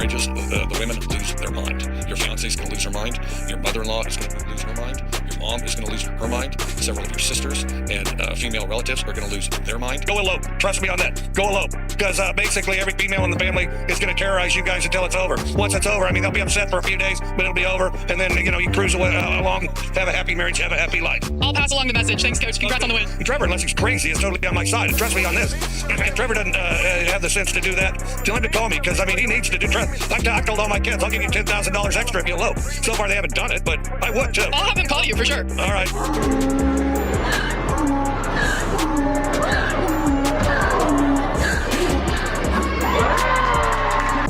marriages, the women lose their mind. Your fiancé is going to lose her mind. Your mother-in-law is going to lose her mind. Your mom is going to lose her mind. Several of your sisters and female relatives are going to lose their mind. Go elope. Trust me on that. Go elope. Because basically every female in the family is going to terrorize you guys until it's over. Once it's over, I mean, they'll be upset for a few days, but it'll be over. And then, you cruise along, have a happy marriage, have a happy life. I'll pass along the message. Thanks, Coach. Congrats on the win. Trevor, unless he's crazy, is totally on my side. And trust me on this. If Trevor doesn't have the sense to do that, tell him to call me, because, I mean, he needs to do I told all my kids, I'll give you $10,000 extra if you elope. So far, they haven't done it, but I would, too. I'll have him call you, for sure. All right.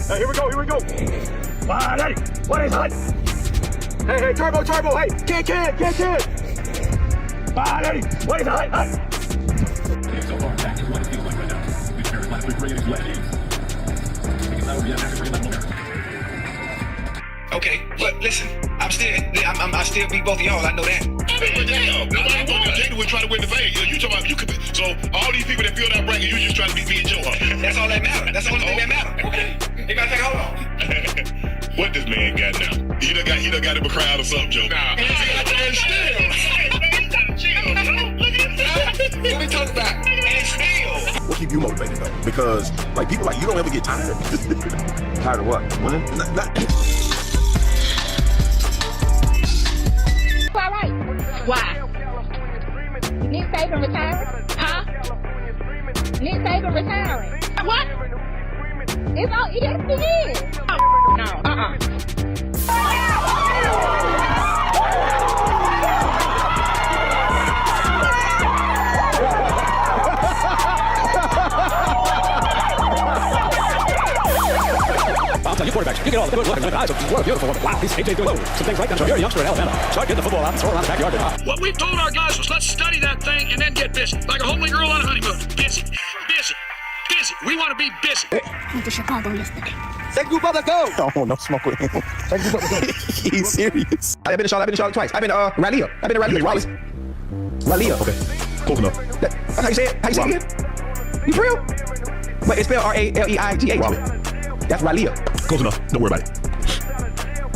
Hey, here we go. Hey, what is hot? Hey, turbo, hey, kid. Hey, what is hot? So far, that is what it feels like right now. We've heard last week, great left. Okay, but listen, I still beat both of y'all. I know that. Jalen was trying to win the thing. You talking about you could. So all these people that feel that bracket, you just trying to beat me and Joe. That's all that matters. That's the only thing that matters. Okay. Hey, matter of fact, hold on. What this man got now? He done got him a crowd or something, Joe. Nah. And still. What we talking about? And still. What keep you motivated though? Because like people like you don't ever get tired. Tired of what? Winning? All right. Why? Nick Saban retiring? Huh? Nick Saban retiring? What? It's on ESPN. No. I'll tell you, quarterbacks, you get all the good looking eyes of the world, beautiful. Wow, he's AJ doing some things right now. So you're a youngster in Alabama. Start getting the football out and throw it around the backyard. What we told our guys was let's study that thing and then get busy. Like a homely girl on a honeymoon. Busy. We want to be busy. I went to Chicago yesterday. Thank you, brother, go. Oh, no smoke with him. Thank you, brother, go. He's serious. I've been to Charlotte twice. I've been to Raleigh. Raleigh. Okay, close enough. That's how you say it? How you say it again? You for real? But it's spelled R-A-L-E-I-G-H. Raleigh. That's Raleigh. Close enough. Don't worry about it.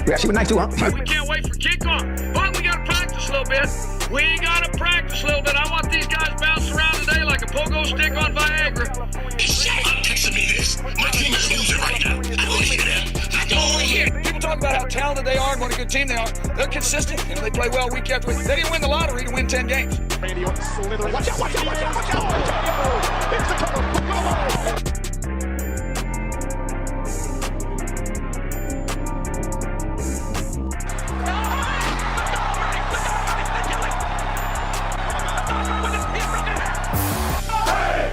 Yeah, she was nice too, huh? We can't wait for kickoff. But we got to practice a little bit. I want these guys bouncing around today like a pogo stick on Viagra. Shut up, texting me this. My team is losing right now. I don't hear that. I don't hear it. People talk about how talented they are and what a good team they are. They're consistent. They play well week after week. They didn't win the lottery to win 10 games. Watch out. Here's the cover.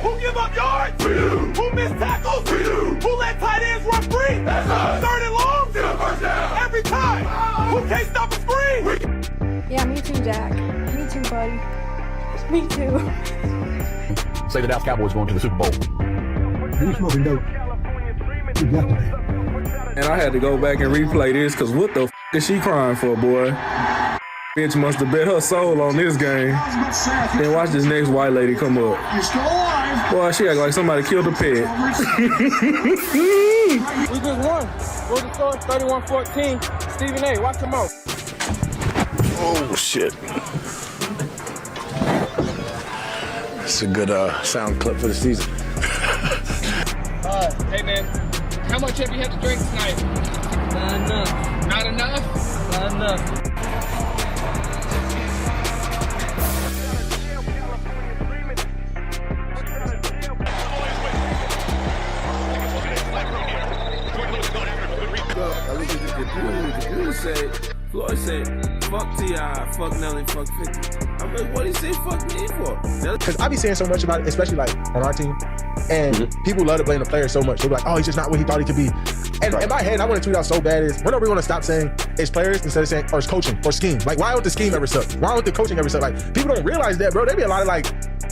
Who give up yards? We do. Who missed tackles? We do. Who let tight ends run free? That's us. Third and long? Still first down. Every time. Who can't stop a screen? Yeah, me too, Jack. Me too, buddy. Me too. Say the Dallas Cowboys going to the Super Bowl. Who's smoking dope? You got to be. And I had to go back and replay this because what the is she crying for, boy? Bitch must have bet her soul on this game. Then watch this next white lady come up. You're still alive. Boy, she act like somebody killed a pet. We just won. What the score? 31-14. Stephen A. Watch him out. Oh, shit. It's a good sound clip for the season. Hey, man. How much have you had to drink tonight? Not enough. Not enough? Not enough. Floyd said, fuck T.I., fuck Nelly, fuck 50. I'm like, what did he say fuck me for? Because I be saying so much about it, especially like on our team. And people love to blame the players so much. They're like, oh, he's just not what he thought he could be. And in my head, I want to tweet out so bad is, when are we going to stop saying it's players instead of saying, or it's coaching, or scheme? Like, why don't the scheme ever suck? Why don't the coaching ever suck? Like, people don't realize that, bro. There be a lot of like,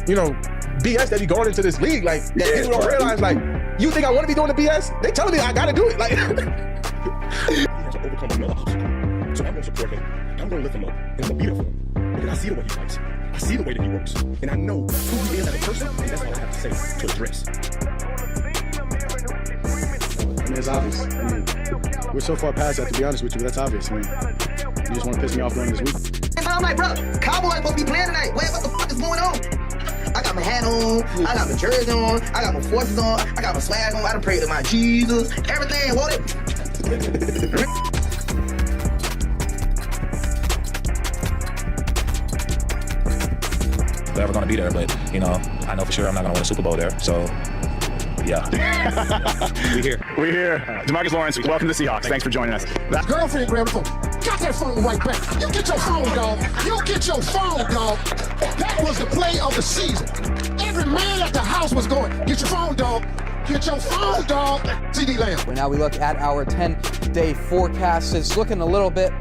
BS that be going into this league. Like, that people don't realize, like, you think I want to be doing the BS? They telling me I got to do it. Like, He has to overcome another obstacle. So I'm going to support him. I'm going to lift him up. And I'm going to beat him for him. Because I see the way he fights. I see the way that he works. And I know who he is as a person. And that's all I have to say to address. mean, it's obvious. I mean, we're so far past that, to be honest with you. That's obvious. I mean, you just want to piss me off during this week. And I'm like, bro, Cowboys supposed to be playing tonight. What the fuck is going on? I got my hat on, I got my jersey on, I got my forces on, I got my swag on, I done prayed to my Jesus, everything, what it? They're ever going to be there, but, you know, I know for sure I'm not going to win a Super Bowl there, so, yeah. We're here. DeMarcus Lawrence, welcome to the Seahawks. Thanks for joining us. Girlfriend, grab the phone. Got that phone right back. You get your phone, dog. You get your phone, dog. That was the play of the season. Every man at the house was going, get your phone, dog. Get your phone, dog. CD Lamb. Now we look at our 10-day forecast. It's looking a little bit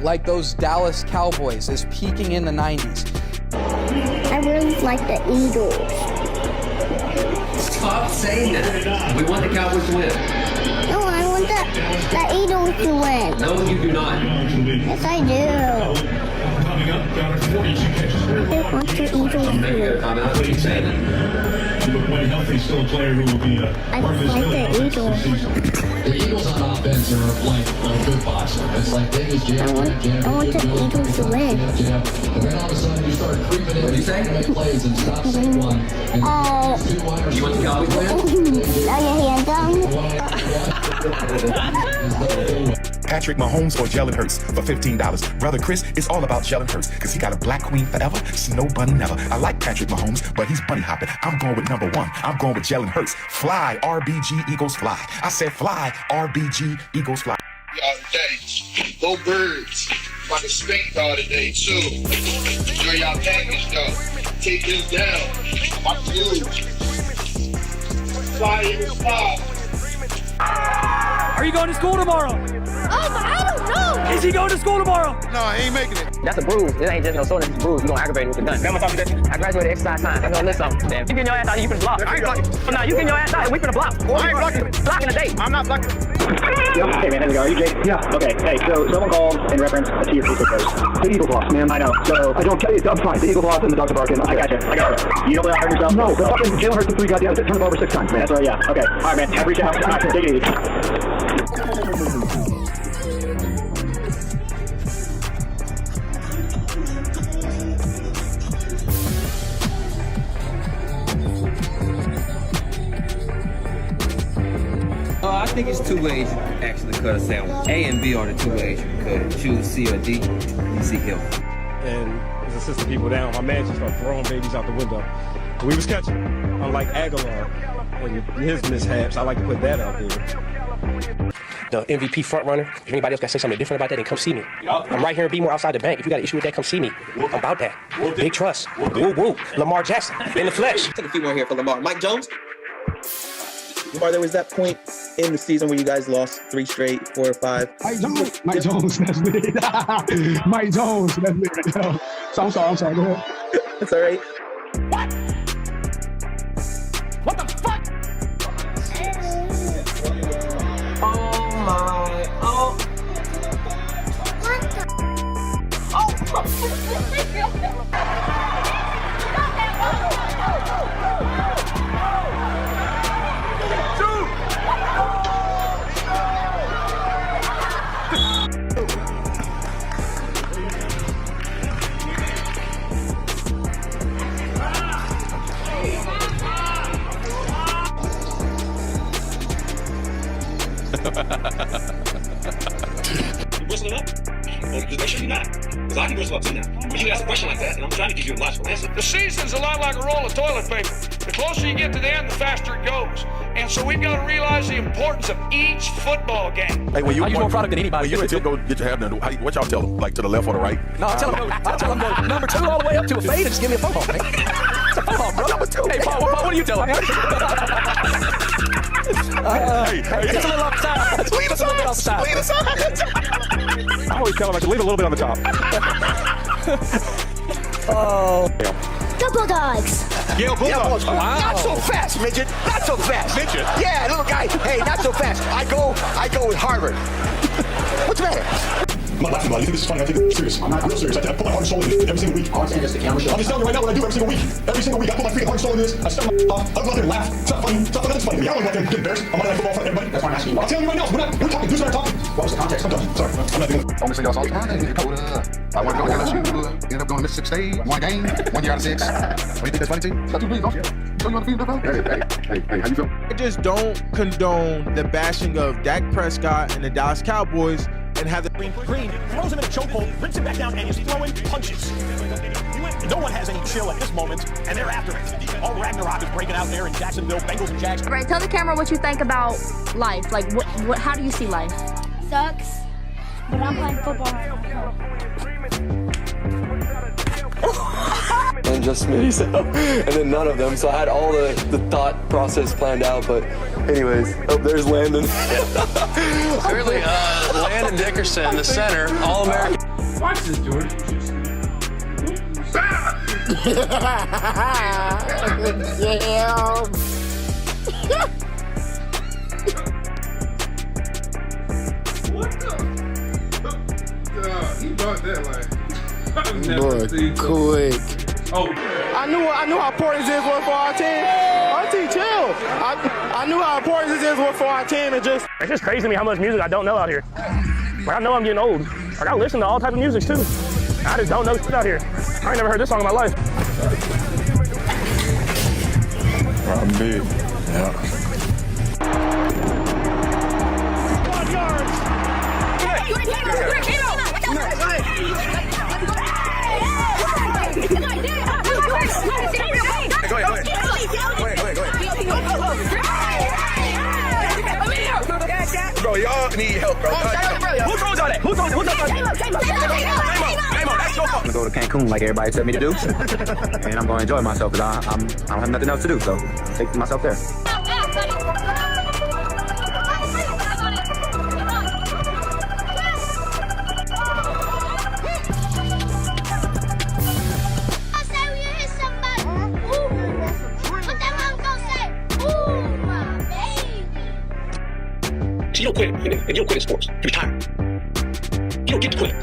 like those Dallas Cowboys is peaking in the 90s. I really like the Eagles. Stop saying that. We want the Cowboys to win. No, I want the Eagles to win. No, you do not. Yes, I do. I want the Eagles to win. Keep saying it. When healthy, still a player who will be I like the Eagles. The Eagles on offense are like a good boxer. It's like they just jam. I want the Eagles to win. And then all of a sudden you start creeping in. You make plays and stop saying one. And two wide receivers. You want the Cowboys to win? Now your hands on. Patrick Mahomes or Jalen Hurts for $15. Brother Chris, it's all about Jalen Hurts because he got a black queen forever, snow bunny never. I like Patrick Mahomes, but he's bunny hopping. I'm going with number one. I'm going with Jalen Hurts. Fly, RBG, Eagles fly. I said fly, RBG, Eagles fly. Y'all today, go Birds. About to spank y'all today too. Enjoy y'all package though. Take this down. I'm about to lose. Fly, Eagles fly. Are you going to school tomorrow? I don't know. Is he going to school tomorrow? No, he ain't making it. That's a bruise. It ain't just no soreness, it's a bruise. You gonna aggravate it with the gun. I graduated exercise time. I'm gonna list something. You getting your ass out, you finna block. I ain't blocking. No, you getting your ass out, we finna block. I ain't blocking. Blocking the date. I'm not blocking. Hey man, how's it going? Are you Jake? Yeah. Okay. Hey, so someone called in reference to your free throws. The Eagles lost, man. I know. So I don't. I'm fine. The Eagles lost and the dogs are barking. I got you. You don't hurt yourself? No. The fucking Jalen Hurts the three goddamn turn the ball over 6 times, man. That's right. Yeah. Okay. All right, man. Reach out. All right, take it easy. I think it's two ways you can actually cut a sandwich. A and B are the two ways you can cut it. Choose C or D. You see help. And as assistant people down, my man just started throwing babies out the window. We was catching, unlike Aguilar and his mishaps. I like to put that out there. The MVP front runner. If anybody else got to say something different about that, then come see me. I'm right here in B-More outside the bank. If you got an issue with that, come see me. I'm about that. Big trust. Woo woo. Lamar Jackson in the flesh. Take a few more here for Lamar. Mike Jones. Lamar, there was that point in the season where you guys lost 3 straight, 4 or 5. Mike Jones, that's me. Mike Jones, that's me. So I'm sorry, go ahead. That's all right. What the fuck? Oh my, oh. What You whistling up? Well, just make sure you're not. Because I can whistle up too now. But you ask a question like that, and I'm trying to give you a logical answer. The season's a lot like a roll of toilet paper. The closer you get to the end, the faster it goes. And so we've got to realize the importance of each football game. Hey, when you I use more product than anybody. When you go get your hair done, what y'all tell them? Like to the left or the right? No, I'll tell them go number 2 all the way up to a fade and just give me a phone call, man. It's a phone call, bro. Number 2. Hey, Paul, what do you tell them? Hey, just a little off the side. Lean aside. Lean aside. I always tell them I should leave a little bit on the top. Oh. Double dogs. Yale Bulldogs. Wow. Not so fast, midget. Not so fast. Midget? Yeah, little guy. Hey, not so fast. I go with Harvard. What's the matter? I'm not laughing about it. You think this is funny? I take it serious. I'm real serious. I put my heart and soul into this every single week. I'm just telling you right now what I do every single week. Every single week, I put my freaking heart and soul into this. I start my off. I go out there and laugh. It's not funny. It's not funny. It's funny. I don't want them to get embarrassed. I'm Monday Night Football for everybody. That's why I'm asking you. I'm telling you right now. We're talking. Dudes and I are talking. What was the context? I'm done. Sorry. I'm not doing it. Only say y'all saw I want to go LSU. Ended up going to Mississippi State. One game. 1 year out of 6. What do you think that's funny to you? Got 2 bleeds, don't you? So you want to feed hey, how you feel? I just don't condone the bashing of Dak Prescott and the Dallas Cowboys and have the Green throws him in a chokehold, brings him back down, and is throwing punches. No one has any chill at this moment, and they're after it. All Ragnarok is breaking out there in Jacksonville, Bengals and Jags. All right, tell the camera what you think about life. Like, how do you see life? Sucks, but I'm playing football right now. And just Smitty, so, and then none of them. So I had all the thought process planned out, but anyways, oh, there's Landon. Clearly, Landon Dickerson, the center, All-American. Watch this, George. He brought that like. Boy, quick. Oh. I knew how important this was for our team. Our team, chill. I knew how important this was for our team, and just. It's just crazy to me how much music I don't know out here. Like, I know I'm getting old. Like, I listen to all types of music too. I just don't know shit out here. I ain't never heard this song in my life. I'm big. Yeah. 1 yard. Bro, y'all need help, bro. Who throws on it? Who throws on it? I'm gonna go to Cancun like everybody said me to do, and I'm gonna enjoy myself because I don't have nothing else to do, so I'm taking myself there. You don't quit, and you don't quit in sports. You retire. You don't get to quit.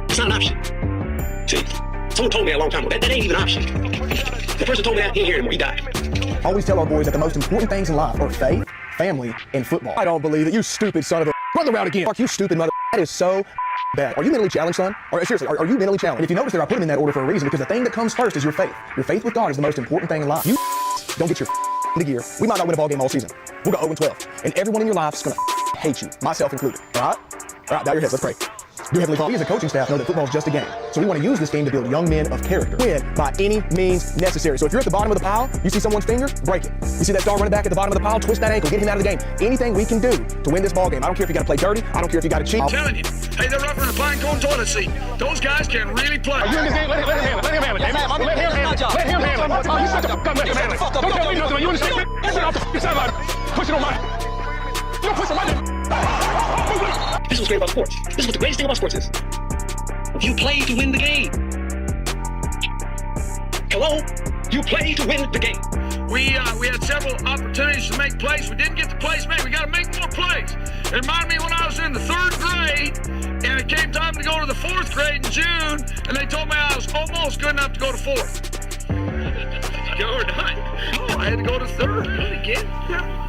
It's not an option. See, someone told me a long time ago, that ain't even an option. The person told me that, he ain't here anymore, he died. Always tell our boys that the most important things in life are faith, family, and football. I don't believe it, you stupid son of a... Run the route again. Mark, you stupid mother... That is so bad. Are you mentally challenged, son? Or seriously, are you mentally challenged? And if you notice there, I put them in that order for a reason, because the thing that comes first is your faith. Your faith with God is the most important thing in life. You don't get your into gear. We might not win a ball game all season. We'll go 0-12. And everyone in your life is going to hate you, myself included. All right? All right, bow your heads. Let's pray. Dear Heavenly Father, we as a coaching staff know that football is just a game. So we want to use this game to build young men of character. Win by any means necessary. So if you're at the bottom of the pile, you see someone's finger, break it. You see that star running back at the bottom of the pile, twist that ankle, get him out of the game. Anything we can do to win this ball game. I don't care if you got to play dirty. I don't care if you got to cheat. I'm telling you. Hey, they're up in the pine cone toilet seat. Those guys can really play. Are you in this game? Let him handle it. Let him handle it. Let him handle it. Let him handle it. Oh, you shut the fuck up. Let him handle it. Don't tell me nothing. You understand me? Get off the sideline. Push it on mine. You don't push on mine. This is what's great about sports. This is what the greatest thing about sports is. You play to win the game. Hello? You play to win the game. We had several opportunities to make plays. We didn't get the plays made. We got to make more plays. It reminded me when I was in the 3rd grade, and it came time to go to the 4th grade in June, and they told me I was almost good enough to go to 4th. You're not. Oh, I had to go to 3rd again. Yeah.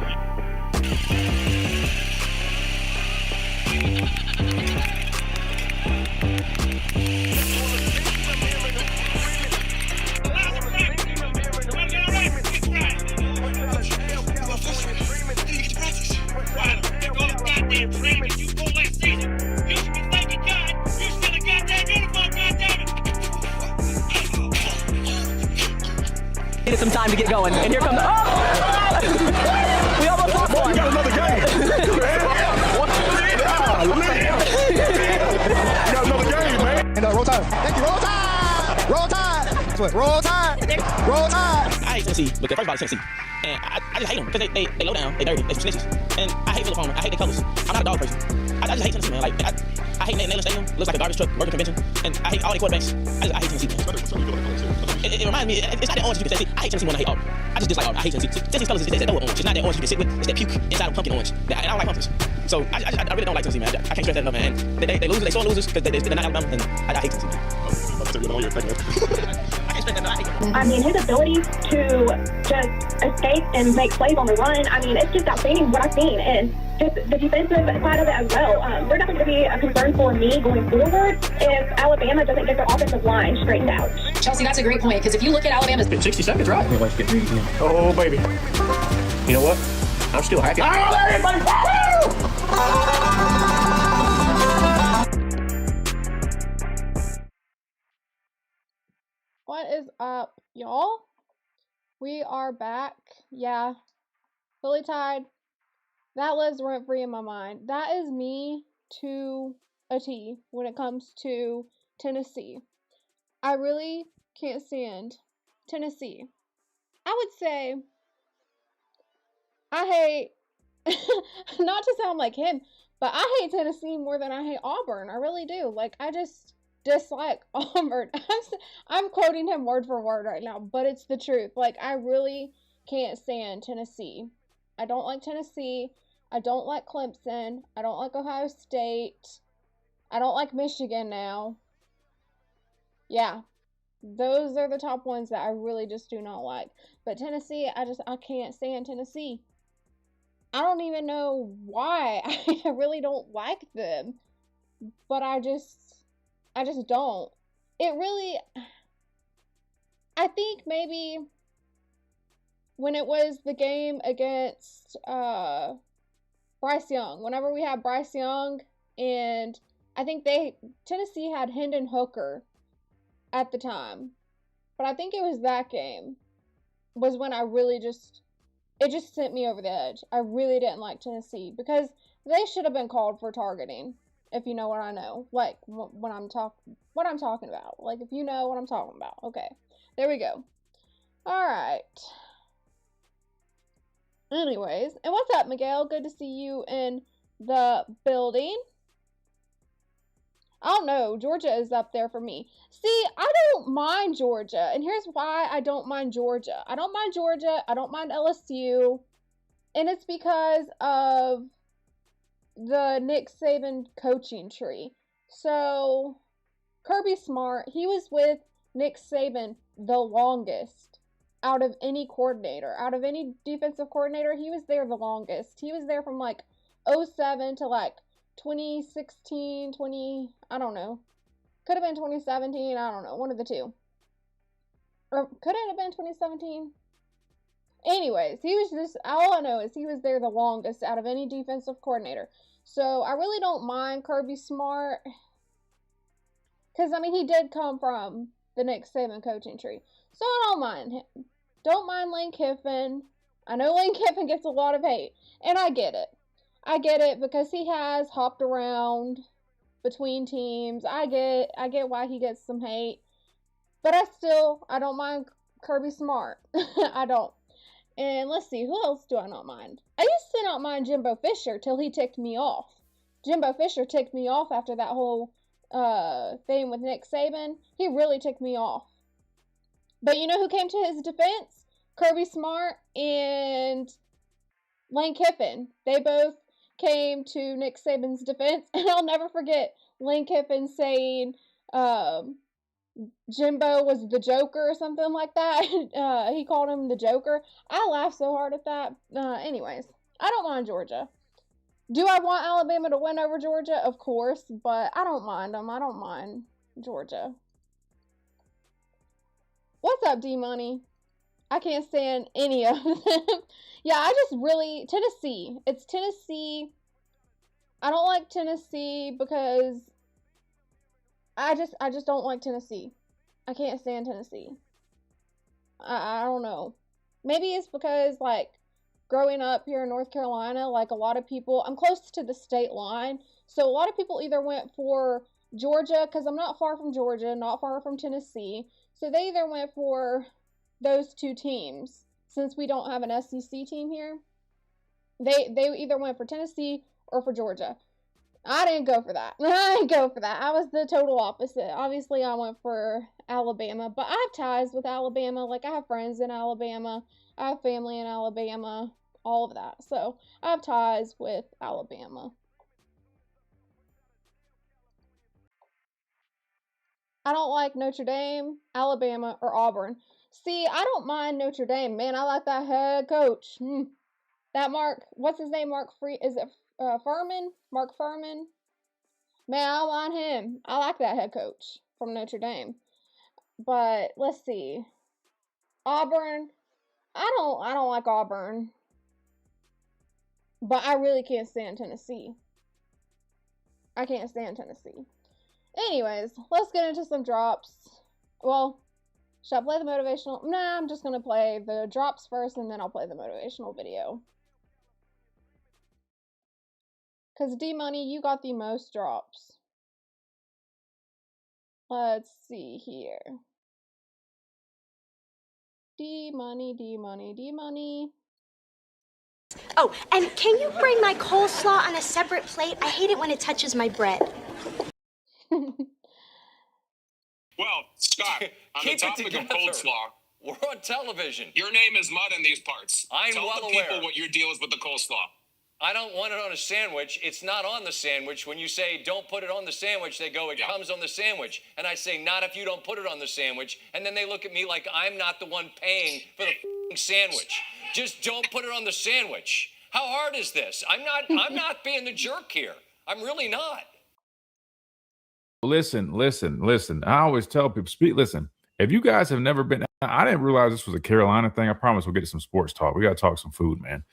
Needed some time to get going, and here comes. Oh! We almost lost one. You got another game. You got another game, man. And roll tide. Thank you. Roll tide. Roll tide. That's what. Roll tide. Roll tide. I hate Tennessee because first of all, it's Tennessee, and I just hate them because they low down, they dirty, they some snitches, and I hate hate Philip Homer. I hate the colors. I'm not a dog person. I just hate Tennessee, man. Like, I hate Neyland Stadium. Looks like a garbage truck working convention. And I hate all the quarterbacks. I hate Tennessee, man. It reminds me, it's not that orange you can say. I hate Tennessee more than I hate Auburn. I just dislike Auburn. I hate Tennessee. Tennessee's colors is that orange. It's not that orange you can sit with. It's that puke inside of pumpkin orange. And I don't like pumpkins. So I really don't like Tennessee, man. I can't stress that enough, man. And they lose. They sore losers because they're not Alabama. And I hate Tennessee, man. I mean, his ability to just escape and make plays on the run, I mean, it's just outstanding what I've seen. And just the defensive side of it as well. They're definitely going to be a concern for me going forward if Alabama doesn't get their offensive line straightened out. Chelsea, that's a great point, because if you look at Alabama's... 60 seconds, right? Oh, baby. You know what? I'm still happy. What is up, y'all? We are back. Yeah, fully tied. That lives rent free in my mind. That is me to a T when it comes to Tennessee. I really can't stand Tennessee. I would say I hate, not to sound like him, but I hate Tennessee more than I hate Auburn. I really do. Like, I just dislike Auburn. I'm quoting him word for word right now, but it's the truth. Like, I really can't stand Tennessee. I don't like Tennessee. I don't like Clemson. I don't like Ohio State. I don't like Michigan now. Yeah, those are the top ones that I really just do not like. But Tennessee, I can't stand Tennessee. I don't even know why. I really don't like them. But I just don't. It really, I think maybe when it was the game against Bryce Young, whenever we had Bryce Young, and I think Tennessee had Hendon Hooker at the time, but I think it was that game was when I really it just sent me over the edge. I really didn't like Tennessee because they should have been called for targeting. If you know what I know, like what I'm talking about, like if you know what I'm talking about. Okay, there we go. All right. Anyways, and what's up, Miguel? Good to see you in the building. I don't know. Georgia is up there for me. See, I don't mind Georgia, and here's why I don't mind Georgia. I don't mind Georgia. I don't mind LSU, and it's because of the Nick Saban coaching tree. So, Kirby Smart, he was with Nick Saban the longest out of any coordinator. Out of any defensive coordinator, he was there the longest. He was there from like 07 to like 2016, I don't know. Could have been 2017, I don't know. One of the two. Or could it have been 2017? Anyways, he was just, all I know is he was there the longest out of any defensive coordinator. So, I really don't mind Kirby Smart. Because, I mean, he did come from the Nick Saban coaching tree. So, I don't mind him. Don't mind Lane Kiffin. I know Lane Kiffin gets a lot of hate. And I get it. I get it because he has hopped around between teams. I get why he gets some hate. But I don't mind Kirby Smart. I don't. And let's see, who else do I not mind? I used to not mind Jimbo Fisher till he ticked me off. Jimbo Fisher ticked me off after that whole thing with Nick Saban. He really ticked me off. But you know who came to his defense? Kirby Smart and Lane Kiffin. They both came to Nick Saban's defense. And I'll never forget Lane Kiffin saying Jimbo was the Joker or something like that. He called him the Joker. I laughed so hard at that. Anyways, I don't mind Georgia. Do I want Alabama to win over Georgia? Of course, but I don't mind them. I don't mind Georgia. What's up, D-Money? I can't stand any of them. Yeah, I just really... Tennessee. It's Tennessee. I don't like Tennessee because I just don't like Tennessee. I can't stand Tennessee. I don't know. Maybe it's because, like, growing up here in North Carolina, like, a lot of people... I'm close to the state line, so a lot of people either went for Georgia, because I'm not far from Georgia, not far from Tennessee, so they either went for those two teams, since we don't have an SEC team here. They either went for Tennessee or for Georgia. I didn't go for that. I didn't go for that. I was the total opposite. Obviously, I went for Alabama, but I have ties with Alabama. Like, I have friends in Alabama. I have family in Alabama. All of that. So, I have ties with Alabama. I don't like Notre Dame, Alabama, or Auburn. See, I don't mind Notre Dame. Man, I like that head coach. That what's his name? Is it Furman? Mark Furman? Man, I want him. I like that head coach from Notre Dame. But let's see. Auburn. I don't like Auburn. But I really can't stand Tennessee. I can't stand Tennessee. Anyways, let's get into some drops. Well, should I play the motivational? Nah, I'm just gonna play the drops first and then I'll play the motivational video. Because D-Money, you got the most drops. Let's see here. D-Money, D-Money, D-Money. Oh, and can you bring my coleslaw on a separate plate? I hate it when it touches my bread. Well, Scott, on the topic of coleslaw, we're on television. Your name is mud in these parts. I'm Tell well the people aware. what your deal is with the coleslaw. I don't want it on a sandwich. It's not on the sandwich. When you say don't put it on the sandwich, they go, it comes on the sandwich. And I say, not if you don't put it on the sandwich. And then they look at me like I'm not the one paying for the sandwich. Just don't put it on the sandwich. How hard is this? I'm not being the jerk here. I'm really not. Listen. I always tell people, listen, if you guys have never been, I didn't realize this was a Carolina thing. I promise we'll get to some sports talk. We got to talk some food, man.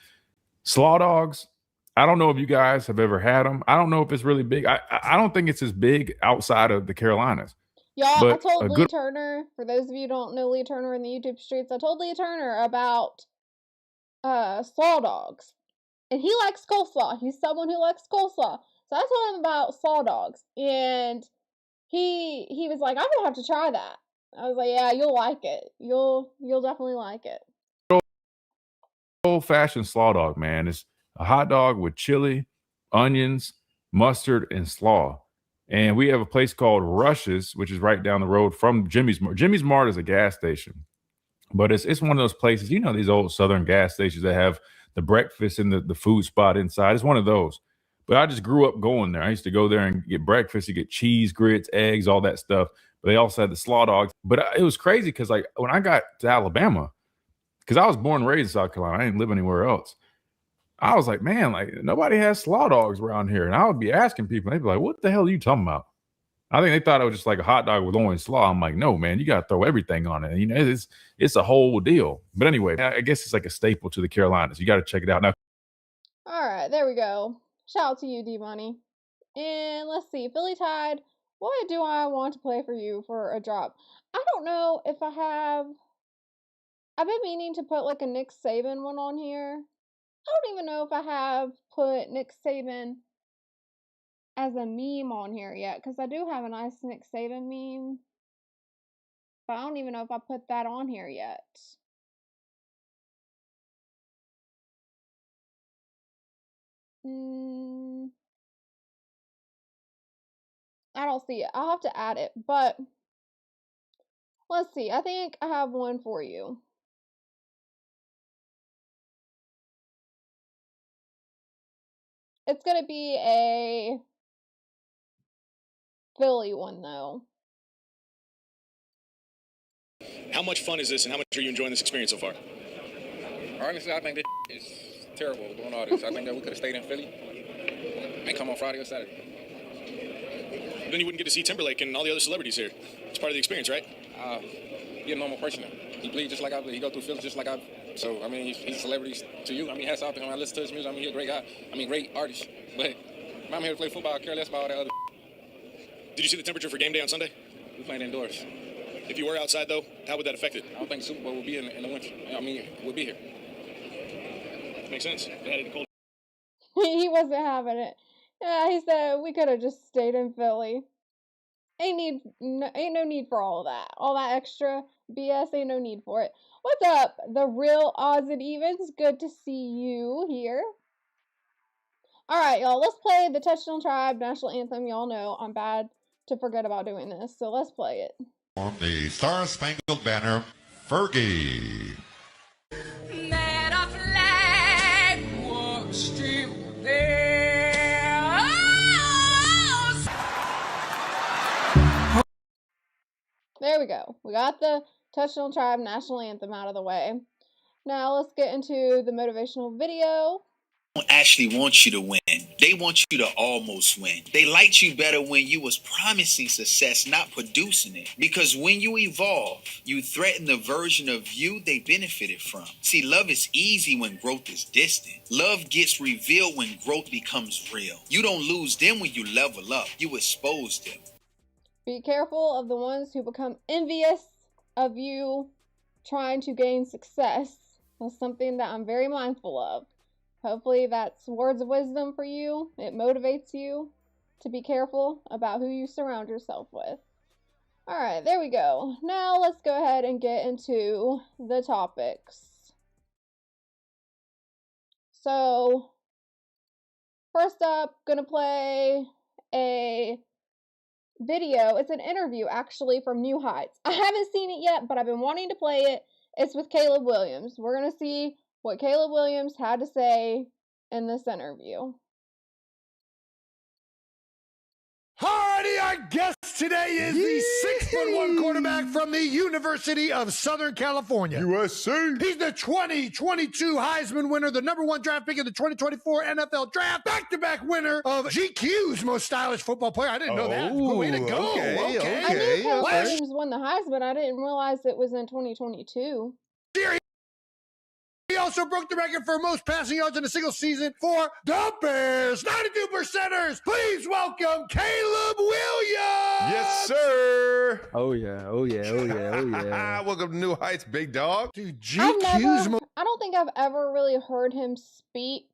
Slaw dogs. I don't know if you guys have ever had them. I don't know if it's really big. I don't think it's as big outside of the Carolinas. Y'all, I told Lee Turner, for those of you who don't know Lee Turner in the YouTube streets, I told Lee Turner about slaw dogs. And he likes coleslaw. He's someone who likes coleslaw. So I told him about slaw dogs. And he was like, I'm going to have to try that. I was like, yeah, you'll like it. You'll definitely like it. Old-fashioned slaw dog, man. It's a hot dog with chili, onions, mustard, and slaw. And we have a place called Rush's, which is right down the road from Jimmy's Mart. Jimmy's Mart is a gas station, but it's one of those places, you know, these old Southern gas stations that have the breakfast and the food spot inside. It's one of those. But I just grew up going there. I used to go there and get breakfast. You get cheese, grits, eggs, all that stuff. But they also had the slaw dogs. But it was crazy because, like, when I got to Alabama, because I was born and raised in South Carolina, I didn't live anywhere else. I was like, man, like, nobody has slaw dogs around here. And I would be asking people, they'd be like, what the hell are you talking about? I think they thought it was just like a hot dog with only slaw. I'm like, no, man, you got to throw everything on it. You know, it's a whole deal. But anyway, I guess it's like a staple to the Carolinas. You got to check it out. Now, all right, there we go. Shout out to you, D-Money. And let's see, Philly Tide, what do I want to play for you for a drop? I don't know if I've been meaning to put like a Nick Saban one on here. I don't even know if I have put Nick Saban as a meme on here yet, because I do have a nice Nick Saban meme. But I don't even know if I put that on here yet. I don't see it. I'll have to add it, but let's see. I think I have one for you. It's going to be a Philly one, though. How much fun is this, and how much are you enjoying this experience so far? Honestly, I think this is terrible doing all this. I think that we could have stayed in Philly and come on Friday or Saturday. Then you wouldn't get to see Timberlake and all the other celebrities here. It's part of the experience, right? He's a normal person. He bleeds just like I bleed. He go through Philly just like I. So, I mean, he's a celebrity to you. I mean, hats off to him. I listen to his music. I mean, he's a great guy. I mean, great artist. But I'm here to play football. I care less about all that other. Did you see the temperature for game day on Sunday? We're playing indoors. If you were outside, though, how would that affect it? I don't think Super Bowl will be in the winter. I mean, we'll be here. Makes sense. They had it cold. He wasn't having it. Yeah, he said we could have just stayed in Philly. Ain't no need for all of that. All that extra BS, ain't no need for it. What's up, the real odds and evens? Good to see you here. All right, y'all. Let's play the Touchdown Tribe National Anthem. Y'all know I'm bad to forget about doing this, so let's play it. On the Star Spangled Banner, Fergie. Let a flag walk stream there. There we go. We got the Touchdown Tribe National Anthem out of the way. Now let's get into the motivational video. Don't actually want you to win. They want you to almost win. They liked you better when you was promising success, not producing it. Because when you evolve, you threaten the version of you they benefited from. See, love is easy when growth is distant. Love gets revealed when growth becomes real. You don't lose them when you level up. You expose them. Be careful of the ones who become envious of you trying to gain success. That's something that I'm very mindful of. Hopefully that's words of wisdom for you. It motivates you to be careful about who you surround yourself with. Alright, there we go. Now let's go ahead and get into the topics. So, first up, gonna play a video. It's an interview actually from New Heights. I haven't seen it yet, but I've been wanting to play it. It's with Caleb Williams. We're gonna see what Caleb Williams had to say in this interview. Alrighty, our guest today is the 6'1" quarterback from the University of Southern California. USC. He's the 2022 Heisman winner, the #1 draft pick in the 2024 NFL Draft, back-to-back winner of GQ's most stylish football player. I didn't know that. Way to go. Okay. I knew Caleb Williams won the Heisman. I didn't realize it was in 2022. He also broke the record for most passing yards in a single season for the Bears. 92%ers. Please welcome Caleb Williams. Yes, sir. Oh, yeah. Oh, yeah. Oh, yeah. Oh, yeah. Welcome to New Heights, big dog. Dude, I don't think I've ever really heard him speak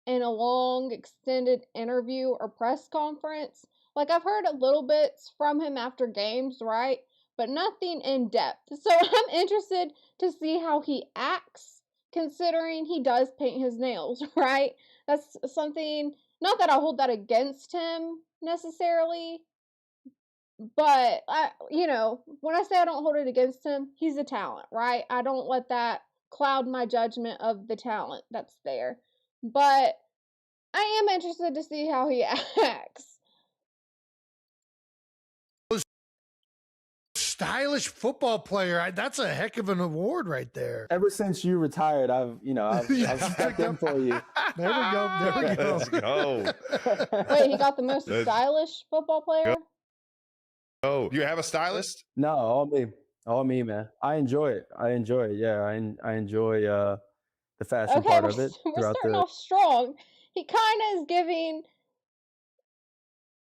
in a long, extended interview or press conference. Like, I've heard a little bits from him after games, right? But nothing in depth. So I'm interested to see how he acts, considering he does paint his nails, right? That's something, not that I hold that against him necessarily, but when I say I don't hold it against him, he's a talent, right? I don't let that cloud my judgment of the talent that's there. But I am interested to see how he acts. Stylish football player. That's a heck of an award right there. Ever since you retired, I've stepped in for you. There we go. Let's go. Wait, he got the most stylish football player? Oh, you have a stylist? No, all me, man. I enjoy it. Yeah, I enjoy the fashion part of it. We're starting off strong. He kind of is giving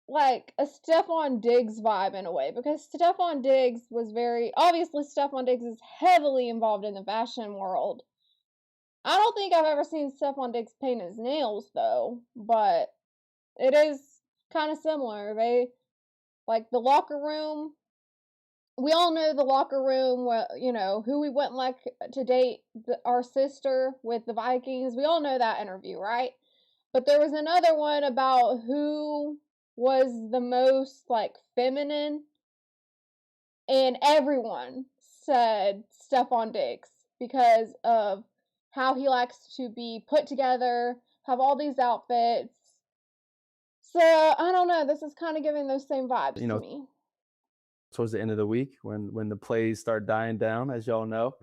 like a Stephon Diggs vibe in a way, because Stephon Diggs is heavily involved in the fashion world. I don't think I've ever seen Stephon Diggs paint his nails though, but it is kind of similar. They like the locker room. We all know the locker room, who we wouldn't like to date our sister with the Vikings. We all know that interview, right? But there was another one about who was the most feminine, and everyone said Stephon Diggs because of how he likes to be put together, have all these outfits. So I don't know, this is kind of giving those same vibes to me. Towards the end of the week, when the plays start dying down, as y'all know,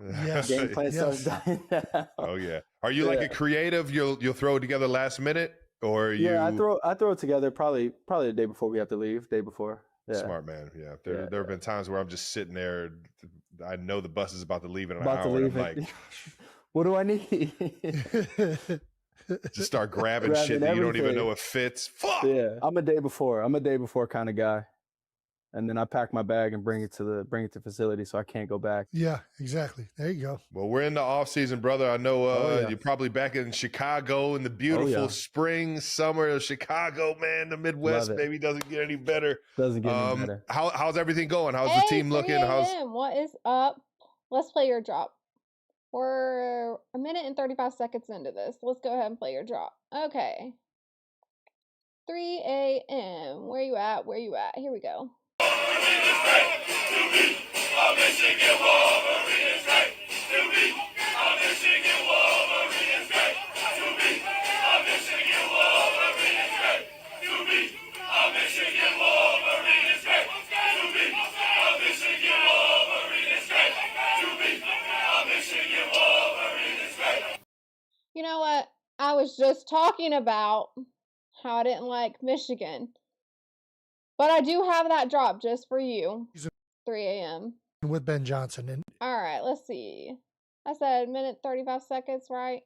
game plan starts dying down. Oh yeah, are you like a creative? You'll throw it together last minute? Or I throw it together probably the day before we have to leave. Day before. Yeah. Smart man. Yeah. There have been times where I'm just sitting there. I know the bus is about to leave in an hour. And I'm like, what do I need? Just start grabbing shit that you don't even know if fits. Fuck. Yeah. I'm a day before kind of guy. And then I pack my bag and bring it to the facility, so I can't go back. Yeah, exactly. There you go. Well, we're in the off season, brother. I know you're probably back in Chicago in the beautiful spring, summer of Chicago, man. The Midwest, baby, doesn't get any better. Doesn't get any better. How's everything going? How's the team looking? What is up? Let's play your drop. We're a minute and 35 seconds into this. Let's go ahead and play your drop. Okay. 3 a.m. Where you at? Where you at? Here we go. You know what? I was just talking about how I didn't like Michigan. But I do have that drop just for you. 3 a.m. With Ben Johnson. And all right, let's see. I said minute 35 seconds, right?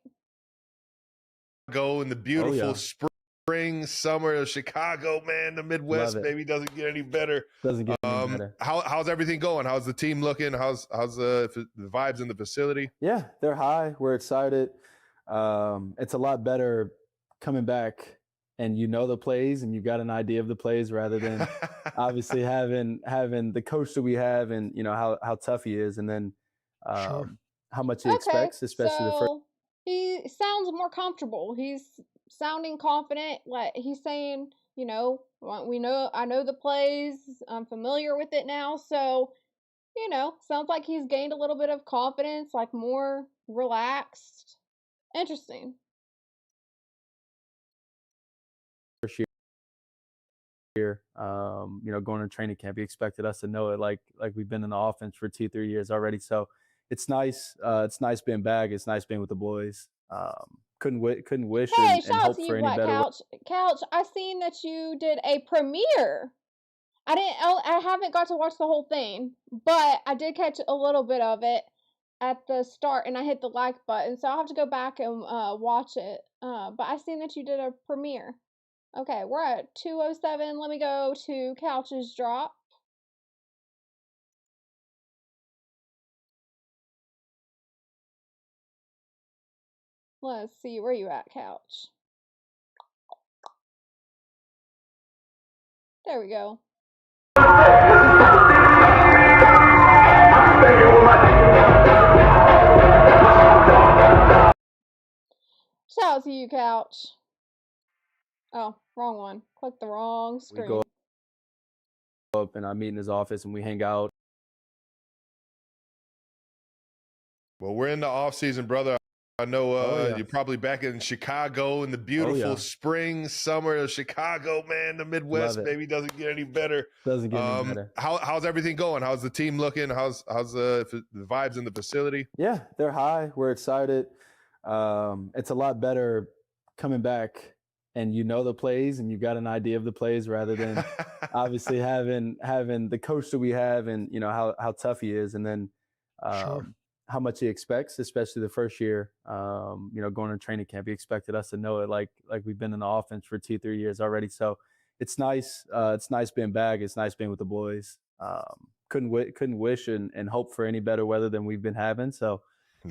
Go in the beautiful spring, summer of Chicago, man. The Midwest, baby, doesn't get any better. Doesn't get any better. How's everything going? How's the team looking? How's the vibes in the facility? Yeah, they're high. We're excited. It's a lot better coming back and you know the plays and you got an idea of the plays rather than obviously having the coach that we have and you know how tough he is and then how much he expects, especially the first. He sounds more comfortable. He's sounding confident. Like he's saying, you know, I know the plays. I'm familiar with it now. So, you know, sounds like he's gained a little bit of confidence, like more relaxed. Interesting. Year, you know, going to training camp, he expected us to know it like we've been in the offense for 2-3 years already. So it's nice. It's nice being back. It's nice being with the boys. Couldn't wish and hope for any better. Couch, I seen that you did a premiere. I haven't got to watch the whole thing, but I did catch a little bit of it at the start, and I hit the like button, so I'll have to go back and watch it. But I seen that you did a premiere. Okay, we're at 2:07. Let me go to Couch's drop. Let's see, where you at, Couch? There we go. Shout out to you, Couch. Oh, wrong one. Click the wrong screen. We go up and I meet in his office and we hang out. Well, we're in the off season, brother. I know you're probably back in Chicago in the beautiful spring, summer of Chicago, man. The Midwest, baby, doesn't get any better. Doesn't get any better. How's everything going? How's the team looking? How's the vibes in the facility? Yeah, they're high. We're excited. It's a lot better coming back and you know the plays and you got an idea of the plays rather than obviously having the coach that we have and you know how tough he is and then how much he expects, especially the first year. You know, going to training camp, he expected us to know it like we've been in the offense for 2-3 years already. So it's nice. It's nice being back. It's nice being with the boys. Couldn't wish and hope for any better weather than we've been having. So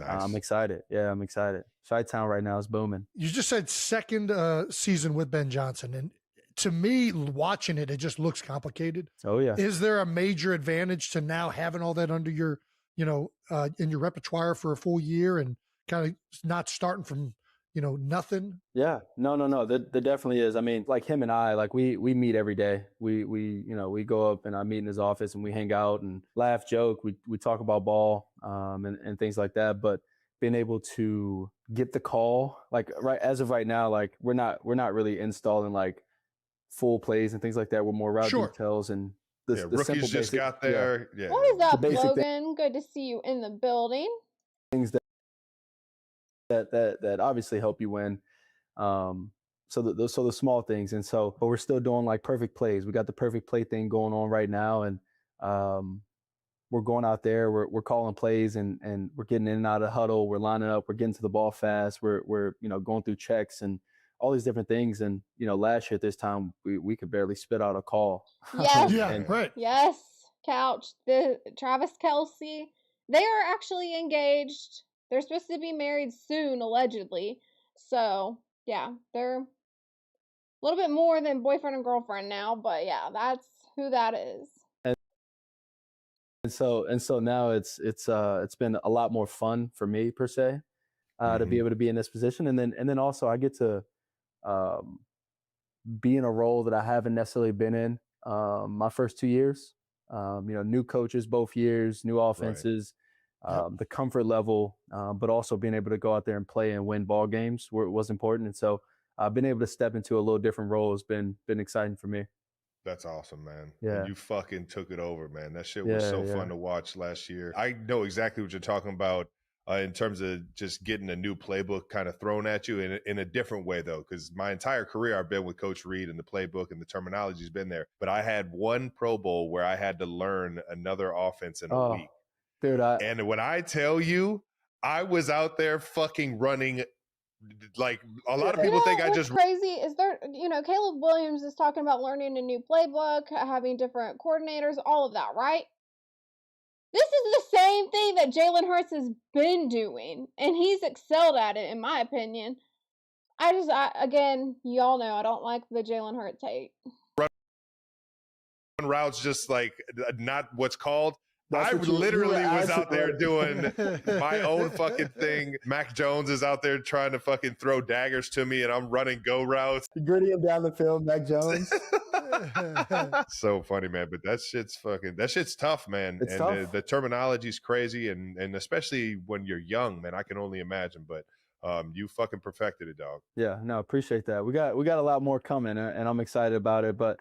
I'm excited. Yeah, I'm excited. Chi-Town right now is booming. You just said second season with Ben Johnson. And to me, watching it, it just looks complicated. Oh, yeah. Is there a major advantage to now having all that under your, you know, in your repertoire for a full year and kind of not starting from, you know, nothing? Yeah, no. There definitely is. I mean, like him and I, like we meet every day. We you know, we go up and I meet in his office and we hang out and laugh, joke. We talk about ball and things like that. But being able to get the call, like right as of right now, like we're not really installing like full plays and things like that. We're more route details and the rookies simple just basic, got there. Yeah. What is up, Logan? Good to see you in the building. Things that obviously help you win. So the small things. And so, but we're still doing like perfect plays. We got the perfect play thing going on right now. And we're going out there, we're calling plays and we're getting in and out of the huddle. We're lining up, we're getting to the ball fast. We're you know, going through checks and all these different things. And, you know, last year at this time, we could barely spit out a call. Yes. Right. Yes, Couch. The Travis Kelce, they are actually engaged. They're supposed to be married soon, allegedly. So, yeah, they're a little bit more than boyfriend and girlfriend now. But, yeah, that's who that is. And so now it's been a lot more fun for me per se to be able to be in this position. And then also I get to be in a role that I haven't necessarily been in my first 2 years. New coaches both years, new offenses, the comfort level, but also being able to go out there and play and win ball games was important. And so being able to step into a little different role has been exciting for me. That's awesome, man. Yeah. And you fucking took it over, man. That shit was so fun to watch last year. I know exactly what you're talking about in terms of just getting a new playbook kind of thrown at you in a different way, though, because my entire career I've been with Coach Reed, and the playbook and the terminology's been there. But I had one Pro Bowl where I had to learn another offense in a week. Dude, and when I tell you, I was out there fucking running. Like a lot of people think I just crazy. Is there, Caleb Williams is talking about learning a new playbook, having different coordinators, all of that, right? This is the same thing that Jalen Hurts has been doing, and he's excelled at it, in my opinion. Again, y'all know I don't like the Jalen Hurts hate. Run routes just like not what's called. I That's what literally you were was out there asking. doing my own fucking thing. Mac Jones is out there trying to fucking throw daggers to me, and I'm running go routes. Gritty him down the field, Mac Jones. So funny, man. But that shit's tough, man. It's and tough. The terminology's crazy, and especially when you're young, man. I can only imagine. But you fucking perfected it, dog. Yeah, no, appreciate that. We got a lot more coming, and I'm excited about it. But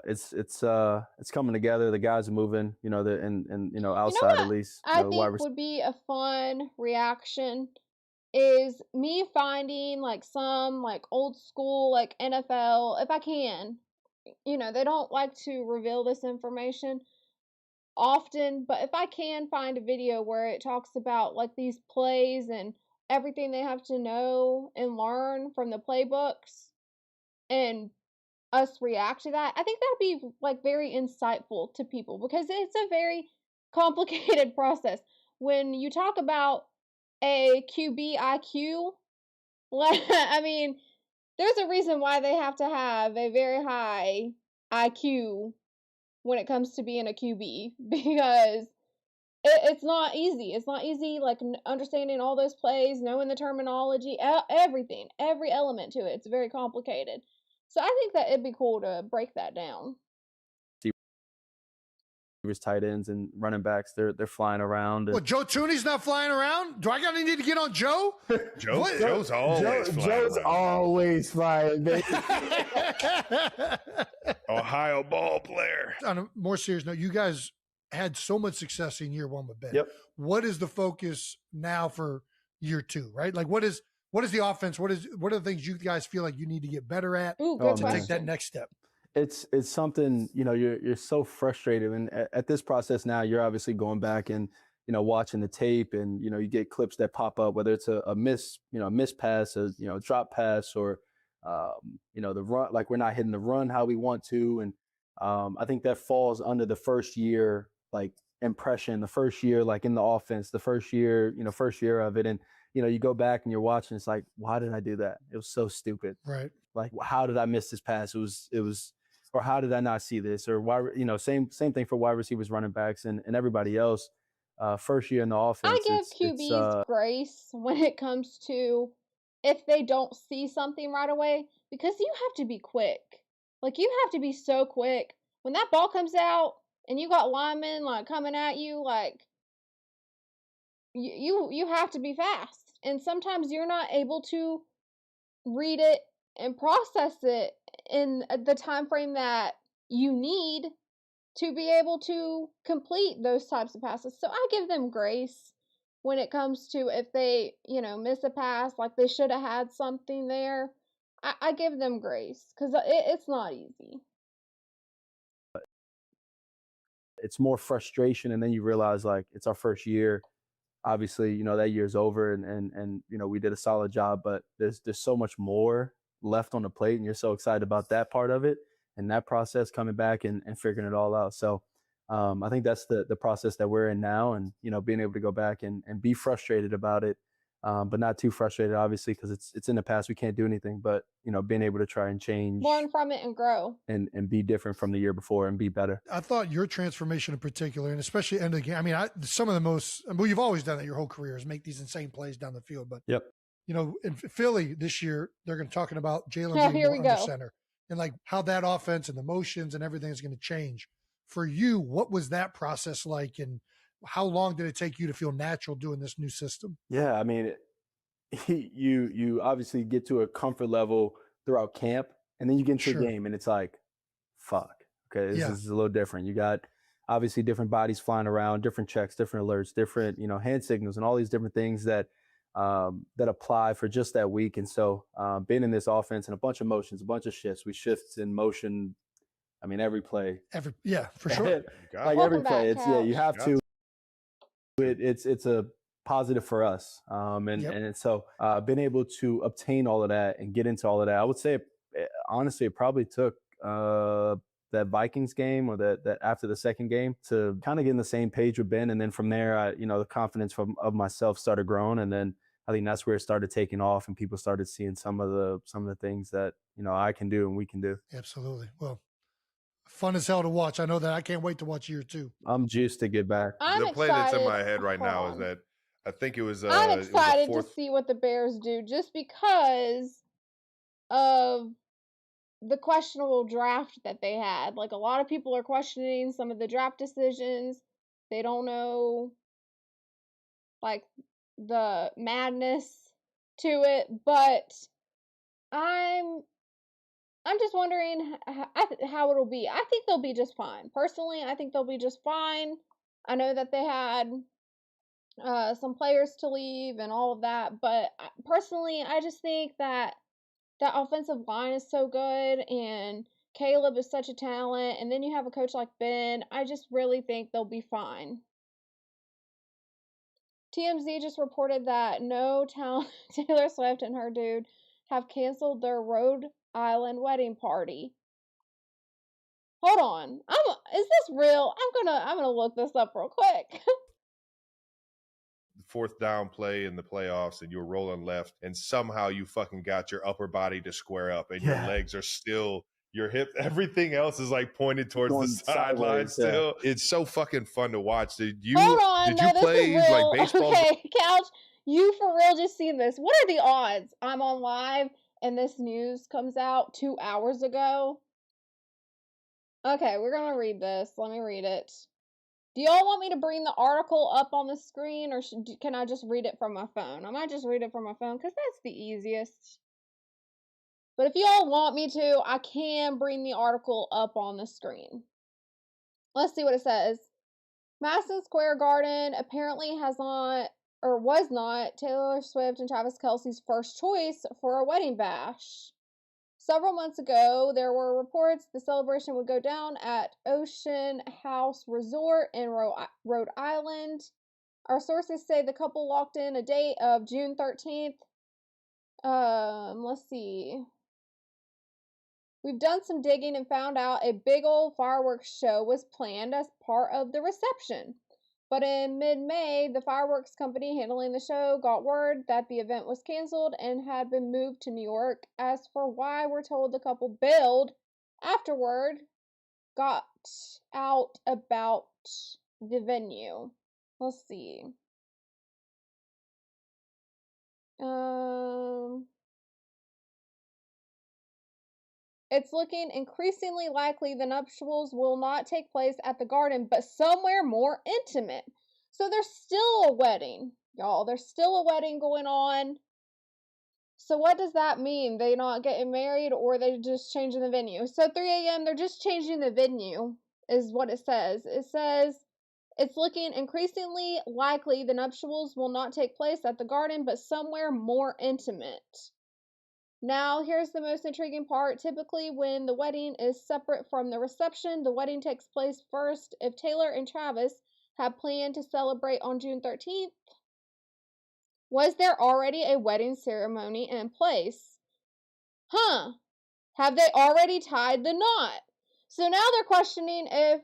it's coming together. The guys are moving, outside at least. I think would be a fun reaction is me finding like some like old school like NFL, if I can. They don't like to reveal this information often, but if I can find a video where it talks about like these plays and everything they have to know and learn from the playbooks and us react to that, I think that'd be like very insightful to people because it's a very complicated process. When you talk about a QB IQ, I mean, there's a reason why they have to have a very high IQ when it comes to being a QB because it's not easy. It's not easy, like understanding all those plays, knowing the terminology, everything, every element to it. It's very complicated. So I think that it'd be cool to break that down. Tight ends and running backs, they're flying around. Well, Joe Tooney's not flying around? Do I got any need to get on Joe? Joe's always flying. Joe's always flying, baby. Ohio ball player. On a more serious note, you guys had so much success in year one with Ben. Yep. What is the focus now for year two, right? Like what is the offense? What are the things you guys feel like you need to get better at to take that next step? It's something, you're so frustrated. And at this process now, you're obviously going back and, watching the tape and, you get clips that pop up, whether it's a miss pass, a, drop pass or, the run, like we're not hitting the run how we want to. And I think that falls under the first year, like impression, the first year, like in the offense, the first year of it. And, you go back and you're watching, it's like, why did I do that? It was so stupid. Right. Like, how did I miss this pass? It was, or how did I not see this? Or why, same thing for wide receivers, running backs and everybody else. First year in the offense. I give QBs grace when it comes to if they don't see something right away, because you have to be quick. Like, you have to be so quick. When that ball comes out and you got linemen like coming at you, like you have to be fast. And sometimes you're not able to read it and process it in the time frame that you need to be able to complete those types of passes. So I give them grace when it comes to if they, miss a pass, like they should have had something there. I give them grace because it's not easy. It's more frustration, and then you realize like it's our first year. Obviously, that year's over, and we did a solid job, but there's so much more left on the plate, and you're so excited about that part of it and that process coming back and figuring it all out. So I think that's the process that we're in now, and being able to go back and be frustrated about it, but not too frustrated, obviously, because it's in the past. We can't do anything, but being able to try and change, learn from it, and grow, and be different from the year before and be better. I thought your transformation in particular, and especially end of the game. I mean, some of the most. Well, you've always done that your whole career is make these insane plays down the field, but yep. you know, in Philly this year, they're going to talking about Jalen being here more we under go. center and like how that offense and the motions and everything is going to change. For you, what was that process like, and how long did it take you to feel natural doing this new system? Yeah, I mean, you obviously get to a comfort level throughout camp, and then you get into a game, and it's like, fuck, okay, this is a little different. You got obviously different bodies flying around, different checks, different alerts, different, you know, hand signals, and all these different things that that apply for just that week. And so being in this offense and a bunch of motions, a bunch of shifts, we shifts in motion. I mean, every play. For sure. Like every play, it's you have to. It's a positive for us, and so being able to obtain all of that and get into all of that, I would say, honestly, it probably took that Vikings game or that after the second game to kind of get in the same page with Ben, and then from there, the confidence of myself started growing, and then I think that's where it started taking off, and people started seeing some of the things that I can do and we can do. Absolutely. Well, fun as hell to watch. I know that. I can't wait to watch year 2. I'm juiced to get back. The play that's in my head right now is that I think it was. I'm excited to see what the Bears do, just because of the questionable draft that they had. Like, a lot of people are questioning some of the draft decisions. They don't know, like, the madness to it, but I'm just wondering how it'll be. I think they'll be just fine. Personally, I think they'll be just fine. I know that they had some players to leave and all of that, but personally, I just think that offensive line is so good, and Caleb is such a talent, and then you have a coach like Ben. I just really think they'll be fine. TMZ just reported that no talent Taylor Swift and her dude have canceled their Rhode Island wedding party. Hold on. Is this real? I'm gonna look this up real quick. Fourth down play in the playoffs, and you were rolling left, and somehow you fucking got your upper body to square up, and your legs are still, your hip, everything else is like pointed towards the sideline still. It's so fucking fun to watch. Did you play like baseball? Okay, Couch, you for real just seen this. What are the odds I'm on live and this news comes out 2 hours ago? Okay, we're gonna read this. Let me read it. Do y'all want me to bring the article up on the screen, or can I just read it from my phone? I might just read it from my phone because that's the easiest. But if y'all want me to, I can bring the article up on the screen. Let's see what it says. Madison Square Garden apparently was not Taylor Swift and Travis Kelce's first choice for a wedding bash. Several months ago, there were reports the celebration would go down at Ocean House Resort in Rhode Island. Our sources say the couple locked in a date of June 13th. Let's see. We've done some digging and found out a big old fireworks show was planned as part of the reception. But in mid-May, the fireworks company handling the show got word that the event was canceled and had been moved to New York. As for why, we're told the couple bailed afterward, got out about the venue. Let's see. It's looking increasingly likely the nuptials will not take place at the Garden, but somewhere more intimate. So there's still a wedding, y'all. There's still a wedding going on. So what does that mean? They not getting married, or they just changing the venue? So 3 a.m., they're just changing the venue, is what it says. It says, it's looking increasingly likely the nuptials will not take place at the Garden, but somewhere more intimate. Now, here's the most intriguing part. Typically, when the wedding is separate from the reception, the wedding takes place first. If Taylor and Travis had planned to celebrate on June 13th, was there already a wedding ceremony in place? Have they already tied the knot? So now they're questioning if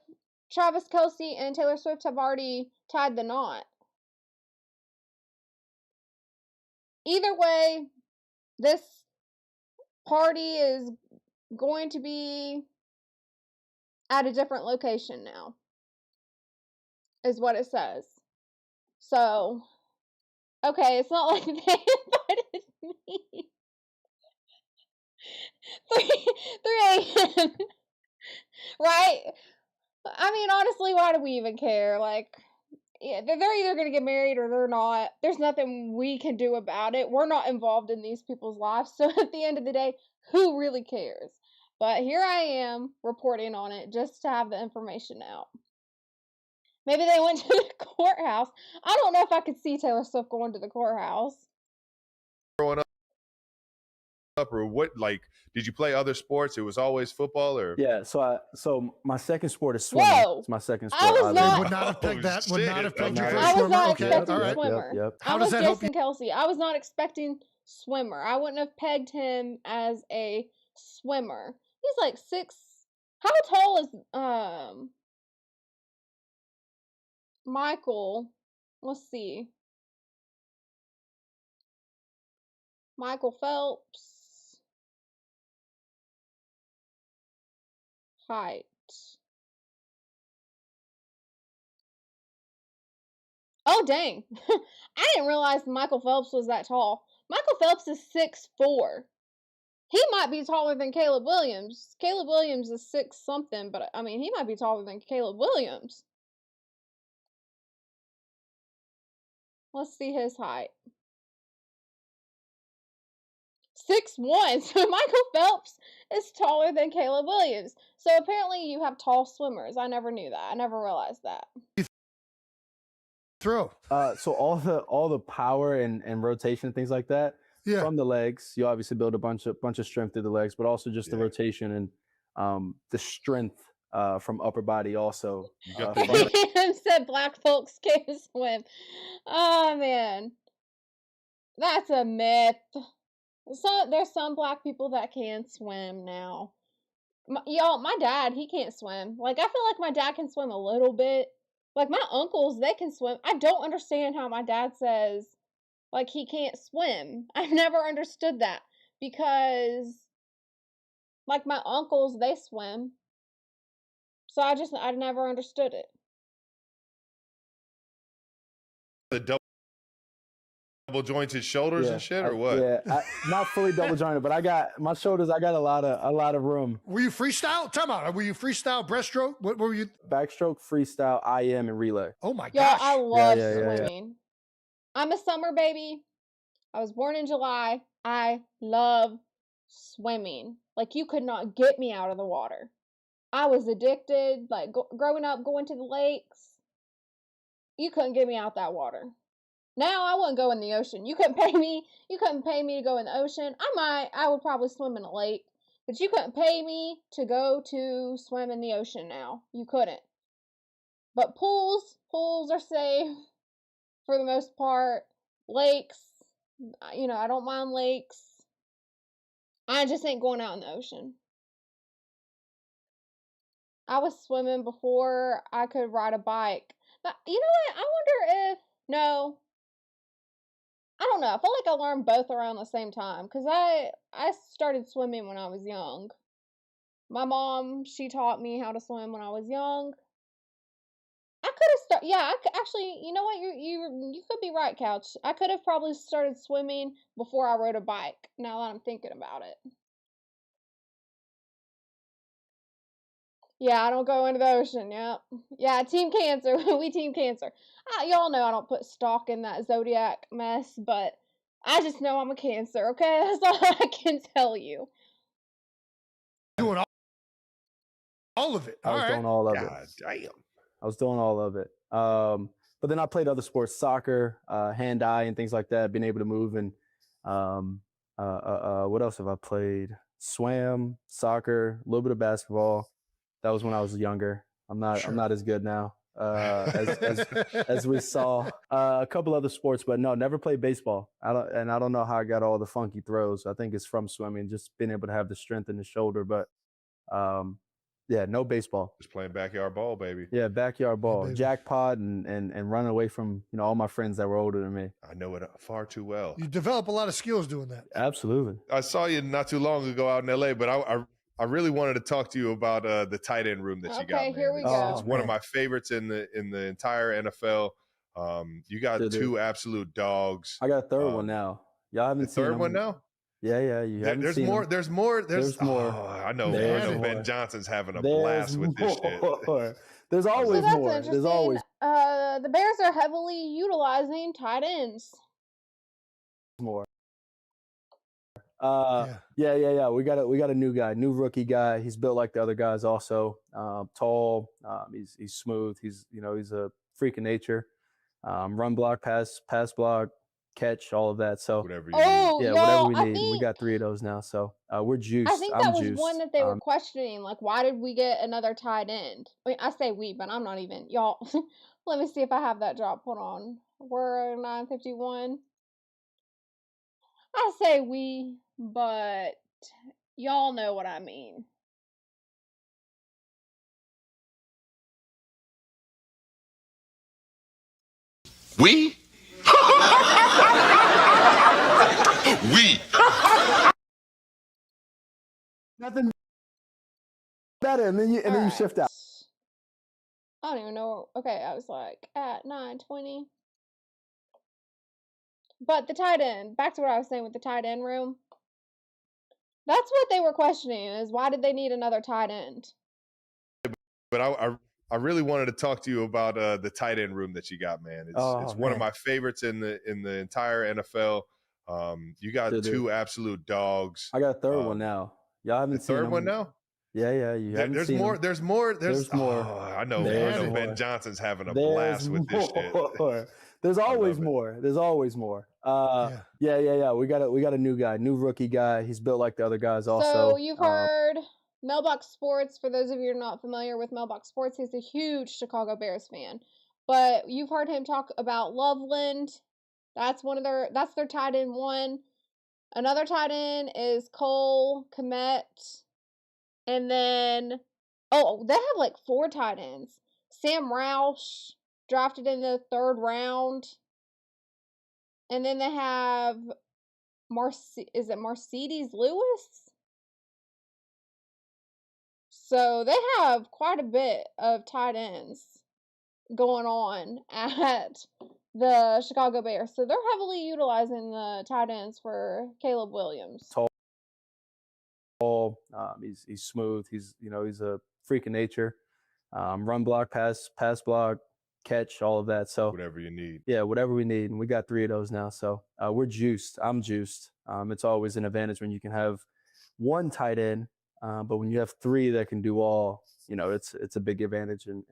Travis Kelce and Taylor Swift have already tied the knot. Either way, this party is going to be at a different location now, is what it says. So, okay, it's not like they invited 3 a.m. Right? I mean, honestly, why do we even care? Like, yeah, they're either going to get married or they're not. There's nothing we can do about it. We're not involved in these people's lives. So at the end of the day, who really cares? But here I am reporting on it just to have the information out. Maybe they went to the courthouse. I don't know if I could see Taylor Swift going to the courthouse. Growing up, or what? Like, did you play other sports? It was always football, or yeah. So my second sport is swimming. Whoa. It's my second sport. I was not. Would not have pegged that. Would not have pegged you for a I was swimmer. not Okay, expecting all right. swimmer. Yep. How does that help you? Jason Kelsey. I was not expecting swimmer. I wouldn't have pegged him as a swimmer. He's like 6. How tall is Michael? Let's see. Michael Phelps. Height. Oh, dang. I didn't realize Michael Phelps was that tall. Michael Phelps is 6'4". He might be taller than Caleb Williams. Caleb Williams is 6 something, but I mean, he might be taller than Caleb Williams. Let's see his height. 6'1". So Michael Phelps is taller than Caleb Williams. So apparently you have tall swimmers. I never knew that. I never realized that. Throw. So all the power and rotation and things like that from the legs. You obviously build a bunch of strength through the legs, but also just the rotation and the strength from upper body also. Ian said black folks can't swim. Oh man, that's a myth. So there's some black people that can swim now. Y'all, my dad, he can't swim. Like, I feel like my dad can swim a little bit. Like, my uncles, they can swim. I don't understand how my dad says, like, he can't swim. I've never understood that. Because, like, my uncles, they swim. So I never understood it. The double jointed shoulders and shit, or what? Yeah, not fully double jointed, but I got my shoulders. I got a lot of room. Were you freestyle? Time out. Were you freestyle breaststroke? What were you? Backstroke, freestyle, IM, and relay. Oh my gosh! Yeah, I love swimming. I'm a summer baby. I was born in July. I love swimming. Like, you could not get me out of the water. I was addicted. Like, growing up, going to the lakes. You couldn't get me out that water. Now I wouldn't go in the ocean. You couldn't pay me to go in the ocean. I would probably swim in a lake, but you couldn't pay me to go to swim in the ocean now. You couldn't. But pools are safe for the most part. Lakes, I don't mind lakes. I just ain't going out in the ocean. I was swimming before I could ride a bike. But you know what? I wonder if, no, I don't know. I feel like I learned both around the same time because I started swimming when I was young. My mom, she taught me how to swim when I was young. I could have started. Yeah, actually, you know what? You could be right, Couch. I could have probably started swimming before I rode a bike. Now that I'm thinking about it. Yeah, I don't go into the ocean. Yep. Yeah, Team Cancer. We Team Cancer. Y'all know I don't put stock in that zodiac mess, but I just know I'm a Cancer, okay? That's all I can tell you. Doing all of it. I was doing all of it. God damn. I was doing all of it. But then I played other sports, soccer, hand-eye, and things like that, being able to move. And what else have I played? Swam, soccer, a little bit of basketball. That was when I was younger. I'm not as good now as we saw. A couple other sports, but no, never played baseball. I don't know how I got all the funky throws. I think it's from swimming, just being able to have the strength in the shoulder. But yeah, no baseball. Just playing backyard ball, baby. Yeah, backyard ball, jackpot, and running away from all my friends that were older than me. I know it far too well. You develop a lot of skills doing that. Absolutely. I saw you not too long ago out in LA, but I really wanted to talk to you about the tight end room that you got. Okay, here we go. It's one of my favorites in the entire NFL. You got two absolute dogs. I got a third one now. Y'all haven't The seen third him. one now? Yeah. You haven't There's seen more. him. There's more. There's more. Oh, I know. There's I know. more. Ben Johnson's having a There's blast with this shit. more. There's So always that's more. interesting. There's always The Bears are heavily utilizing tight ends. more. Yeah. We got a new guy, new rookie guy. He's built like the other guys. Also, tall. He's smooth. He's a freak of nature. Run block, pass block, catch, all of that. So whatever you need. whatever we need. And we got 3 of those now. So we're juiced. I think that was juiced. one that they were questioning. Like, why did we get another tight end? I mean, I say we, but I'm not even. Y'all, let me see if I have that drop. Hold on. We're 9:51. I say we, but y'all know what I mean. We? We. Nothing better, and then you shift out. I don't even know. Okay, I was like at 9:20. But the tight end, back to what I was saying with the tight end room. That's what they were questioning, is why did they need another tight end? But I really wanted to talk to you about the tight end room that you got, man. It's one of my favorites in the entire NFL. You got two absolute dogs. I got a third one now. Y'all haven't seen third one now? Yeah. You haven't there's seen more. him. There's more. There's more. Oh, I know. Ben Johnson's having a There's blast with this shit. There's always more. There's always more. Yeah. We got a new guy, new rookie guy. He's built like the other guys. Also, so you've heard Mailbox Sports. For those of you who are not familiar with Mailbox Sports, he's a huge Chicago Bears fan. But you've heard him talk about Loveland. That's their tight end one. Another tight end is Cole Kmet. And then, they have like 4 tight ends. Sam Roush, drafted in the 3rd round. And then they have Mercedes Lewis? So they have quite a bit of tight ends going on at the Chicago Bears. So they're heavily utilizing the tight ends for Caleb Williams. Tall, he's smooth. He's a freak of nature. Run block, pass block, catch, all of that. So whatever you need. Yeah, whatever we need, and we got 3 of those now. So we're juiced. I'm juiced. It's always an advantage when you can have one tight end, but when you have 3 that can do all, it's a big advantage and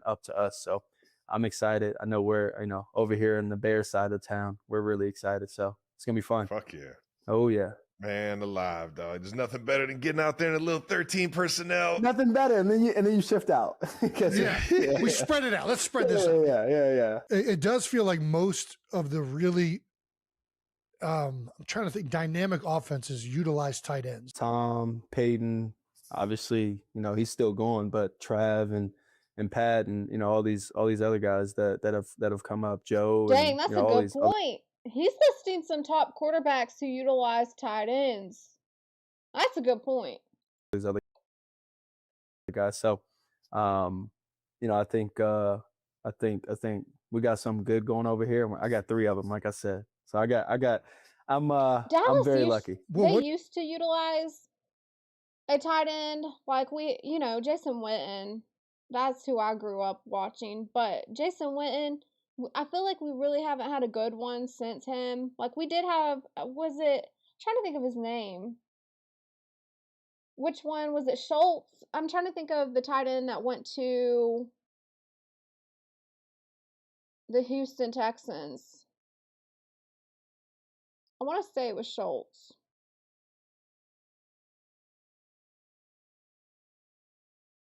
up to us. So I'm excited. I know we're over here in the Bears side of town. We're really excited. So it's gonna be fun. Fuck yeah. Oh yeah. Man alive, dog. There's nothing better than getting out there in a little 13 personnel. Nothing better, and then you shift out. We spread it out. Let's spread this out. Yeah. It does feel like most of the really, I'm trying to think, dynamic offenses utilize tight ends. Tom, Peyton, obviously, he's still going, but Trav and Pat and all these other guys that have come up. Joe. Dang, that's a good point. Other... He's listing some top quarterbacks who utilize tight ends. That's a good point. These other guys. So, I think we got something good going over here. I got 3 of them, like I said. So I'm very lucky. They used to utilize a tight end like Jason Witten. That's who I grew up watching. But Jason Witten, I feel like we really haven't had a good one since him. Like, we did have, I'm trying to think of his name. Which one? Was it Schultz? I'm trying to think of the tight end that went to the Houston Texans. I want to say it was Schultz.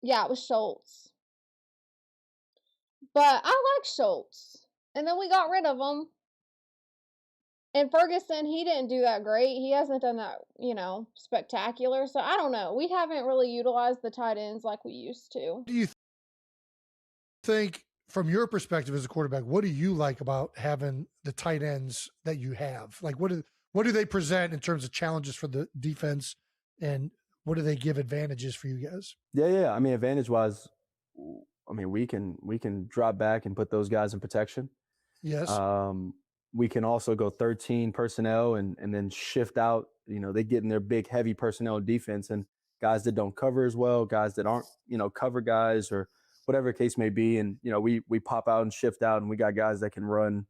Yeah, it was Schultz. But I like Schultz. And then we got rid of him. And Ferguson, he didn't do that great. He hasn't done that, spectacular. So I don't know. We haven't really utilized the tight ends like we used to. Do you think, from your perspective as a quarterback, what do you like about having the tight ends that you have? Like, what do they present in terms of challenges for the defense, and what do they give advantages for you guys? Yeah. I mean, advantage-wise, we can drop back and put those guys in protection. Yes. we can also go 13 personnel and then shift out. They get in their big, heavy personnel defense and guys that don't cover as well, guys that aren't, cover guys or whatever the case may be. And, we pop out and shift out, and we got guys that can run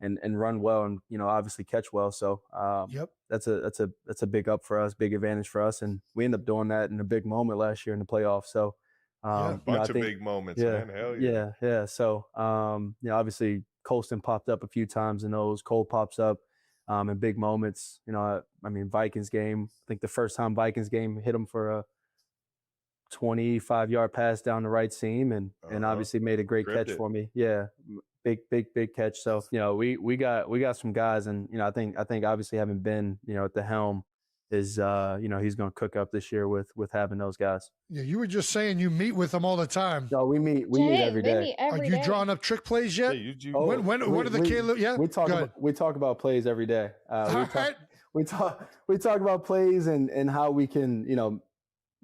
and run well and, obviously catch well. So that's a big up for us, big advantage for us. And we end up doing that in a big moment last year in the playoffs. So a bunch of big moments, man. Hell yeah. Yeah. So, obviously Colston popped up a few times in those. Cole pops up in big moments. Vikings game, I think the first time Vikings game hit him for a 25-yard pass down the right seam and obviously made a great catch for me. Yeah. Big catch. So, we got some guys, and, I think obviously having been, at the helm is, he's going to cook up this year with having those guys. Yeah. You were just saying you meet with them all the time. No, we meet every day. Are you drawing up trick plays yet? When are the Caleb? Yeah. We talk about plays every day. We talk about plays and how we can,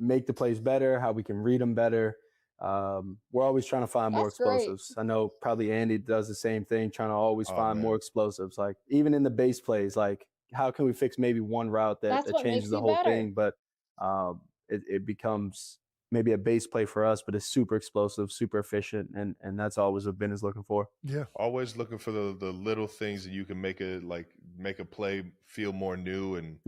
make the plays better, how we can read them better. We're always trying to find more explosives. I know probably Andy does the same thing, trying to always find more explosives. Like even in the base plays, like how can we fix maybe one route that changes the whole thing? But it becomes maybe a base play for us, but it's super explosive, super efficient, and that's always what Ben is looking for. Yeah, always looking for the little things that you can make a play feel more new and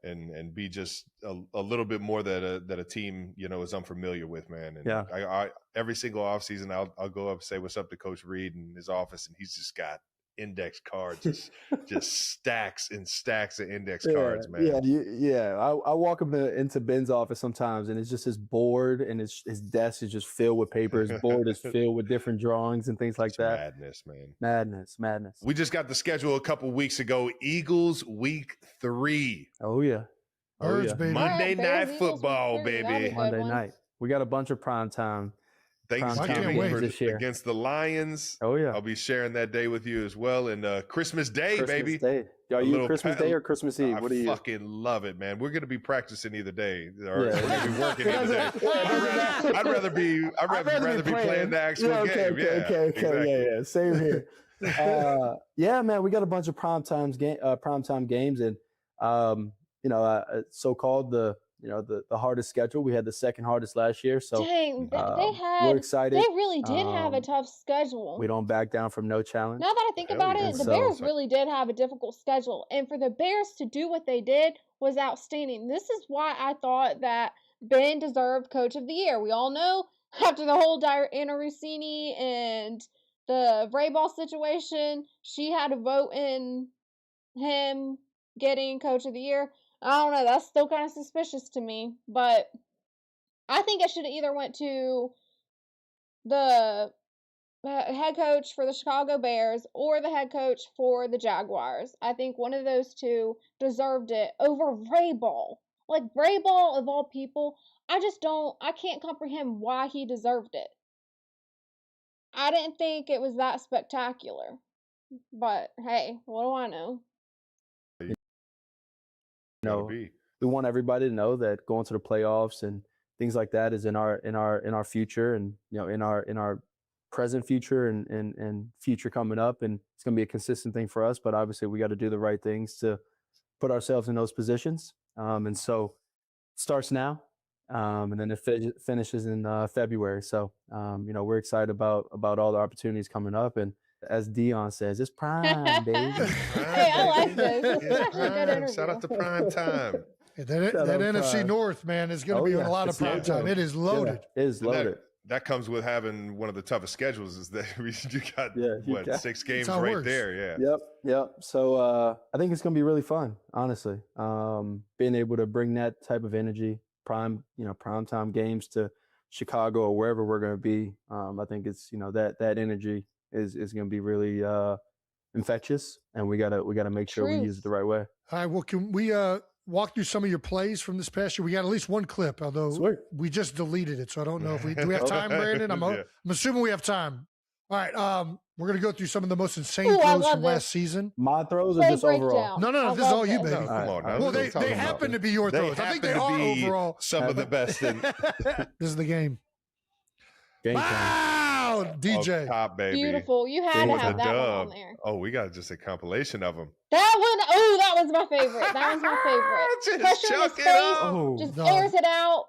and be just a little bit more that a team is unfamiliar with, man. And I every single offseason I'll go up and say what's up to Coach Reed in his office, and he's just got index cards, just stacks and stacks of index cards, man. I walk up into Ben's office sometimes, and it's just his board, and his desk is just filled with paper. His board is filled with different drawings and things like that. Madness, man. Madness. We just got the schedule a couple weeks ago. Eagles week 3. Oh yeah. Birds, baby. Monday night football, baby. Monday night. We got a bunch of primetime. Thanksgiving against the Lions. Oh yeah, I'll be sharing that day with you as well. And Christmas Day, baby. Day. Are you Christmas Day or Christmas Eve? What are you? I fucking love it, man. We're gonna be practicing either day, or we're gonna be working either day. I'd rather be playing the actual game. Okay. Same here. Man, we got a bunch of primetime games, and so-called the hardest schedule. We had the second hardest last year. So we're excited. They really did have a tough schedule. We don't back down from no challenge. Now that I think about it, the Bears really did have a difficult schedule. And for the Bears to do what they did was outstanding. This is why I thought that Ben deserved Coach of the Year. We all know after the whole Diana Rossini and the Vrabel situation, she had a vote in him getting Coach of the Year. I don't know. That's still kind of suspicious to me. But I think it should have either went to the head coach for the Chicago Bears or the head coach for the Jaguars. I think one of those two deserved it over Vrabel. Like, Vrabel, of all people, I can't comprehend why he deserved it. I didn't think it was that spectacular. But, hey, what do I know? We want everybody to know that going to the playoffs and things like that is in our future, and in our present future and future coming up, and it's going to be a consistent thing for us. But obviously, we got to do the right things to put ourselves in those positions. And so, it starts now, and then it finishes in February. So, we're excited about all the opportunities coming up. And as Dion says, it's prime, baby. Hey, I like this. This is actually a good interview. Shout out to prime time. That NFC North, man, is going to be a lot of prime time. It is loaded. It is loaded. That comes with having one of the toughest schedules. Is that you got 6 games right there? Yeah. Yep. So I think it's going to be really fun, honestly. Being able to bring that type of energy, prime time games to Chicago or wherever we're going to be. I think it's that energy is going to be really infectious, and we gotta make sure we use it the right way. All right. Well, can we walk through some of your plays from this past year? We got at least one clip, although we just deleted it, so I don't know if do we have time, Brandon? I'm assuming we have time. All right. We're gonna go through some of the most insane throws from last season. My throws are just overall. No. This is all you, baby. No, come on. Well, they happen to be your throws. I think they are overall some of the best. This is the game. Game time. Wow! down, DJ. Top, baby. Beautiful. You had to have that one on there. Oh, we got just a compilation of them. That one, oh, that was my favorite. That was my favorite. Just Pressure in his chuck it face, up. just No. airs it out.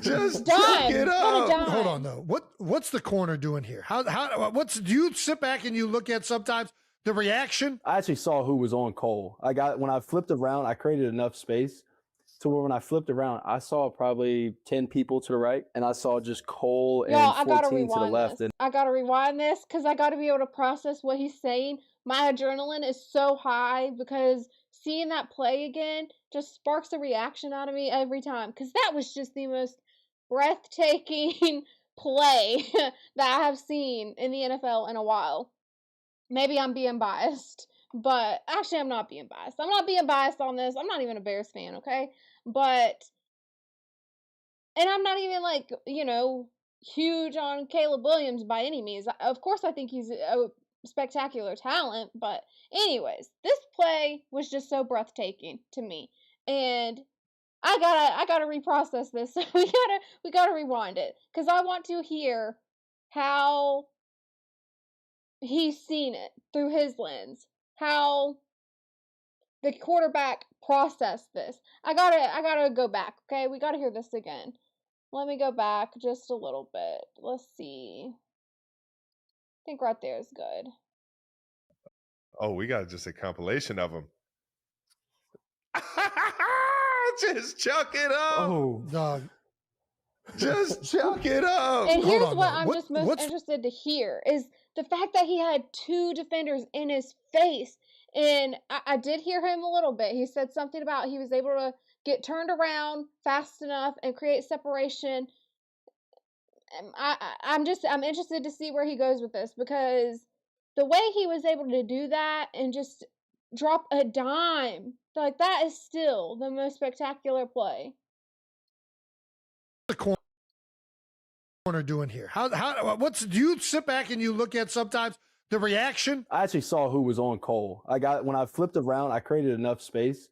Just Dime. chuck it Not a up. dime. Hold on, though. What's the corner doing here? Do you sit back and you look at sometimes the reaction? I actually saw who was on Cole. When I flipped around, I created enough space to where when I flipped around, I saw probably 10 people to the right, and I saw just Cole and Y'all, I gotta 14 to the rewind left. this. I gotta rewind this because I gotta be able to process what he's saying. My adrenaline is so high because seeing that play again just sparks a reaction out of me every time because that was just the most breathtaking play that I have seen in the NFL in a while. Maybe I'm being biased, but actually I'm not being biased. I'm not being biased on this. I'm not even a Bears fan, okay? And I'm not even huge on Caleb Williams by any means. Of course I think he's a spectacular talent, but anyways, this play was just so breathtaking to me. And I gotta reprocess this. So we gotta rewind it. Because I want to hear how he's seen it through his lens. How the quarterback processed this. I gotta go back, okay? We gotta hear this again. Let me go back just a little bit. Let's see. I think right there is good. Oh, we got just a compilation of them. Just chuck it up. Oh, dog. Just chuck it up. And here's what I'm just most interested to hear is the fact that he had two defenders in his face. And I did hear him a little bit. He said something about he was able to get turned around fast enough and create separation. I'm interested to see where he goes with this because the way he was able to do that and just drop a dime, like that is still the most spectacular play. The corner doing here? Do you sit back and you look at sometimes the reaction? I actually saw who was on Cole. When I flipped around, I created enough space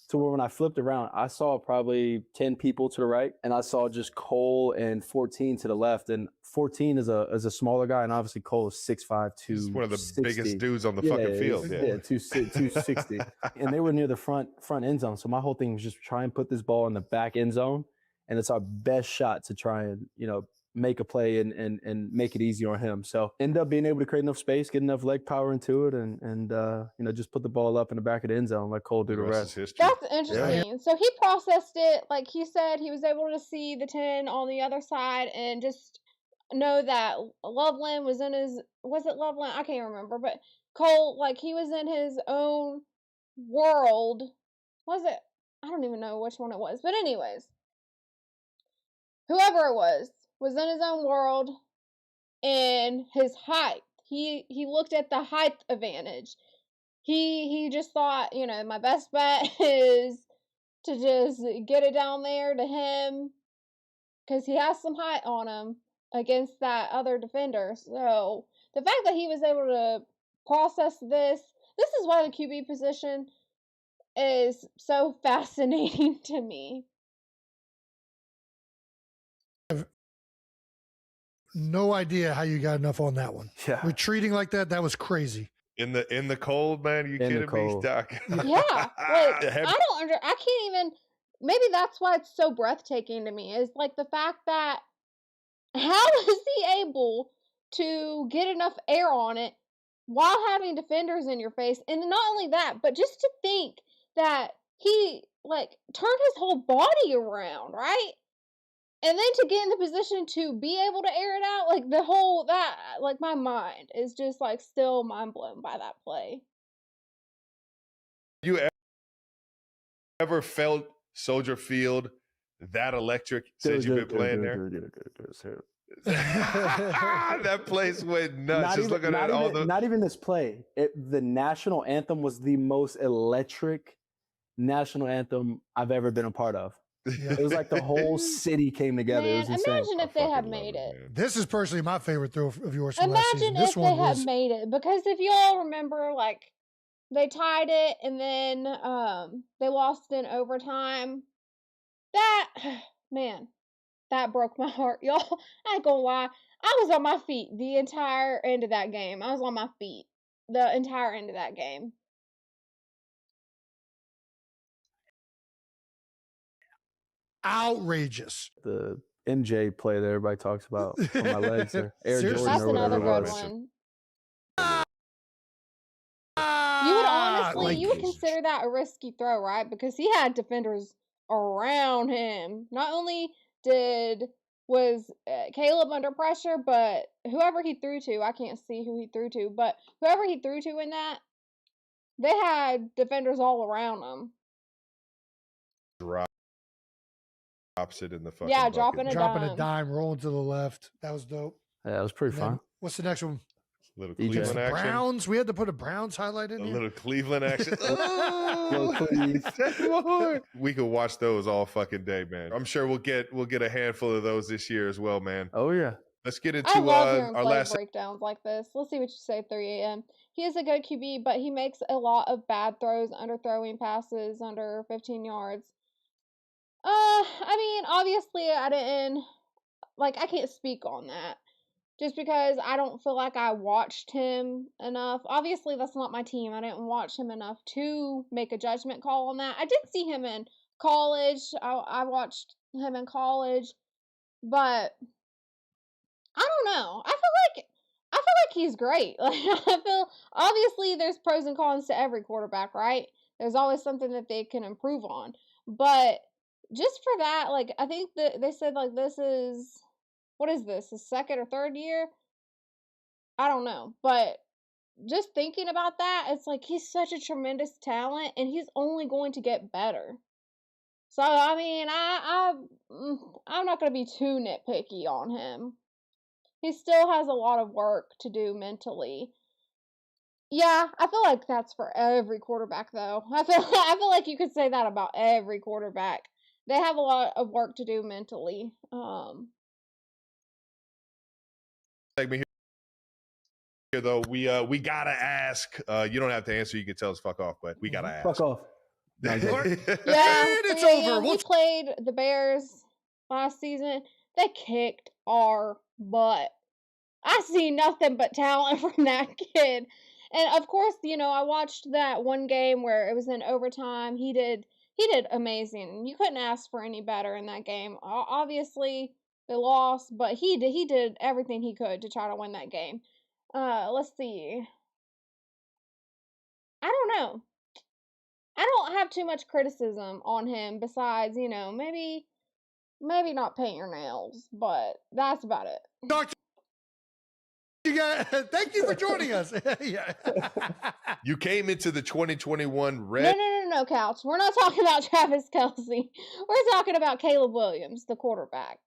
to where when I flipped around, I saw probably 10 people to the right, and I saw just Cole and 14 to the left. And 14 is a smaller guy, and obviously Cole is 6'5", 260. He's one of the biggest dudes on the fucking field. Yeah, 260. And they were near the front end zone. So my whole thing was just try and put this ball in the back end zone, and it's our best shot to try and make a play and make it easy on him. So end up being able to create enough space, get enough leg power into it, and just put the ball up in the back of the end zone, let Cole do the rest. That's interesting. Yeah. So he processed it, like he said, he was able to see the 10 on the other side and just know that Loveland was it Loveland? I can't remember, but Cole, like he was in his own world. Was it? I don't even know which one it was. But anyways, whoever it was in his own world and his height. He looked at the height advantage. He just thought, my best bet is to just get it down there to him because he has some height on him against that other defender. So the fact that he was able to process this is why the QB position is so fascinating to me. No idea how you got enough on that one. Yeah. Retreating like that was crazy. In the cold, man. You kidding me, Doc? Yeah. I can't even. Maybe that's why it's so breathtaking to me. Is like the fact that how is he able to get enough air on it while having defenders in your face, and not only that, but just to think that he turned his whole body around, right? And then to get in the position to be able to air it out, my mind is just still mind blown by that play. You ever felt Soldier Field that electric since you've been playing there? That place went nuts. Not even this play. The national anthem was the most electric national anthem I've ever been a part of. Yeah. It was like the whole city came together. Man, it was insane. Imagine if they had made it. This is personally my favorite throw of yours from last season. Imagine if they had made it. Because if you all remember, they tied it and then they lost in overtime. That, man, That broke my heart, y'all. I ain't gonna lie. I was on my feet the entire end of that game. I was on my feet the entire end of that game. Outrageous. The MJ play that everybody talks about on my legs, or Air Seriously? Jordan, That's or whatever another it good was. one. You would honestly, you would consider that a risky throw, right? Because he had defenders around him. Not only was Caleb under pressure, but whoever he threw to, I can't see who he threw to, but whoever he threw to in that, they had defenders all around him. Drops it in the fucking Yeah, bucket. Dropping a dime, rolling to the left. That was dope. Yeah, it was pretty And then fun. What's the next one? Little DJ. Cleveland action. Browns. We had to put a Browns highlight in A here. little Cleveland action. Little We could watch those all fucking day, man. I'm sure we'll get a handful of those this year as well, man. Oh yeah. Let's get into I love hearing our play last. breakdowns like this. Let's see what you say, 3 a.m. He is a good QB, but he makes a lot of bad throws, underthrowing passes under 15 yards. I mean, obviously, I can't speak on that. Just because I don't feel like I watched him enough. Obviously, that's not my team. I didn't watch him enough to make a judgment call on that. I did see him in college. I watched him in college, but I don't know. I feel like he's great. Like, I feel obviously there's pros and cons to every quarterback, right? There's always something that they can improve on. But just for that, like, I think that they said like this is, what is this, his second or third year? I don't know. But just thinking about that, it's like he's such a tremendous talent and he's only going to get better. So I mean, I'm not going to be too nitpicky on him. He still has a lot of work to do mentally. Yeah, I feel like that's for every quarterback, though. I feel like you could say that about every quarterback. They have a lot of work to do mentally. Segment here, though, we gotta ask. You don't have to answer. You can tell us fuck off, but we gotta ask. Fuck off. Yeah, it's over. We played the Bears last season. They kicked our butt. I see nothing but talent from that kid. And of course, I watched that one game where it was in overtime. He did amazing. You couldn't ask for any better in that game. Obviously, they lost, but he did everything he could to try to win that game. Let's see. I don't know. I don't have too much criticism on him besides, maybe not paint your nails, but that's about it. Doctor, thank you for joining us. Yeah. You came into the 2021 red. No, Couch. We're not talking about Travis Kelce. We're talking about Caleb Williams, the quarterback.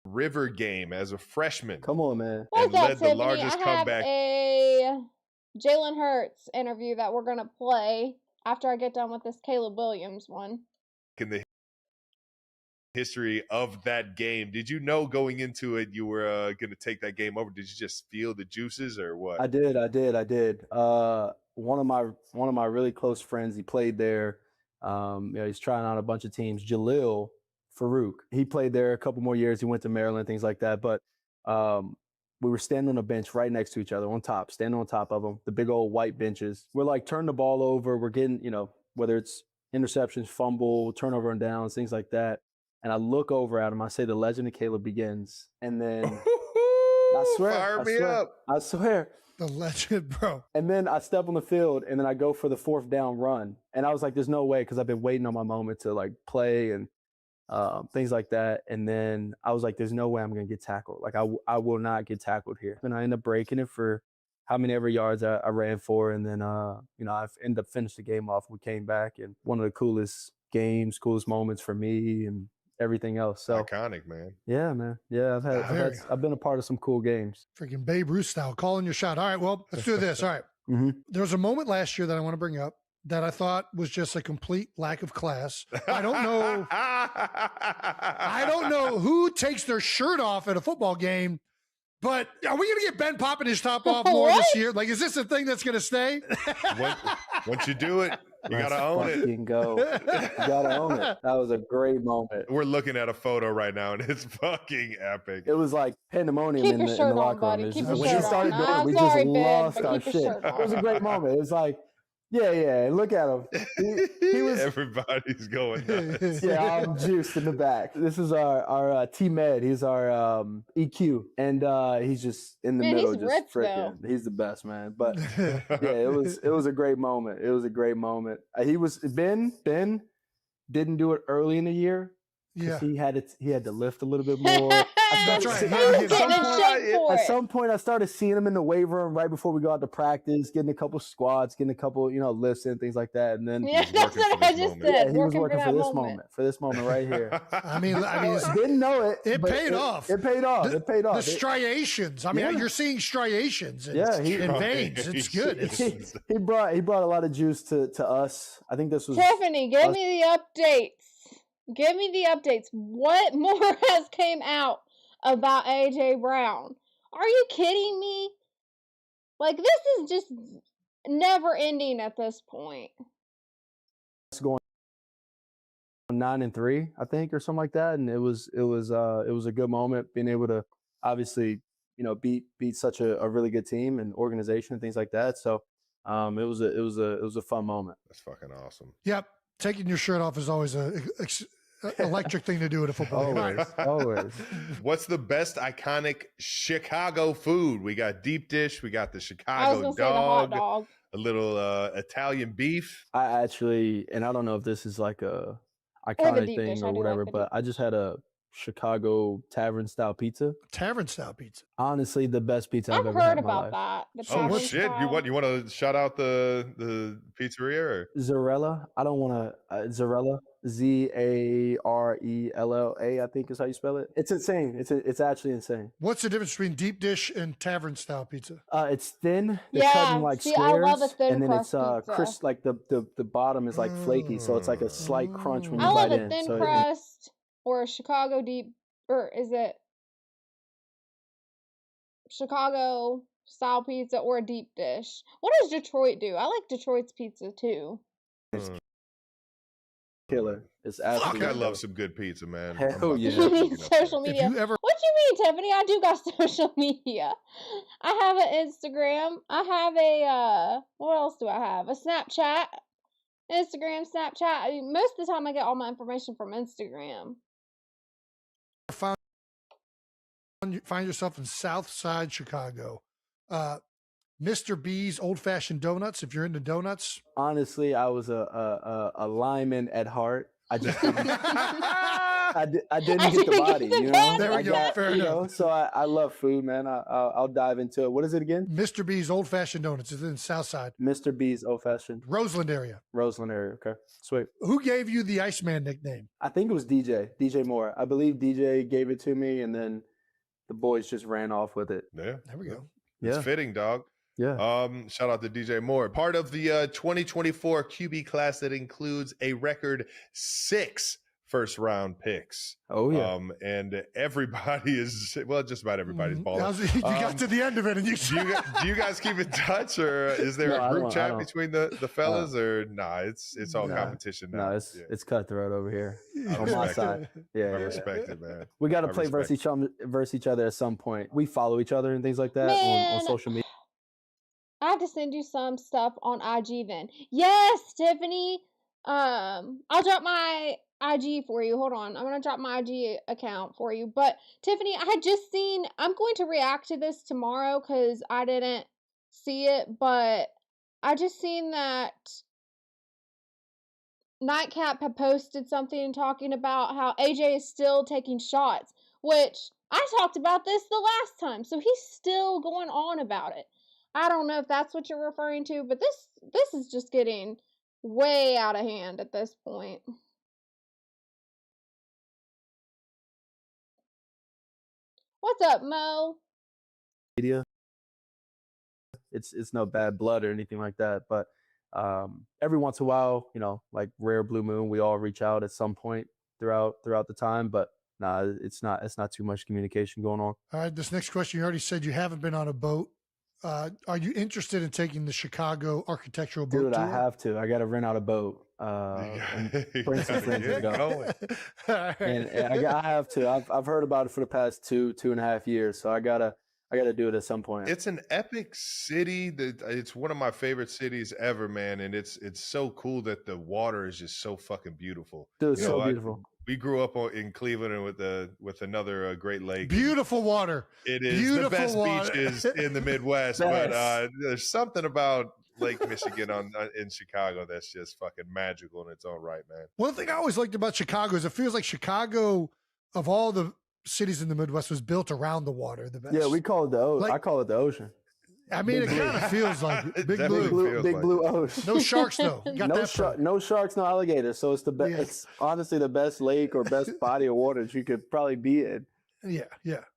River game as a freshman. Come on, man. What's and up, led Tiffany? the largest I have comeback. a Jalen Hurts interview that we're going to play after I get done with this Caleb Williams one. In the history of that game, did you know going into it you were going to take that game over? Did you just feel the juices or what? I did. One of my really close friends, he played there. He's trying out a bunch of teams. Jalil Farouk, he played there a couple more years. He went to Maryland, things like that. But we were standing on a bench right next to each other, standing on top of them, the big old white benches. We're like, turn the ball over. We're getting, whether it's interceptions, fumble, turnover and downs, things like that. And I look over at him. I say, the legend of Caleb begins. And then I swear, I swear. The legend, bro. And then I step on the field and then I go for the 4th down run. And I was like, there's no way, because I've been waiting on my moment to like play and things like that. And then I was like, there's no way I'm going to get tackled. Like I will not get tackled here. And I ended up breaking it for how many ever yards I ran for. And then, I've ended up finishing the game off. We came back, and one of the coolest moments for me and everything else. So iconic, man. Yeah, man. Yeah, I've been a part of some cool games. Freaking Babe Ruth style, calling your shot. All right, well, let's do this. All right. Mm-hmm. There was a moment last year that I want to bring up that I thought was just a complete lack of class. I don't know who takes their shirt off at a football game, but are we going to get Ben popping his top off more this year? Like, is this a thing that's going to stay? Once you do it, You gotta own it. Go. You gotta own it. That was a great moment. We're looking at a photo right now, and it's fucking epic. It was like pandemonium Keep in your the shirt locker on, room. buddy. Keep When your he shirt started on. doing it, I'm we sorry, just Ben, lost but our keep your shit. shirt It was a on. great moment. It was like, yeah. Look at him. He was. Everybody's going nuts. Yeah, I'm juiced in the back. This is our T-Med. He's our EQ, and he's just in the Man, middle, he's just ripped, freaking. though. He's the best, man. But yeah, it was a great moment. It was a great moment. Ben didn't do it early in the year. Yeah. He had to lift a little bit more. That's right. At some point, I started seeing him in the weight room right before we go out to practice, getting a couple squats, getting a couple, lifts and things like that. And then Yeah, that's what I just said. Yeah, he was working for this moment right here. I mean, didn't know it. It but paid off. It paid off. It paid off. The striations. I mean, you're seeing striations in veins. It's good. He brought a lot of juice to us. I think this was Tiffany, give me the updates. Give me the updates. What more has came out about AJ Brown? Are you kidding me? Like, this is just never ending at this point. It's going 9-3, I think, or something like that, and it was a good moment being able to obviously beat such a really good team and organization and things like that. So it was a fun moment. That's fucking awesome. Yep. Taking your shirt off is always a electric thing to do at a football game. Always. What's the best iconic Chicago food? We got deep dish. We got the Chicago dog, a little Italian beef. I actually, and I don't know if this is like a iconic thing or whatever, but I just had a Chicago tavern style pizza. Tavern style pizza. Honestly, the best pizza I've ever heard had in my about life. that. Oh shit! You want to shout out the pizzeria? Or? Zarella. I don't want to. Zarella. Zarella. I think is how you spell it. It's insane. It's actually insane. What's the difference between deep dish and tavern style pizza? It's thin. They're cut in like squares, I love a thin and then it's crust pizza. crisp. Like the bottom is like flaky, so it's like a slight crunch when you I bite love in. a thin So crust or a Chicago deep, or is it Chicago style pizza or a deep dish? What does Detroit do? I like Detroit's pizza too. It's killer. It's absolutely. Fuck, I love some good pizza, man. Hell yeah. Social media. What you mean, Tiffany? I do got social media. I have an Instagram. I have a what else do I have? A Snapchat. Instagram, Snapchat. I mean, most of the time I get all my information from Instagram. Find yourself in South Side Chicago. Mr. B's Old Fashioned Donuts, if you're into donuts. Honestly, I was a lineman at heart. I just didn't, I didn't get the body, you know. There we go. Fair enough. So I love food, man. I'll dive into it. What is it again? Mr. B's Old Fashioned Donuts is in South Side. Mr. B's Old Fashioned. Roseland area. Okay, sweet. Who gave you the Iceman nickname? I think it was DJ Moore. I believe DJ gave it to me, and then the boys just ran off with it. Yeah, there we go. It's fitting, dog. Yeah. Shout out to DJ Moore. Part of the 2024 QB class that includes a record 6 first-round picks. Oh yeah. And everybody is just about everybody's balling. You got to the end of it, and do you guys keep in touch, or is there a group chat between the fellas, or it's all competition now? No, it's cutthroat over here on my side. I respect it, man. We got to play versus each other at some point. We follow each other and things like that on social media. I have to send you some stuff on IG then. Yes, Tiffany. I'll drop my IG for you. Hold on. I'm going to drop my IG account for you. But Tiffany, I had just seen, I'm going to react to this tomorrow because I didn't see it, but I just seen that Nightcap had posted something talking about how AJ is still taking shots, which I talked about this the last time. So he's still going on about it. I don't know if that's what you're referring to, but this is just getting way out of hand at this point. What's up, Mo? Media. It's no bad blood or anything like that, but every once in a while, like rare blue moon, we all reach out at some point throughout the time, but it's not too much communication going on. All right, this next question, you already said you haven't been on a boat. Are you interested in taking the Chicago architectural boat Dude, tour? I have to. I got to rent out a boat. And bring some friends to go. And I have to. I've heard about it for the past 2.5 years, so I gotta do it at some point. It's an epic city. It's one of my favorite cities ever, man. And it's so cool that the water is just so fucking beautiful. Dude, it's so beautiful. We grew up in Cleveland and with another Great Lake. Beautiful water. It is beautiful the best water. beaches in the Midwest, but there's something about Lake Michigan in Chicago that's just fucking magical in its own right, man. One thing I always liked about Chicago is it feels like Chicago, of all the cities in the Midwest, was built around the water the best. Yeah, we call it the ocean. I call it the ocean. I mean, it kind of feels like it. Big blue ocean. No sharks though. No sharks, no alligators. So it's the best. Yeah. It's honestly the best lake or best body of water that you could probably be in. Yeah.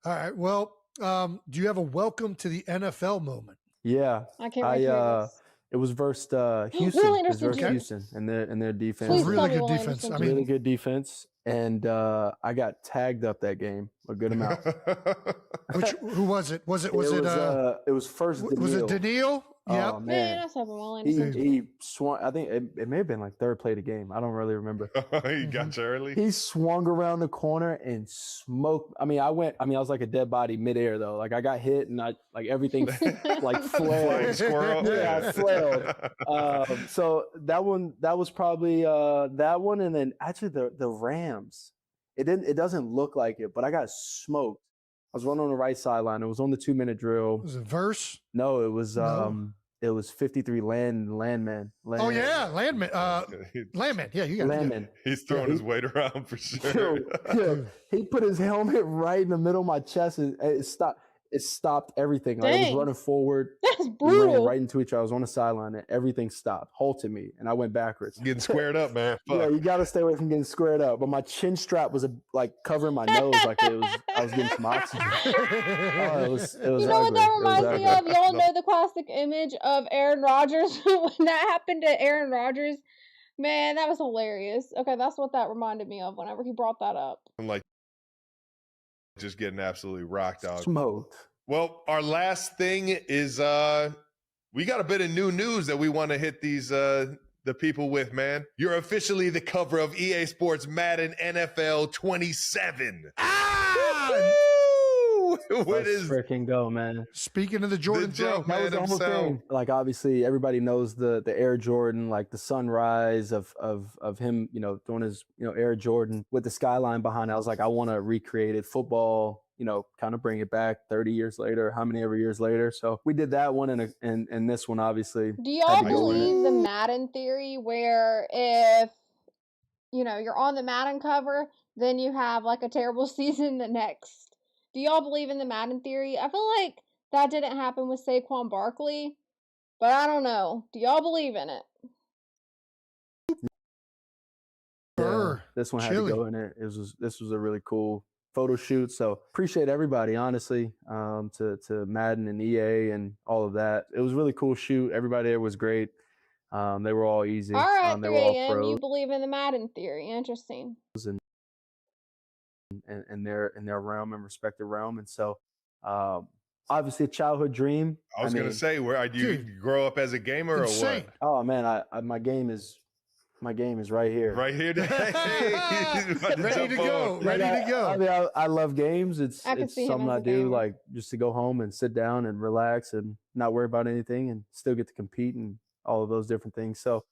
All right. Well, do you have a welcome to the NFL moment? Yeah, I can't wait to hear this. It was versus Houston. Will It was Anderson versus Jr.? Houston and their defense. Please really tell me good Will defense. Anderson I Jr. mean, Really good defense. And I got tagged up that game a good amount. Who was it? Was it first Daniil. Was it Daniil? Yeah. Oh, Man, man. that's hoping Will Anderson Jr. He swung. I think it may have been like third play of the game. I don't really remember. He got you early. He swung around the corner and smoked. I was like a dead body midair though. Like I got hit and everything like flailed. Flying squirrel. Yeah, I flailed. So that was probably that one, and then actually the Rams. It doesn't look like it, but I got smoked. I was running on the right sideline. It was on the 2-minute drill. Was it verse? No, it was it was 53 Landman. Oh yeah, Landman. Landman. Yeah, you got Landman. He's throwing his weight around for sure. He put his helmet right in the middle of my chest, and it stopped everything. Like I was running forward. That's We brutal. ran right into each other. I was on the sideline, and everything stopped, halted me, and I went backwards. Getting squared up, man. Yeah, you got to stay away from getting squared up. But my chin strap was like covering my nose, like I was getting some oxygen. It was You know what that reminds me of? Y'all know the classic image of Aaron Rodgers when that happened to Aaron Rodgers. Man, that was hilarious. Okay, that's what that reminded me of whenever he brought that up. I'm like just getting absolutely rocked out. Smoked. Well, our last thing is we got a bit of new news that we want to hit these the people with, man. You're officially the cover of EA Sports Madden NFL 27. Let's freaking go, man. Speaking of the Jordan throw, that was the whole thing. Like obviously everybody knows the Air Jordan, like the sunrise of him, doing his Air Jordan with the skyline behind it. I was like, I want to recreate it, football, kind of bring it back 30 years later, how many ever years later. So we did that one and this one obviously. Do y'all believe the Madden theory where if you're on the Madden cover, then you have like a terrible season the next? Do y'all believe in the Madden theory? I feel like that didn't happen with Saquon Barkley, but I don't know. Do y'all believe in it? Yeah, this one had to go in it. This was a really cool photo shoot. So appreciate everybody, honestly, to Madden and EA and all of that. It was a really cool shoot. Everybody there was great. They were all easy. All right, they were all 3AM, pros. you believe in the Madden theory. Interesting. In their realm and respective realm, and so obviously a childhood dream. I was gonna say, where do you grow up as a gamer or what? Oh man, my game is right here. Right here, ready to go. I mean, I love games. It's I can see him something as I a do, gamer. like just to go home and sit down and relax and not worry about anything, and still get to compete and all of those different things. So.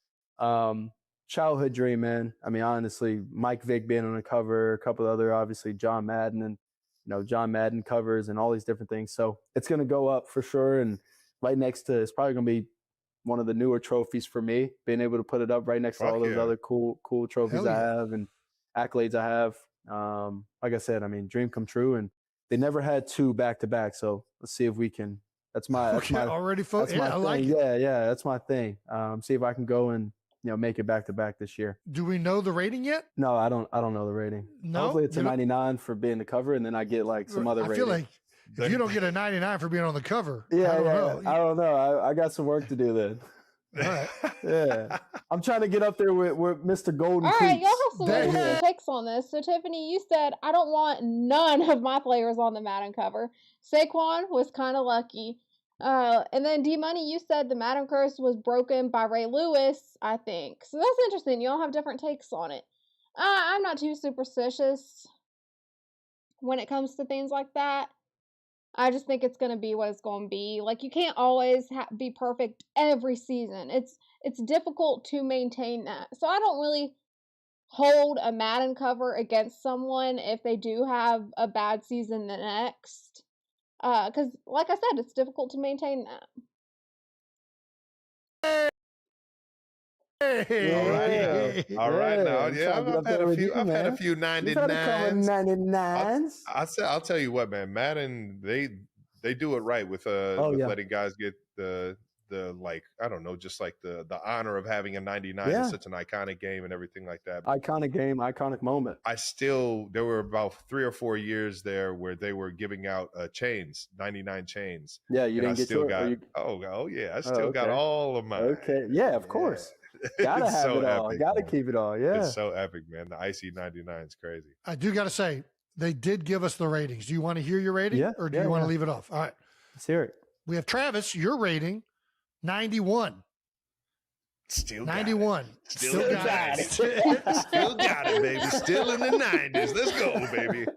Childhood dream, man. I mean, honestly, Mike Vick being on the cover, a couple of other, obviously, John Madden and, John Madden covers and all these different things. So it's going to go up for sure. And right next to, it's probably going to be one of the newer trophies for me, being able to put it up right next to all those other cool trophies I have and accolades I have. Like I said, I mean, dream come true. And they never had two back-to-back. So let's see if we can, that's my already I like it. Yeah, that's my thing. See if I can go and, make it back-to-back this year. Do we know the rating yet? No, I don't know the rating. No? Hopefully it's a 99 for being the cover, and then I get like some other rating. I feel like if you don't get a 99 for being on the cover, I don't know. I got some work to do then. All right. Yeah. I'm trying to get up there with Mr. Golden All right, Cleats. y'all have some interesting takes on this. So, Tiffany, you said, I don't want none of my players on the Madden cover. Saquon was kind of lucky. And then D-Money, you said the Madden curse was broken by Ray Lewis, I think. So that's interesting. You all have different takes on it. I'm not too superstitious when it comes to things like that. I just think it's going to be what it's going to be. Like, you can't always be perfect every season. It's difficult to maintain that. So I don't really hold a Madden cover against someone if they do have a bad season the next. Because, like I said, it's difficult to maintain that. Hey. All right now. Yeah, I've had a few 99s. I'll tell you what, man. Madden, they do it right with letting guys get the like, I don't know, just like the honor of having a 99 is such an iconic game and everything like that. Iconic game, iconic moment. There were about 3 or 4 years there where they were giving out chains, 99 chains. Yeah, you didn't get to it? Oh yeah, I still got all of mine. Okay, yeah, of course. Gotta have it all. Epic, Gotta keep it all. Yeah, it's so epic, man. The IC 99 is crazy. I do got to say, they did give us the ratings. Do you want to hear your rating, or do you want to leave it off? All right, let's hear it. We have Travis. Your rating, 91. Still 91. Still got it. Still got it, baby. Still in the 90s. Let's go, baby.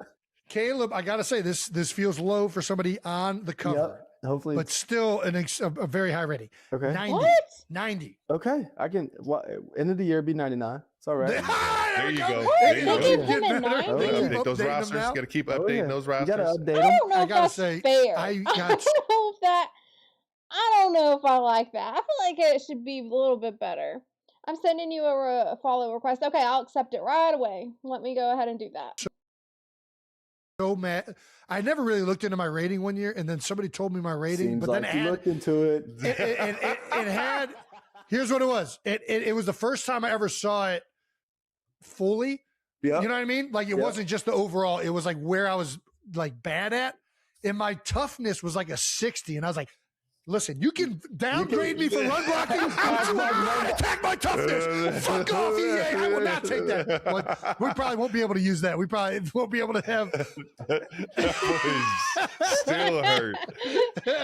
Caleb, I got to say, this feels low for somebody on the cover. Yep. Hopefully, but still a very high rating. Okay, 90. What? 90. Okay, I can. End of the year be 99. It's all right. There you go. There you go. Update those rosters. Got to keep updating those rosters. You got to update them. I don't know I if gotta that's say, fair. I don't know if I like that. I feel like it should be a little bit better. I'm sending you a follow request. Okay, I'll accept it right away. Let me go ahead and do that. So mad. I never really looked into my rating one year, and then somebody told me my rating. Seems but like then you looked into it. It had. Here's what it was. It was the first time I ever saw it fully. Yeah. You know what I mean? Like, it wasn't just the overall. It was like where I was like bad at, and my toughness was like a 60, and I was like, listen, you can downgrade me for run blocking. Attack my toughness. Fuck off, EA. I will not take that. But we probably won't be able to use that. We probably won't be able to have. Still hurt.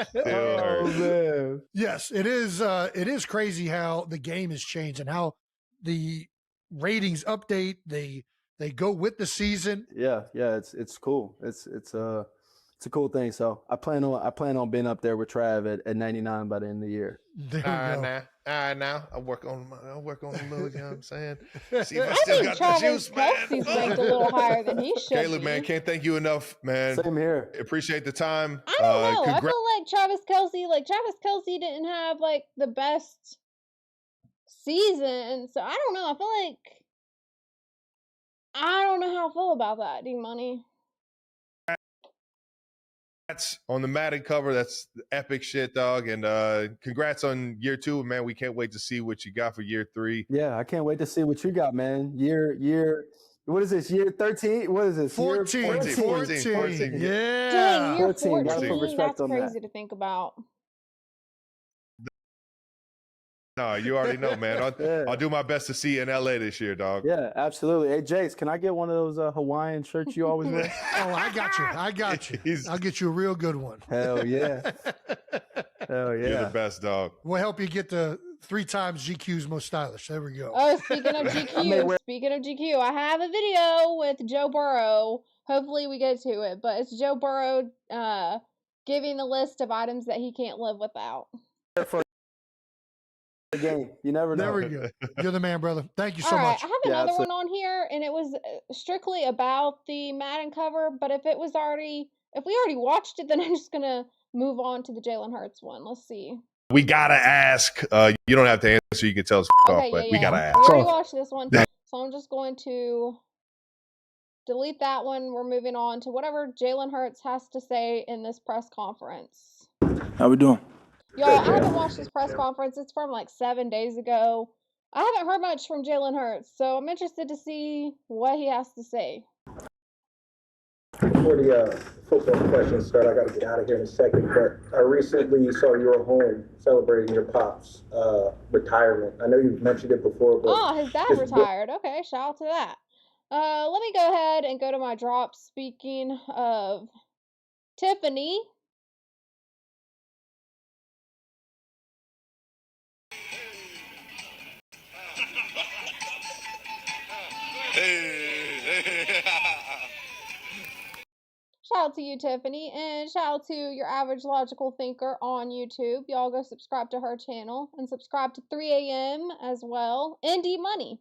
Still hurt. Man. Yes, it is. It is crazy how the game has changed and how the ratings update. They go with the season. Yeah. It's cool. It's a cool thing. So I plan on being up there with Trav at 99 by the end of the year. There we go. Now I'll work on the look, you know what I'm saying? See if I I still think got the Travis juice, man. Kelce's ranked a little higher than he should Caleb, be. man, can't thank you enough, man. Same here. Appreciate the time. I don't know. I feel like Travis Kelce didn't have like the best season. So I don't know. I don't know how I feel about that, D-Money. Congrats on the Madden cover. That's epic shit, dog. And congrats on year 2, man. We can't wait to see what you got for year 3. Yeah, I can't wait to see what you got, man. Year. What is this? Year 13? What is this? 14. Year 14. Yeah. Dang, you're 14. Gotta put 14. respect That's on crazy that. to think about. No, you already know, man. I'll do my best to see you in LA this year, dog. Yeah, absolutely. Hey, Jace, can I get one of those Hawaiian shirts you always wear? Oh, I got you. I'll get you a real good one. Hell yeah. Hell yeah. You're the best, dog. We'll help you get the 3 times GQ's most stylish. There we go. Oh, speaking of GQ, I have a video with Joe Burrow. Hopefully we get to it, but it's Joe Burrow giving the list of items that he can't live without. Game. You never know. There we go. You're the man, brother. Thank you so All right, much. I have another one on here, and it was strictly about the Madden cover. But if we already watched it, then I'm just gonna move on to the Jalen Hurts one. Let's see. We gotta ask. You don't have to answer. You can tell us off, but we gotta ask. We already watched this one, so I'm just going to delete that one. We're moving on to whatever Jalen Hurts has to say in this press conference. How we doing? Y'all, I haven't watched this press conference. It's from like 7 days ago. I haven't heard much from Jalen Hurts, so I'm interested to see what he has to say. Before the football questions start, I got to get out of here in a second, but I recently saw you were home celebrating your pop's retirement. I know you've mentioned it before, but... Oh, his dad retired. Okay, shout out to that. Let me go ahead and go to my drops. Speaking of Tiffany... Shout out to you, Tiffany, and shout out to your average logical thinker on YouTube. Y'all go subscribe to her channel and subscribe to 3 a.m. as well. And D Money,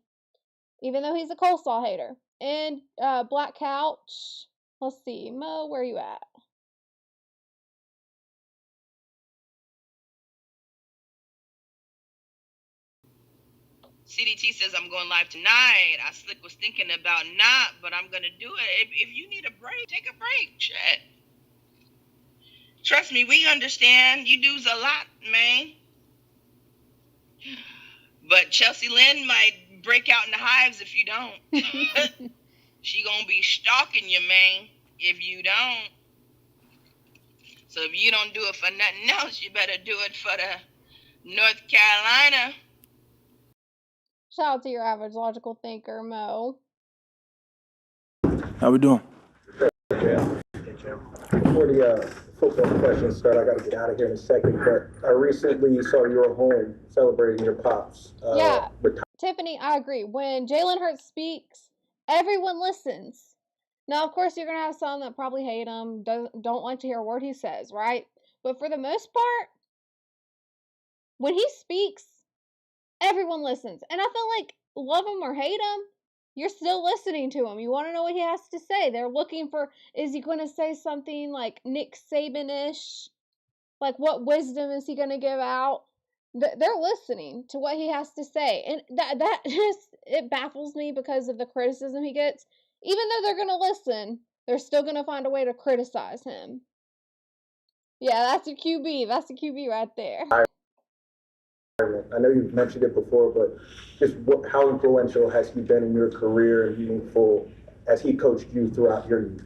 even though he's a coleslaw hater. And Black Couch. Let's see, Mo, where you at? CDT says I'm going live tonight. I slick was thinking about not, but I'm gonna do it. If you need a break, take a break. Shit. Trust me, we understand. You do's a lot, man. But Chelsea Lynn might break out in the hives if you don't. She gonna be stalking you, man, if you don't. So if you don't do it for nothing else, you better do it for the North Carolina. Shout out to your average logical thinker, Mo. How we doing? Before the football questions start, I got to get out of here in a second, but I recently saw you were home celebrating your pops. Yeah, Tiffany, I agree. When Jalen Hurts speaks, everyone listens. Now, of course, you're going to have some that probably hate him, don't like to hear a word he says, right? But for the most part, when he speaks, everyone listens. And I feel like, love him or hate him, you're still listening to him. You want to know what he has to say. They're looking for, is he going to say something like Nick Saban-ish? Like, what wisdom is he going to give out? They're listening to what he has to say. And that just, it baffles me because of the criticism he gets. Even though they're going to listen, they're still going to find a way to criticize him. Yeah, that's your QB. That's the QB right there. I know you've mentioned it before, but just how influential has he been in your career and meaningful as he coached you throughout your youth?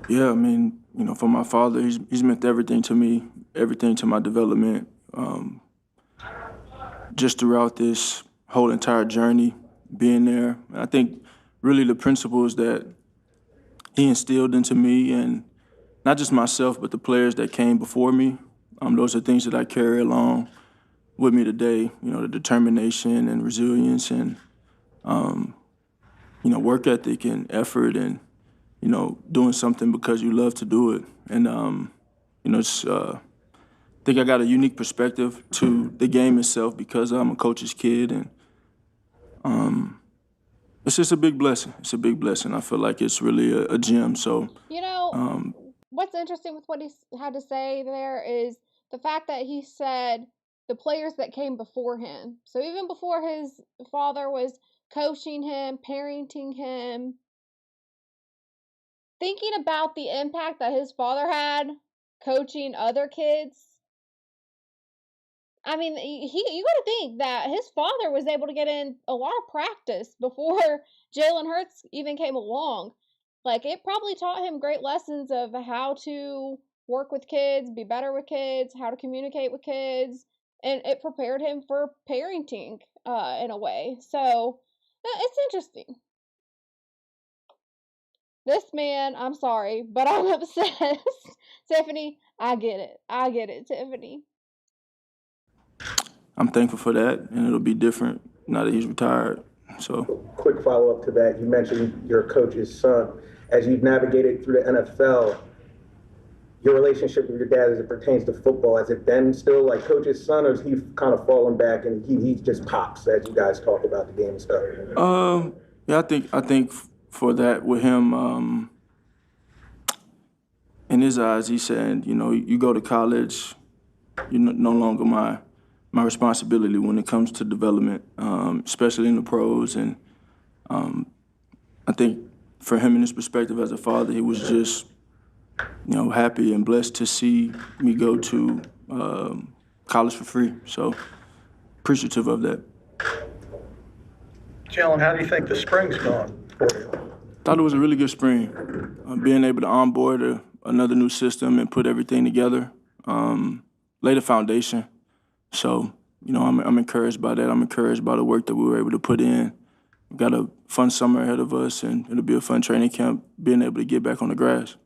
Yeah, I mean, you know, for my father, he's meant everything to me, everything to my development. Just throughout this whole entire journey, being there. I think really the principles that he instilled into me, and not just myself, but the players that came before me, those are things that I carry along with me today. You know, the determination and resilience and, you know, work ethic and effort and, you know, doing something because you love to do it. And, you know, it's, I think I got a unique perspective to the game itself because I'm a coach's kid. And it's just a big blessing. It's a big blessing. I feel like it's really a gem. So, you know, what's interesting with what he had to say there is the fact that he said the players that came before him. So even before his father was coaching him, parenting him, thinking about the impact that his father had coaching other kids. I mean, you got to think that his father was able to get in a lot of practice before Jalen Hurts even came along. Like, it probably taught him great lessons of how to work with kids, be better with kids, how to communicate with kids, and it prepared him for parenting in a way. So, it's interesting. This man, I'm sorry, but I'm obsessed. Tiffany, I get it. I get it, Tiffany. I'm thankful for that, and it'll be different now that he's retired. So, quick follow-up to that. You mentioned your coach's son. As you've navigated through the NFL, your relationship with your dad as it pertains to football, has it been still like coach's son, or has he kind of fallen back and he just pops as you guys talk about the game and stuff? Yeah, I think for that with him, in his eyes, he's saying, you know, you go to college, you're no longer my responsibility when it comes to development, especially in the pros. And I think for him in his perspective as a father, he was just, you know, happy and blessed to see me go to college for free. So appreciative of that. Jalen, how do you think the spring's gone for you? Thought it was a really good spring. Being able to onboard another new system and put everything together, lay the foundation. So, you know, I'm encouraged by that. I'm encouraged by the work that we were able to put in. We've got a fun summer ahead of us, and it'll be a fun training camp, being able to get back on the grass.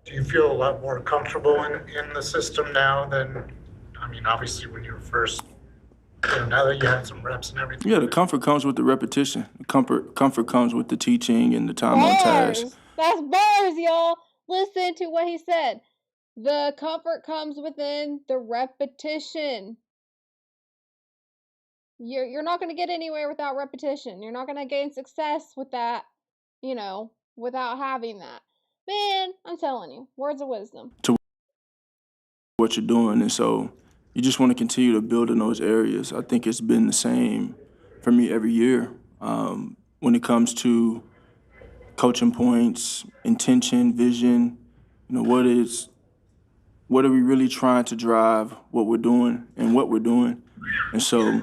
Do you feel a lot more comfortable in the system now than, I mean, obviously when you were first now that you had some reps and everything. Yeah, the comfort comes with the repetition. The comfort comes with the teaching and the time on task. That's bars, y'all. Listen to what he said. The comfort comes within the repetition. You're not going to get anywhere without repetition. You're not going to gain success with that, without having that. Man, I'm telling you, words of wisdom. To what you're doing, and so you just want to continue to build in those areas. I think it's been the same for me every year when it comes to coaching points, intention, vision. What are we really trying to drive what we're doing and what we're doing? And so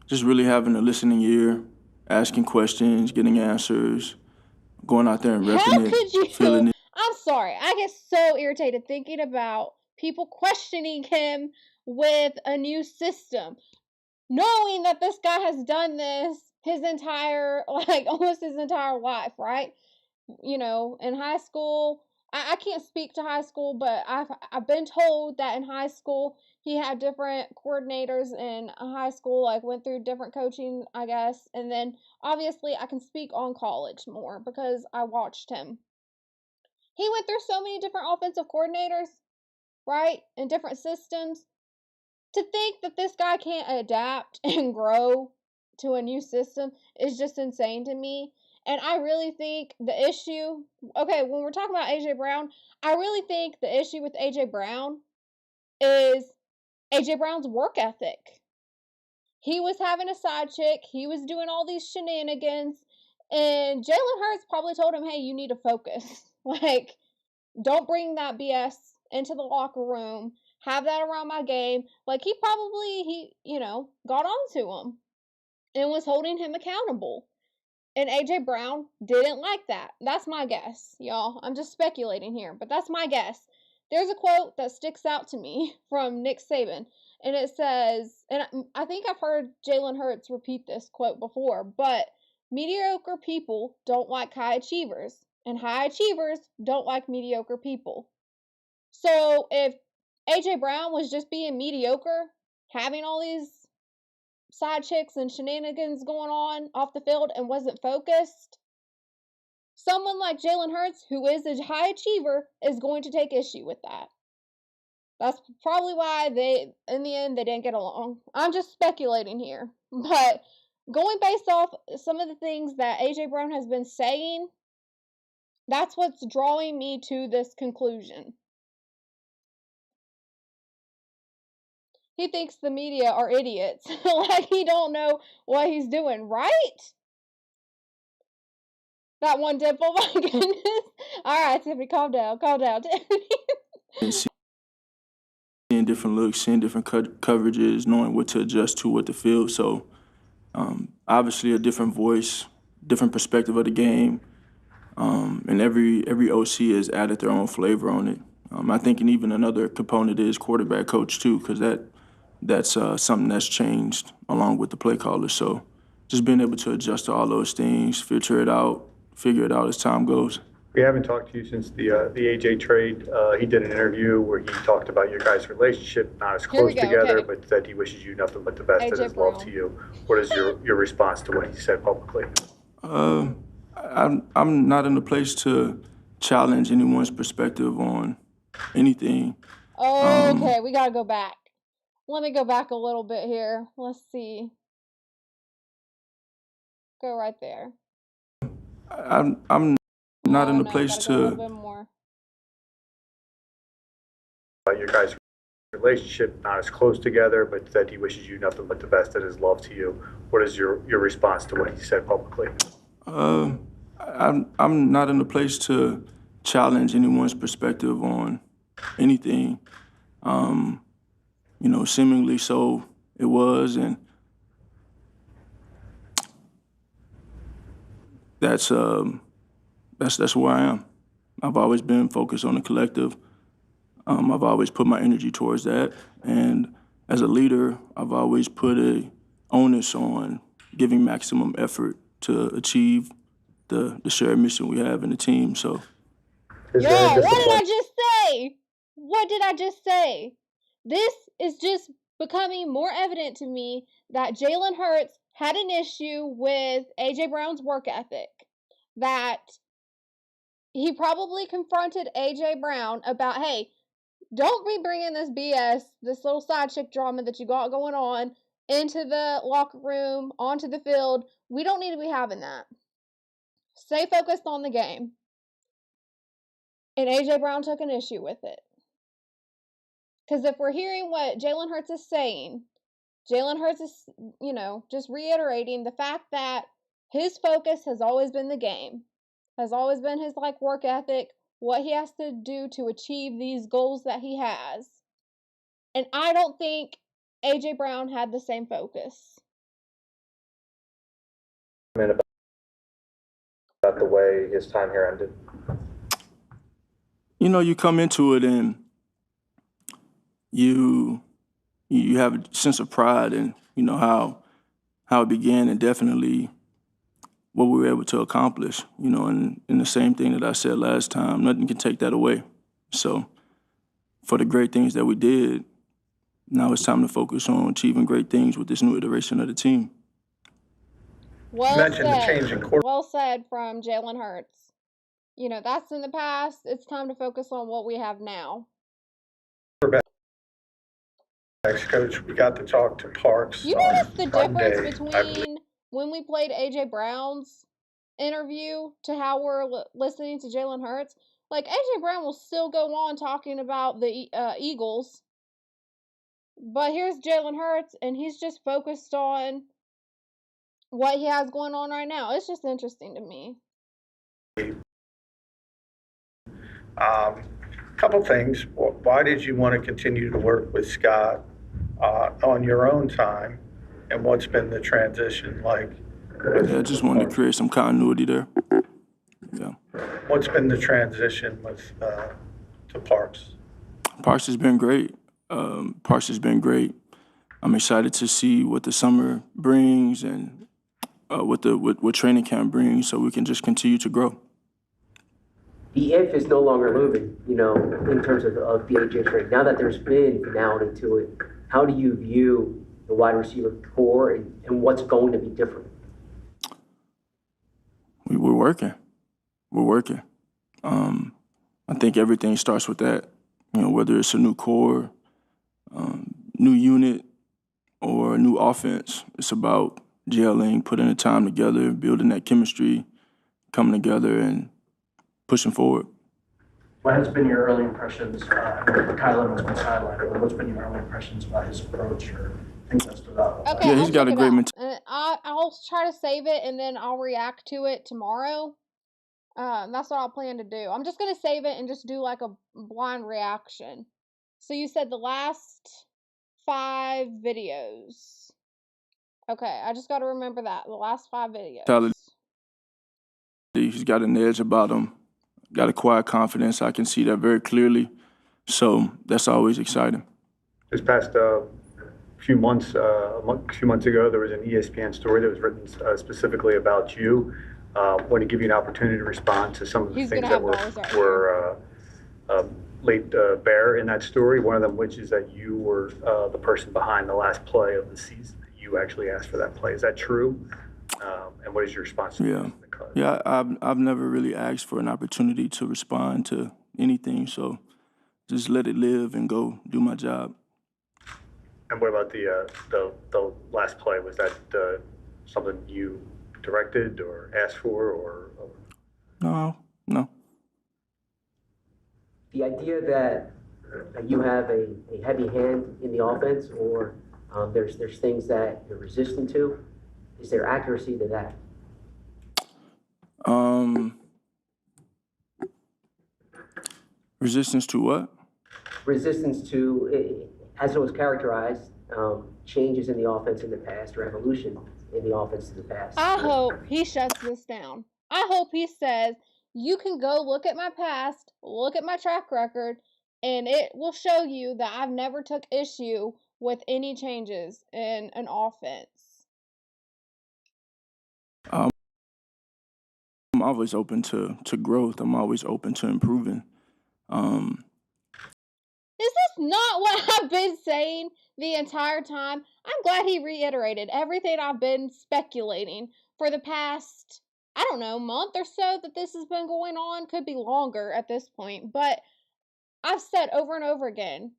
just really having a listening ear, asking questions, getting answers, going out there and repping it, feeling it. I'm sorry. I get so irritated thinking about people questioning him with a new system, knowing that this guy has done this his entire, almost his entire life, right? In high school, I can't speak to high school, but I've been told that in high school he had different coordinators in high school, went through different coaching, I guess. And then obviously I can speak on college more because I watched him. He went through so many different offensive coordinators, right? And different systems. To think that this guy can't adapt and grow to a new system is just insane to me. And I really think the issue, when we're talking about A.J. Brown, I really think the issue with A.J. Brown is A.J. Brown's work ethic. He was having a side chick. He was doing all these shenanigans. And Jalen Hurts probably told him, hey, you need to focus. Don't bring that BS into the locker room. Have that around my game. He probably, got on to him and was holding him accountable. And A.J. Brown didn't like that. That's my guess, y'all. I'm just speculating here, but that's my guess. There's a quote that sticks out to me from Nick Saban, and it says, and I think I've heard Jalen Hurts repeat this quote before, but mediocre people don't like high achievers, and high achievers don't like mediocre people. So if A.J. Brown was just being mediocre, having all these side chicks and shenanigans going on off the field and wasn't focused, someone like Jalen Hurts, who is a high achiever, is going to take issue with that. That's probably why in the end, they didn't get along. I'm just speculating here. But going based off some of the things that A.J. Brown has been saying, that's what's drawing me to this conclusion. He thinks the media are idiots. He don't know what he's doing, right? That one dimple, my goodness. All right, Tiffany, calm down, Tiffany. And seeing different looks, seeing different coverages, knowing what to adjust to with the field. So obviously a different voice, different perspective of the game. And every OC has added their own flavor on it. I think, and even another component is quarterback coach too, because that's something that's changed along with the play caller. So just being able to adjust to all those things, figure it out as time goes. We haven't talked to you since the AJ trade. He did an interview where he talked about your guys' relationship, not as close together, but that he wishes you nothing but the best and his love to you. What is your response to what he said publicly? I'm not in a place to challenge anyone's perspective on anything. Okay, we gotta go back. Let me go back a little bit here. Let's see. Go right there. I'm not in a place to. A little bit more. Your guys' relationship, not as close together, but that he wishes you nothing but the best and his love to you. What is your response to what he said publicly? I'm not in a place to challenge anyone's perspective on anything. Seemingly so it was, and that's where I am. I've always been focused on the collective. I've always put my energy towards that, and as a leader, I've always put a onus on giving maximum effort to achieve the shared mission we have in the team. So, what did I just say? What did I just say? This is just becoming more evident to me that Jalen Hurts had an issue with A.J. Brown's work ethic, that he probably confronted A.J. Brown about, hey, don't be bringing this BS, this little side chick drama that you got going on into the locker room, onto the field. We don't need to be having that. Stay focused on the game. And A.J. Brown took an issue with it. Because if we're hearing what Jalen Hurts is saying, Jalen Hurts is, just reiterating the fact that his focus has always been the game, has always been his, work ethic, what he has to do to achieve these goals that he has. And I don't think A.J. Brown had the same focus. About the way his time here ended. You come into it and you have a sense of pride in, how it began, and definitely what we were able to accomplish, and the same thing that I said last time, nothing can take that away. So for the great things that we did, now it's time to focus on achieving great things with this new iteration of the team. Well mentioned the said. change in quarterback. Well said from Jalen Hurts. That's in the past. It's time to focus on what we have now. Coach, we got to talk to Parks. You notice the Monday, difference between when we played A.J. Brown's interview to how we're listening to Jalen Hurts? A.J. Brown will still go on talking about the Eagles. But here's Jalen Hurts, and he's just focused on what he has going on right now. It's just interesting to me. Couple things. Why did you want to continue to work with Scott on your own time, and what's been the transition like? Yeah, I just wanted to create some continuity there. Yeah. What's been the transition with to Parks? Parks has been great. I'm excited to see what the summer brings and what training camp brings, so we can just continue to grow. The if is no longer looming, in terms of the AJ trade. Now that there's been finality to it, how do you view the wide receiver core and what's going to be different? We're working. I think everything starts with that. Whether it's a new core, new unit, or a new offense, it's about gelling, putting the time together, building that chemistry, coming together, and pushing forward. What has been your early impressions? Kylan has been sidelined. What's been your early impressions about his approach or things that stood out? Okay, yeah, he's got a great mentality. I'll try to save it, and then I'll react to it tomorrow. That's what I'll plan to do. I'm just going to save it and just do a blind reaction. So you said the last 5 videos. Okay, I just got to remember that. The last 5 videos. He's got an edge about him. Got a quiet confidence. I can see that very clearly. So that's always exciting. This past few months ago, there was an ESPN story that was written specifically about you. Want to give you an opportunity to respond to some of the things that were laid bare in that story. One of them, which is that you were the person behind the last play of the season. You actually asked for that play. Is that true? And what is your response to that? Yeah, I've never really asked for an opportunity to respond to anything, so just let it live and go do my job. And what about the last play? Was that something you directed or asked for, or? No. The idea that you have a heavy hand in the offense, or there's things that you're resistant to, is there accuracy to that? Resistance to what? Resistance to, as it was characterized, changes in the offense in the past, or evolution in the offense in the past. I hope he shuts this down. I hope he says, you can go look at my past, look at my track record, and it will show you that I've never took issue with any changes in an offense. I'm always open to growth. I'm always open to improving. Is this not what I've been saying the entire time? I'm glad he reiterated everything I've been speculating for the past, I don't know, month or so that this has been going on. Could be longer at this point. But I've said over and over again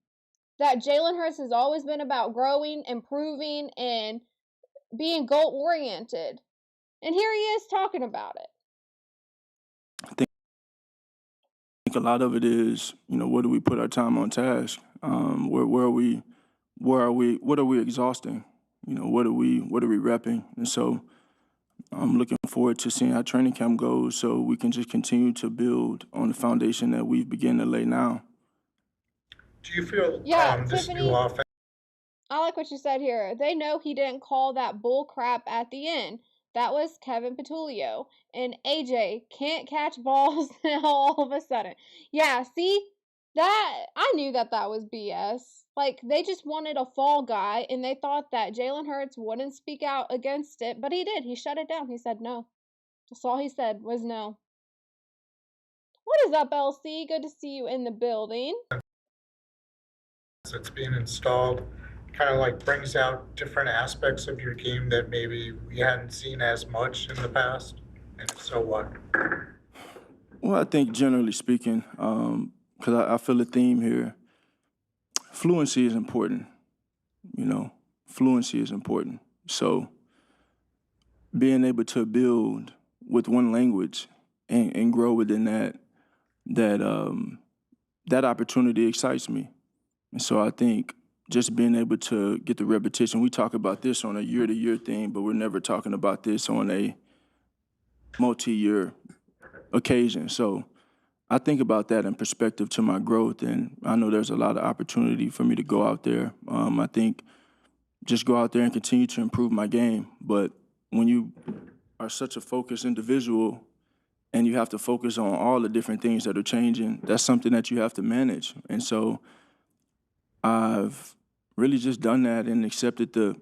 that Jalen Hurts has always been about growing, improving, and being goal-oriented. And here he is talking about it. I think a lot of it is, what do we put our time on task? Where are we, what are we exhausting? What are we repping? And so I'm looking forward to seeing how training camp goes so we can just continue to build on the foundation that we've begun to lay now. Do you feel this Tiffany, new offense? I like what you said here. They know he didn't call that bull crap at the end. That was Kevin Petulio. And AJ can't catch balls now all of a sudden. Yeah, see? That I knew that was BS. Like, they just wanted a fall guy, and they thought that Jalen Hurts wouldn't speak out against it, but he did. He shut it down. He said no. That's all he said was no. What is up, LC? Good to see you in the building. That's being installed kind of like brings out different aspects of your game that maybe we hadn't seen as much in the past? And if so, what? Well, I think generally speaking, because I feel a theme here, fluency is important. Fluency is important. So being able to build with one language and grow within that opportunity excites me. And so I think just being able to get the repetition, we talk about this on a year-to-year thing, but we're never talking about this on a multi-year occasion. So I think about that in perspective to my growth, and I know there's a lot of opportunity for me to go out there. I think just go out there and continue to improve my game. But when you are such a focused individual and you have to focus on all the different things that are changing, that's something that you have to manage. And so I've really just done that and accepted the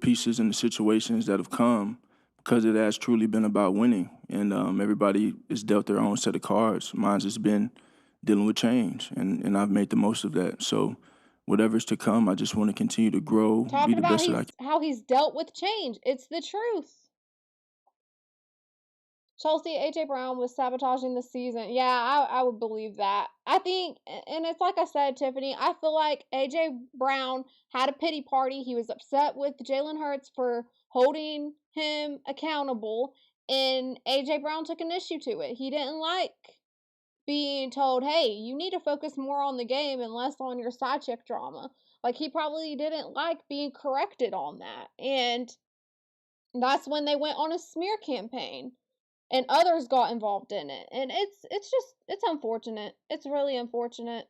pieces and the situations that have come because it has truly been about winning. And everybody is dealt their own set of cards. Mine's just been dealing with change, and I've made the most of that. So whatever's to come, I just want to continue to grow, Talking be the about best that I can. how he's dealt with change. It's the truth. Chelsea, AJ Brown was sabotaging the season. Yeah, I would believe that. I think, and it's like I said, Tiffany, I feel like AJ Brown had a pity party. He was upset with Jalen Hurts for holding him accountable, and AJ Brown took an issue to it. He didn't like being told, hey, you need to focus more on the game and less on your side chick drama. Like, he probably didn't like being corrected on that. And that's when they went on a smear campaign. And others got involved in it. And it's unfortunate. It's really unfortunate.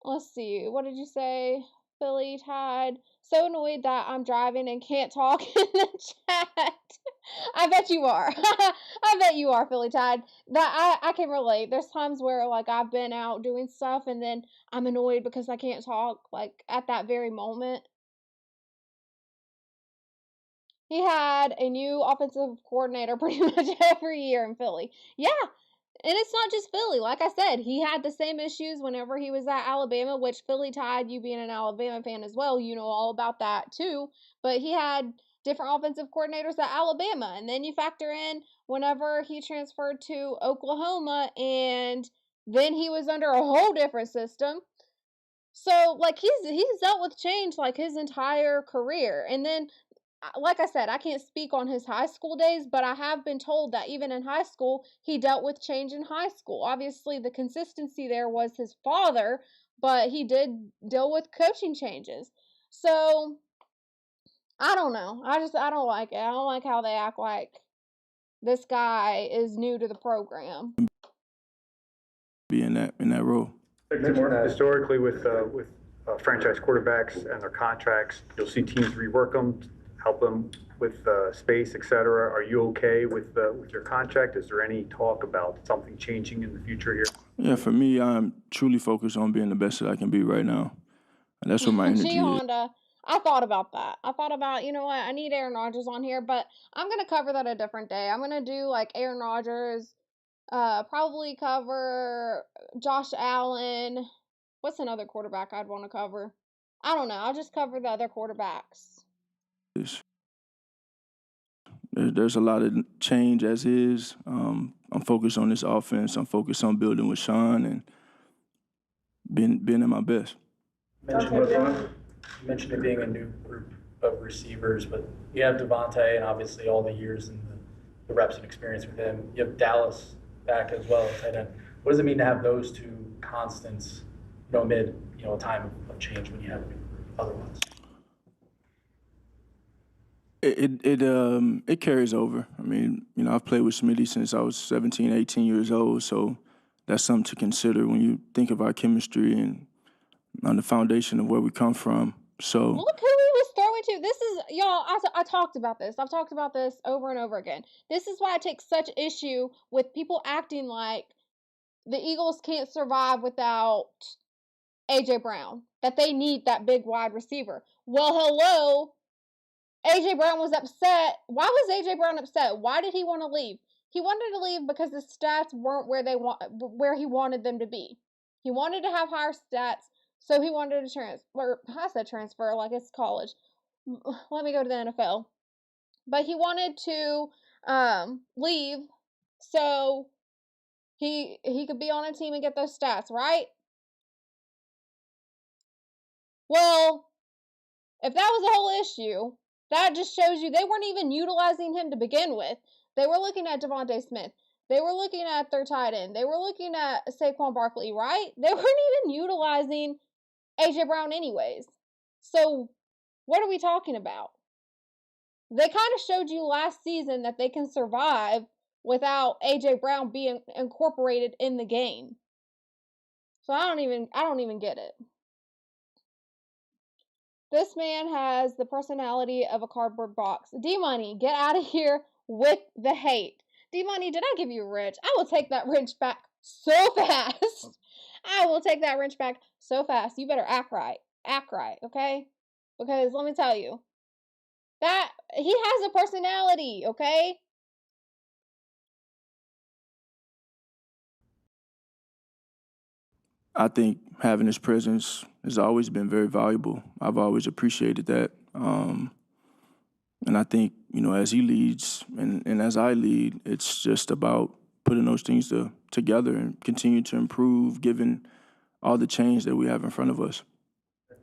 Let's see. What did you say? Philly Tide. So annoyed that I'm driving and can't talk in the chat. I bet you are. I bet you are, Philly Tide. That I can relate. There's times where like I've been out doing stuff and then I'm annoyed because I can't talk like at that very moment. He had a new offensive coordinator pretty much every year in Philly. Yeah, and it's not just Philly. Like I said, he had the same issues whenever he was at Alabama, which Philly Tide, you being an Alabama fan as well, you know all about that too. But he had different offensive coordinators at Alabama. And then you factor in whenever he transferred to Oklahoma, and then he was under a whole different system. So, like, he's dealt with change, like, his entire career. And then like I said, I can't speak on his high school days, but I have been told that even in high school, he dealt with change in high school. Obviously, the consistency there was his father, but he did deal with coaching changes. So, I don't know. I don't like it. I don't like how they act like this guy is new to the program. Be in that role. Historically, with franchise quarterbacks and their contracts, you'll see teams rework them, help them with space, et cetera. Are you okay with your contract? Is there any talk about something changing in the future here? Yeah, for me, I'm truly focused on being the best that I can be right now. And that's what my energy is. Honda, I thought about that. I thought about, you know what, I need Aaron Rodgers on here, but I'm going to cover that a different day. I'm going to do like Aaron Rodgers Probably cover Josh Allen. What's another quarterback I'd want to cover? I don't know. I'll just cover the other quarterbacks. There's a lot of change as is. I'm focused on this offense. I'm focused on building with Sean and being at my best. You mentioned it being a new group of receivers, but you have DeVonta and obviously all the years and the reps and experience with him. You have Dallas back as well, tight end. What does it mean to have those two constants, amid a time of change when you have a new group otherwise? It carries over. I mean, I've played with Smitty since I was 17, 18 years old, so that's something to consider when you think of our chemistry and on the foundation of where we come from. So look who he was throwing to. This is, y'all, I talked about this. I've talked about this over and over again. This is why I take such issue with people acting like the Eagles can't survive without A.J. Brown, that they need that big wide receiver. Well, hello. A.J. Brown was upset. Why was A.J. Brown upset? Why did he want to leave? He wanted to leave because his stats weren't where he wanted them to be. He wanted to have higher stats, so he wanted to transfer like it's college. Let me go to the NFL. But he wanted to leave so he could be on a team and get those stats, right? Well, if that was the whole issue, that just shows you they weren't even utilizing him to begin with. They were looking at DeVonta Smith. They were looking at their tight end. They were looking at Saquon Barkley, right? They weren't even utilizing A.J. Brown anyways. So what are we talking about? They kind of showed you last season that they can survive without A.J. Brown being incorporated in the game. So I don't even get it. This man has the personality of a cardboard box. D-Money, get out of here with the hate. D-Money, did I give you a wrench? I will take that wrench back so fast. I will take that wrench back so fast. You better act right. Act right, okay? Because let me tell you, that he has a personality, okay? I think having his presence has always been very valuable. I've always appreciated that. And I think, as he leads and as I lead, it's just about putting those things together and continue to improve given all the change that we have in front of us.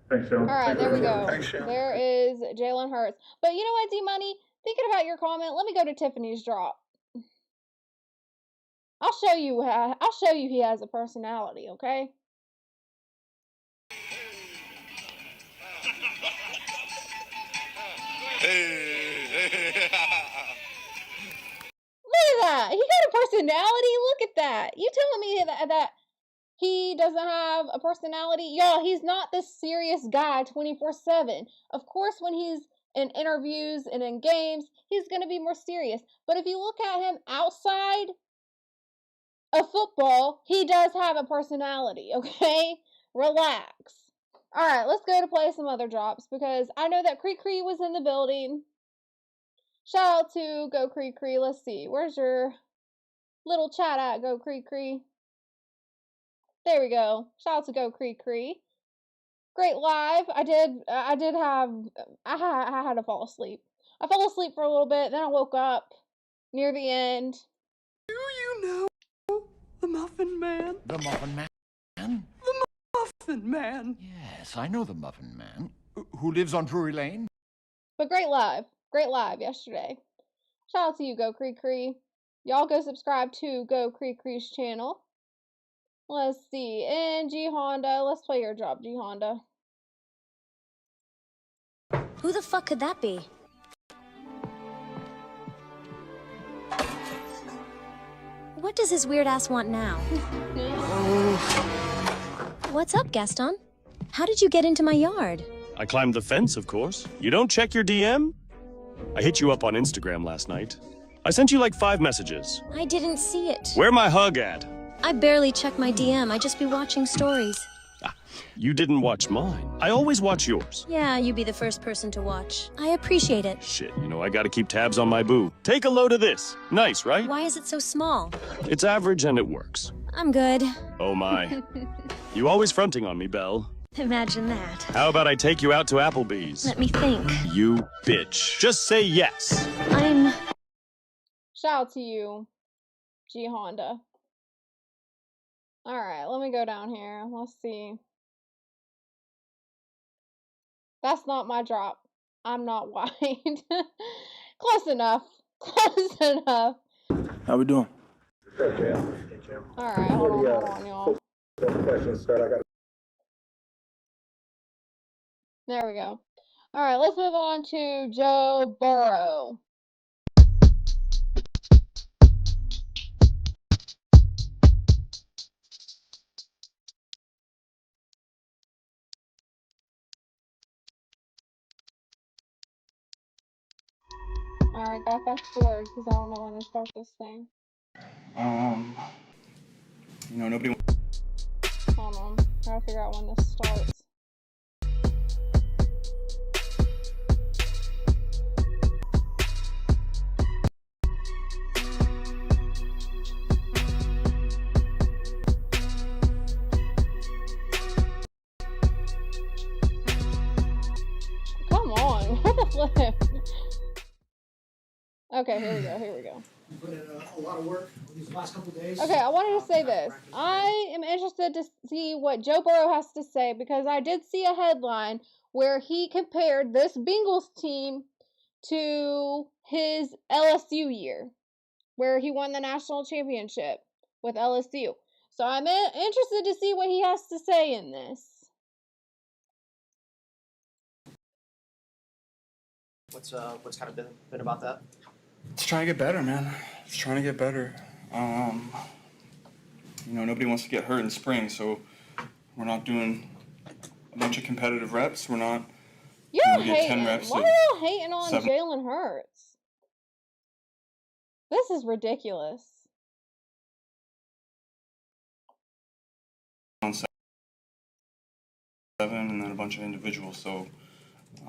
Thanks, Joe. All right, there we go. There is Jalen Hurts. But you know what, D-Money? Thinking about your comment, let me go to Tiffany's drop. I'll show you he has a personality, okay? Look at that. He got a personality. Look at that. You telling me that he doesn't have a personality? Y'all, he's not this serious guy 24/7. Of course, when he's in interviews and in games, he's going to be more serious. But if you look at him outside of football, he does have a personality, okay? Relax. All right, let's go to play some other drops because I know that Cree Cree was in the building. Shout out to Go Cree Cree. Let's see. Where's your little chat at, Go Cree Cree? There we go. Shout out to Go Cree Cree. Great live. I had to fall asleep. I fell asleep for a little bit, then I woke up near the end. Do you know the Muffin Man? The Muffin Man? The Muffin Man. Yes, I know the Muffin Man. Who lives on Drury Lane? But great live. Great live yesterday. Shout out to you, Go Cree Cree. Y'all go subscribe to Go Cree Cree's channel. Let's see. And G Honda. Let's play your drop, G Honda. Who the fuck could that be? What does his weird ass want now? What's up, Gaston? How did you get into my yard? I climbed the fence, of course. You don't check your DM? I hit you up on Instagram last night. I sent you like 5 messages. I didn't see it. Where my hug at? I barely check my DM. I just be watching stories. You didn't watch mine. I always watch yours. Yeah, you be the first person to watch. I appreciate it. Shit, I gotta keep tabs on my boo. Take a load of this. Nice, right? Why is it so small? It's average and it works. I'm good. Oh my. You always fronting on me, Belle. Imagine that. How about I take you out to Applebee's? Let me think. You bitch. Just say yes. Shout out to you, G Honda. Alright, let me go down here. Let's see. That's not my drop. I'm not wide. Close enough. Close enough. How we doing? Alright, hold on, y'all. There we go. Alright, let's move on to Joe Burrow. Alright, got fast forward because I don't know when to start this thing. Nobody. Hold on. Gotta figure out when this starts. Come on. What the flip? Okay, here we go. You put in a lot of work these last couple of days. Okay, I wanted to say this. I am interested to see what Joe Burrow has to say because I did see a headline where he compared this Bengals team to his LSU year, where he won the national championship with LSU. So I'm interested to see what he has to say in this. What's kind of been about that? It's trying to get better, man. It's trying to get better. Nobody wants to get hurt in spring, so we're not doing a bunch of competitive reps. We're not. You're get 10 hating. reps Why of are y'all hating on 7. Jalen Hurts? This is ridiculous. On 7, and then a bunch of individuals. So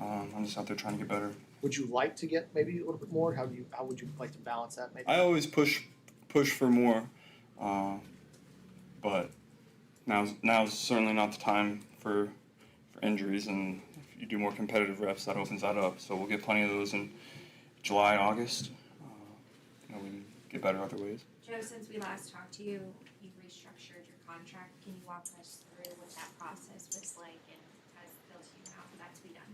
I'm just out there trying to get better. Would you like to get maybe a little bit more? How would you like to balance that? Maybe. I always push for more, but now's certainly not the time for injuries. And if you do more competitive reps, that opens that up. So we'll get plenty of those in July, August. We can get better other ways. Joe, since we last talked to you, you've restructured your contract. Can you walk us through what that process was like and has it felt to you now for that to be done?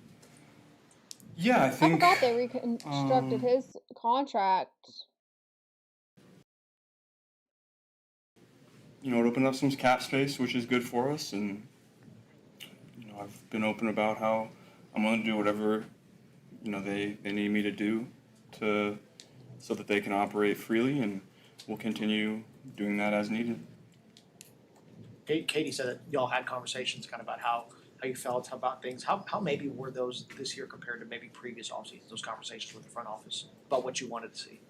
Yeah, I think. I forgot they reconstructed his contract. It opened up some cap space, which is good for us, and I've been open about how I'm willing to do whatever they need me to do so that they can operate freely, and we'll continue doing that as needed. Katie said that y'all had conversations kind of about how you felt about things. How maybe were those this year compared to maybe previous offseasons, those conversations with the front office about what you wanted to see?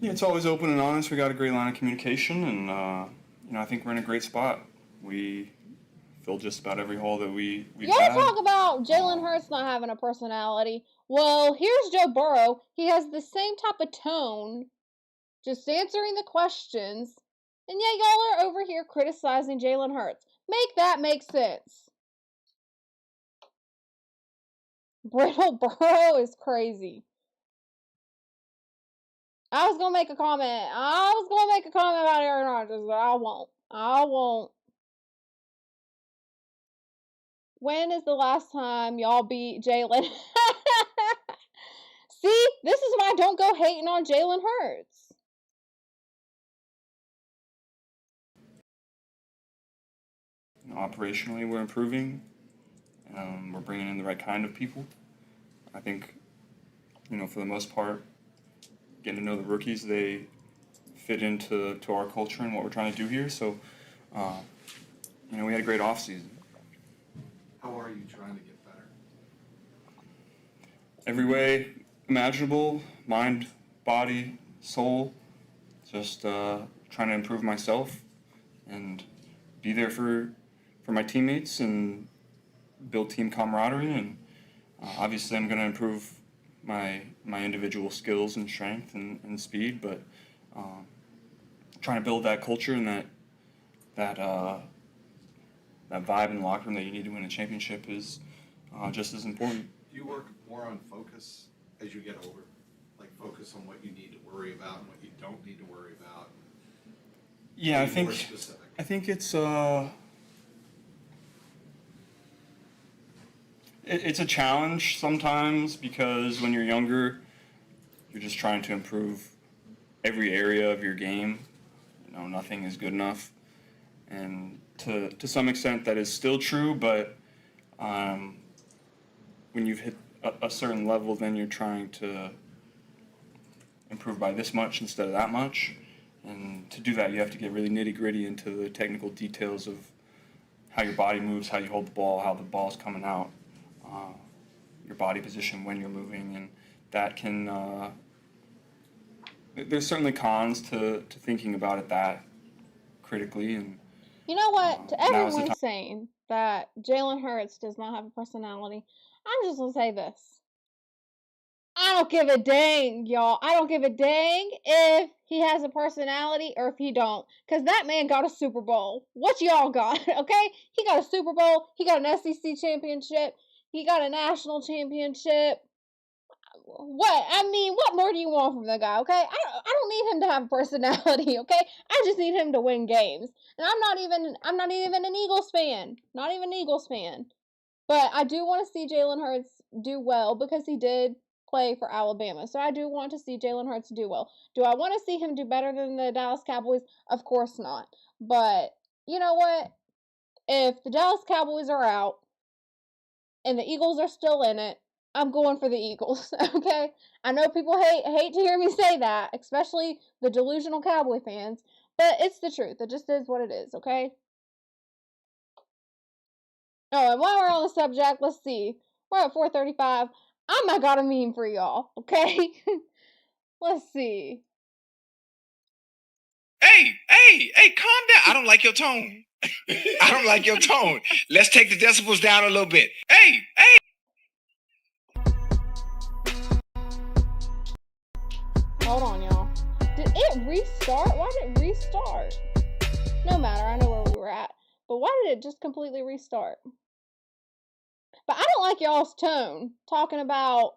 Yeah, it's always open and honest. We got a great line of communication, and I think we're in a great spot. We filled just about every hole that we've had. Y'all talk about Jalen Hurts not having a personality. Well, here's Joe Burrow. He has the same type of tone, just answering the questions, and yet y'all are over here criticizing Jalen Hurts. Make that make sense. Brittle Burrow is crazy. I was gonna make a comment about Aaron Rodgers, but I won't. When is the last time y'all beat Jalen? See, this is why I don't go hating on Jalen Hurts. Operationally, we're improving. We're bringing in the right kind of people. I think, for the most part, getting to know the rookies, they fit into our culture and what we're trying to do here. So, we had a great offseason. How are you trying to get better? Every way imaginable, mind, body, soul. Just trying to improve myself and be there for my teammates and build team camaraderie. And obviously, I'm going to improve my individual skills and strength and speed, but trying to build that culture and that vibe in the locker room that you need to win a championship is just as important. Do you work more on focus as you get older? Like focus on what you need to worry about and what you don't need to worry about? Yeah, Be more specific. I think it's it's a challenge sometimes because when you're younger, you're just trying to improve every area of your game. You know, nothing is good enough, and to some extent that is still true. But when you've hit a certain level, then you're trying to improve by this much instead of that much. And to do that, you have to get really nitty-gritty into the technical details of how your body moves, how you hold the ball, how the ball's coming out, your body position when you're moving, and that can. There's certainly cons to thinking about it that critically, and You know what? To now is the everyone time. saying that Jalen Hurts does not have a personality, I'm just gonna say this. I don't give a dang, y'all. I don't give a dang if he has a personality or if he don't. Because that man got a Super Bowl. What y'all got, okay? He got a Super Bowl. He got an SEC championship. He got a national championship. What? I mean, what more do you want from the guy, okay? I don't need him to have a personality, okay? I just need him to win games. And I'm not even an Eagles fan. Not even an Eagles fan. But I do want to see Jalen Hurts do well because he did play for Alabama. So I do want to see Jalen Hurts do well. Do I want to see him do better than the Dallas Cowboys? Of course not. But you know what? If the Dallas Cowboys are out and the Eagles are still in it, I'm going for the Eagles, okay? I know people hate to hear me say that, especially the delusional Cowboy fans, but it's the truth. It just is what it is, okay? Oh, and while we're on the subject, let's see. We're at 4:35. I might got a meme for y'all, okay? Let's see. Hey, calm down. I don't like your tone. I don't like your tone. Let's take the decibels down a little bit. Hey. Hold on, y'all. Did it restart? Why did it restart? No matter, I know where we were at. But why did it just completely restart? But I don't like y'all's tone talking about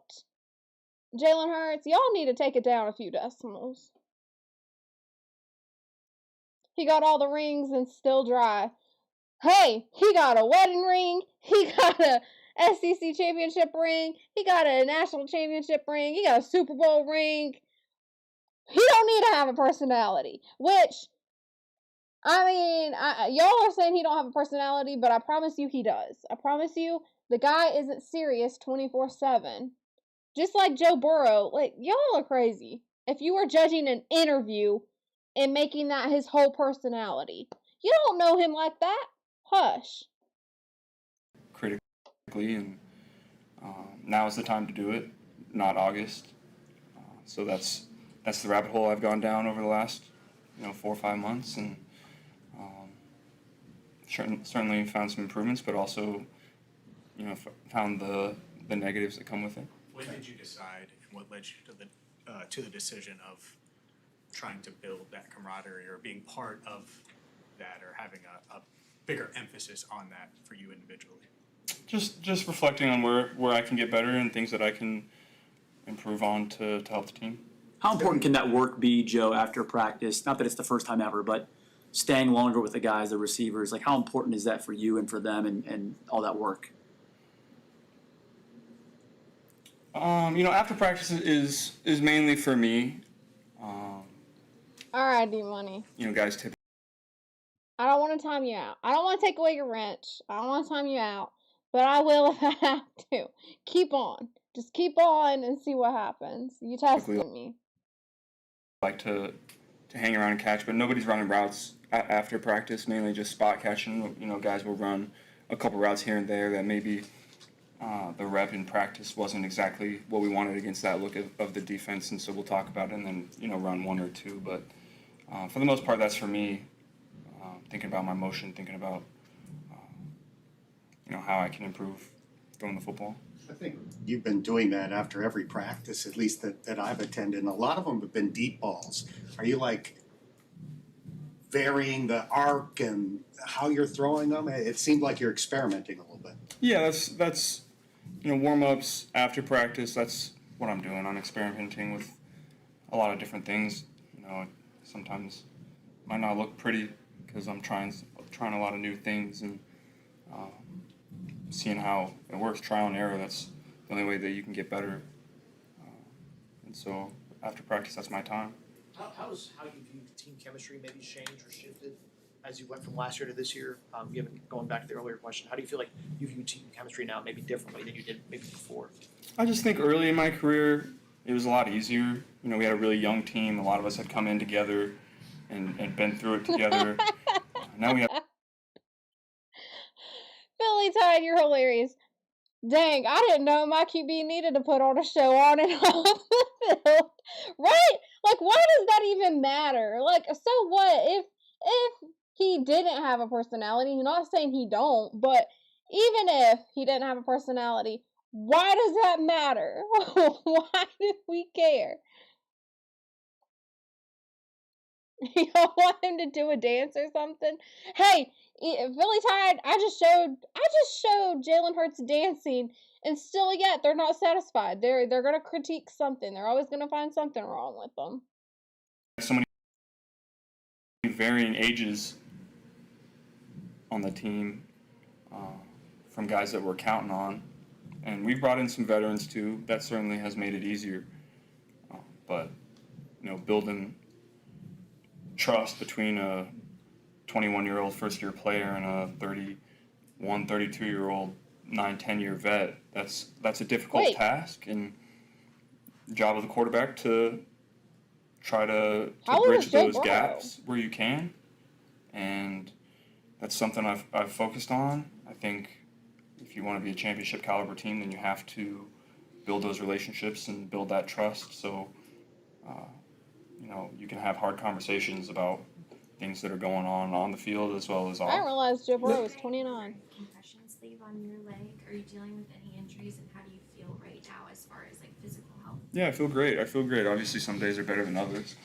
Jalen Hurts. Y'all need to take it down a few decimals. He got all the rings and still dry. Hey, he got a wedding ring. He got a SEC championship ring. He got a national championship ring. He got a Super Bowl ring. He don't need to have a personality. Which, I mean, y'all are saying he don't have a personality, but I promise you he does. I promise you the guy isn't serious 24/7. Just like Joe Burrow. Like, y'all are crazy. If you were judging an interview and making that his whole personality. You don't know him like that. Hush. Critically, and now is the time to do it, not August. So that's the rabbit hole I've gone down over the last 4 or 5 months, and certainly found some improvements, but also found the negatives that come with it. When did you decide, and what led you to the decision of trying to build that camaraderie or being part of that or having a bigger emphasis on that for you individually? Just reflecting on where I can get better and things that I can improve on to help the team. How important can that work be, Joe, after practice? Not that it's the first time ever, but staying longer with the guys, the receivers, like how important is that for you and for them and all that work? After practice is mainly for me. All right, D-Money. Guys tip. I don't want to time you out. I don't want to take away your wrench. I don't want to time you out. But I will if I have to. Keep on. Just keep on and see what happens. You tested me. Like to hang around and catch, but nobody's running routes after practice, mainly just spot catching. Guys will run a couple routes here and there that maybe the rep in practice wasn't exactly what we wanted against that look of the defense, and so we'll talk about it and then, run one or two. But for the most part, that's for me, thinking about my motion, thinking about how I can improve throwing the football. I think you've been doing that after every practice, at least that I've attended, and a lot of them have been deep balls. Are you like varying the arc and how you're throwing them? It seemed like you're experimenting a little bit. Yeah, that's warm-ups after practice. That's what I'm doing. I'm experimenting with a lot of different things. Sometimes it might not look pretty because I'm trying a lot of new things and seeing how it works, trial and error. That's the only way that you can get better. And so after practice, that's my time. How you view team chemistry maybe changed or shifted as you went from last year to this year? Going back to the earlier question, how do you feel like you view team chemistry now maybe differently than you did maybe before? I just think early in my career, it was a lot easier. We had a really young team. A lot of us had come in together and been through it together. Now we have... Philly Tide, you're hilarious. Dang, I didn't know my QB needed to put on a show on and off the field. Right? Like, why does that even matter? Like, so what? If he didn't have a personality, I'm not saying he don't, but even if he didn't have a personality, why does that matter? Why do we care? You don't want him to do a dance or something? Hey, Philly Tide, I just showed Jalen Hurts dancing, and still yet they're not satisfied. They're gonna critique something. They're always gonna find something wrong with them. So many varying ages on the team from guys that we're counting on, and we brought in some veterans too. That certainly has made it easier. But building trust between a 21-year-old first-year player and a 31, 32-year-old 9-10-year vet, that's a difficult task, and the job of the quarterback to try to bridge those gaps where you can, and that's something I've focused on. I think if you want to be a championship caliber team, then you have to build those relationships and build that trust. So you can have hard conversations about things that are going on the field as well as off. I didn't realize Joe Burrow was 29. Concussion sleeve on your leg. Are you dealing with any injuries, and how do you feel right now as far as like physical health? Yeah, I feel great. Obviously, some days are better than others.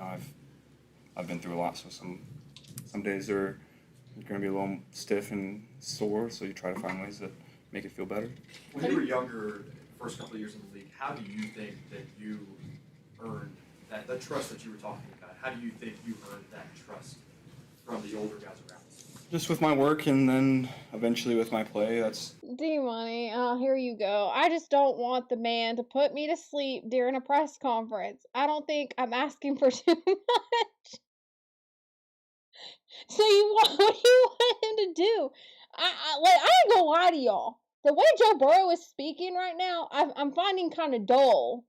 I've been through a lot, so some days are going to be a little stiff and sore. So you try to find ways that make it feel better. When you were younger, first couple of years in the league, how do you think that you earned that trust that you were talking about? How do you think you earned that trust from the older guys around? Just with my work, and then eventually with my play. That's D-Money, here you go. I just don't want the man to put me to sleep during a press conference. I don't think I'm asking for too much. So what do you want him to do? I ain't gonna lie to y'all. The way Joe Burrow is speaking right now, I'm finding kind of dull.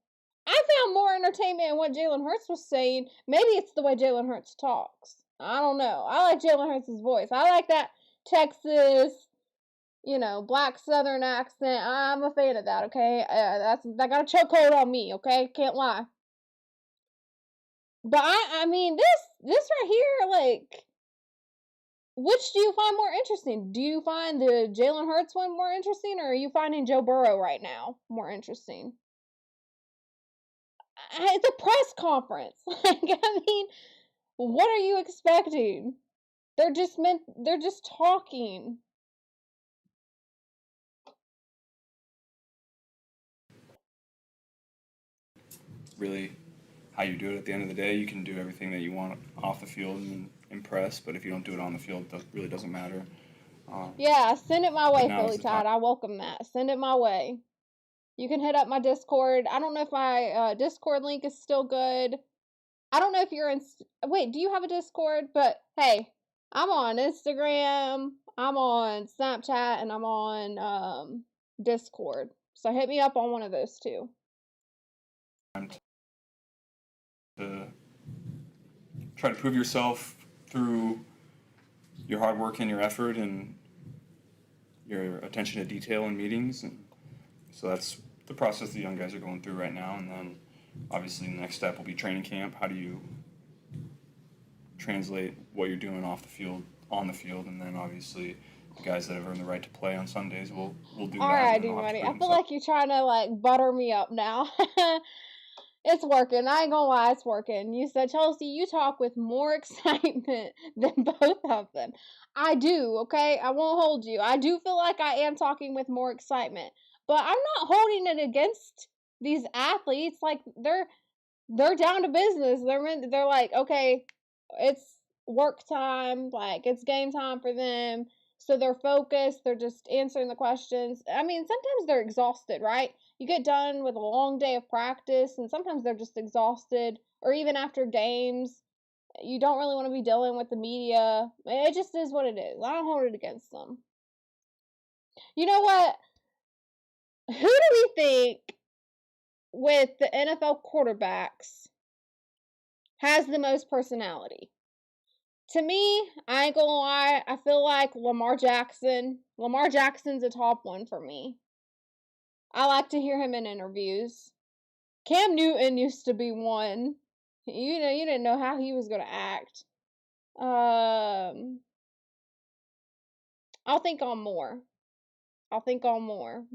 I found more entertainment in what Jalen Hurts was saying. Maybe it's the way Jalen Hurts talks. I don't know. I like Jalen Hurts' voice. I like that Texas, black Southern accent. I'm a fan of that, okay? That got a chokehold on me, okay? Can't lie. But I mean, this right here, like, which do you find more interesting? Do you find the Jalen Hurts one more interesting, or are you finding Joe Burrow right now more interesting? It's a press conference. Like, I mean, what are you expecting? They're just talking. really how you do it at the end of the day. You can do everything that you want off the field and impress, but if you don't do it on the field, that really doesn't matter. Yeah, send it my way, now's Philly the Tide. I welcome that. Send it my way. You can hit up my Discord. I don't know if my Discord link is still good. I don't know if you're in... Wait, do you have a Discord? But, hey, I'm on Instagram, I'm on Snapchat, and I'm on Discord. So hit me up on one of those two. To try to prove yourself through your hard work and your effort and your attention to detail in meetings. And so that's the process the young guys are going through right now. And then obviously the next step will be training camp. How do you translate what you're doing off the field on the field? And then obviously guys that have earned the right to play on Sundays will do All that. right, and they'll have to D-Money. prove I feel themselves. like you're trying to like butter me up now. It's working. I ain't gonna lie, it's working. You said, Chelsea, you talk with more excitement than both of them. I do, okay? I won't hold you. I do feel like I am talking with more excitement. But I'm not holding it against these athletes. Like they're down to business. They're like, okay, it's work time, like it's game time for them. So they're focused, they're just answering the questions. I mean, sometimes they're exhausted, right? You get done with a long day of practice and sometimes they're just exhausted, or even after games, you don't really want to be dealing with the media. It just is what it is. I don't hold it against them. You know what? Who do we think with the NFL quarterbacks has the most personality? To me, I ain't gonna lie, I feel like Lamar Jackson. Lamar Jackson's a top one for me. I like to hear him in interviews. Cam Newton used to be one. You didn't know how he was gonna act. I'll think on more.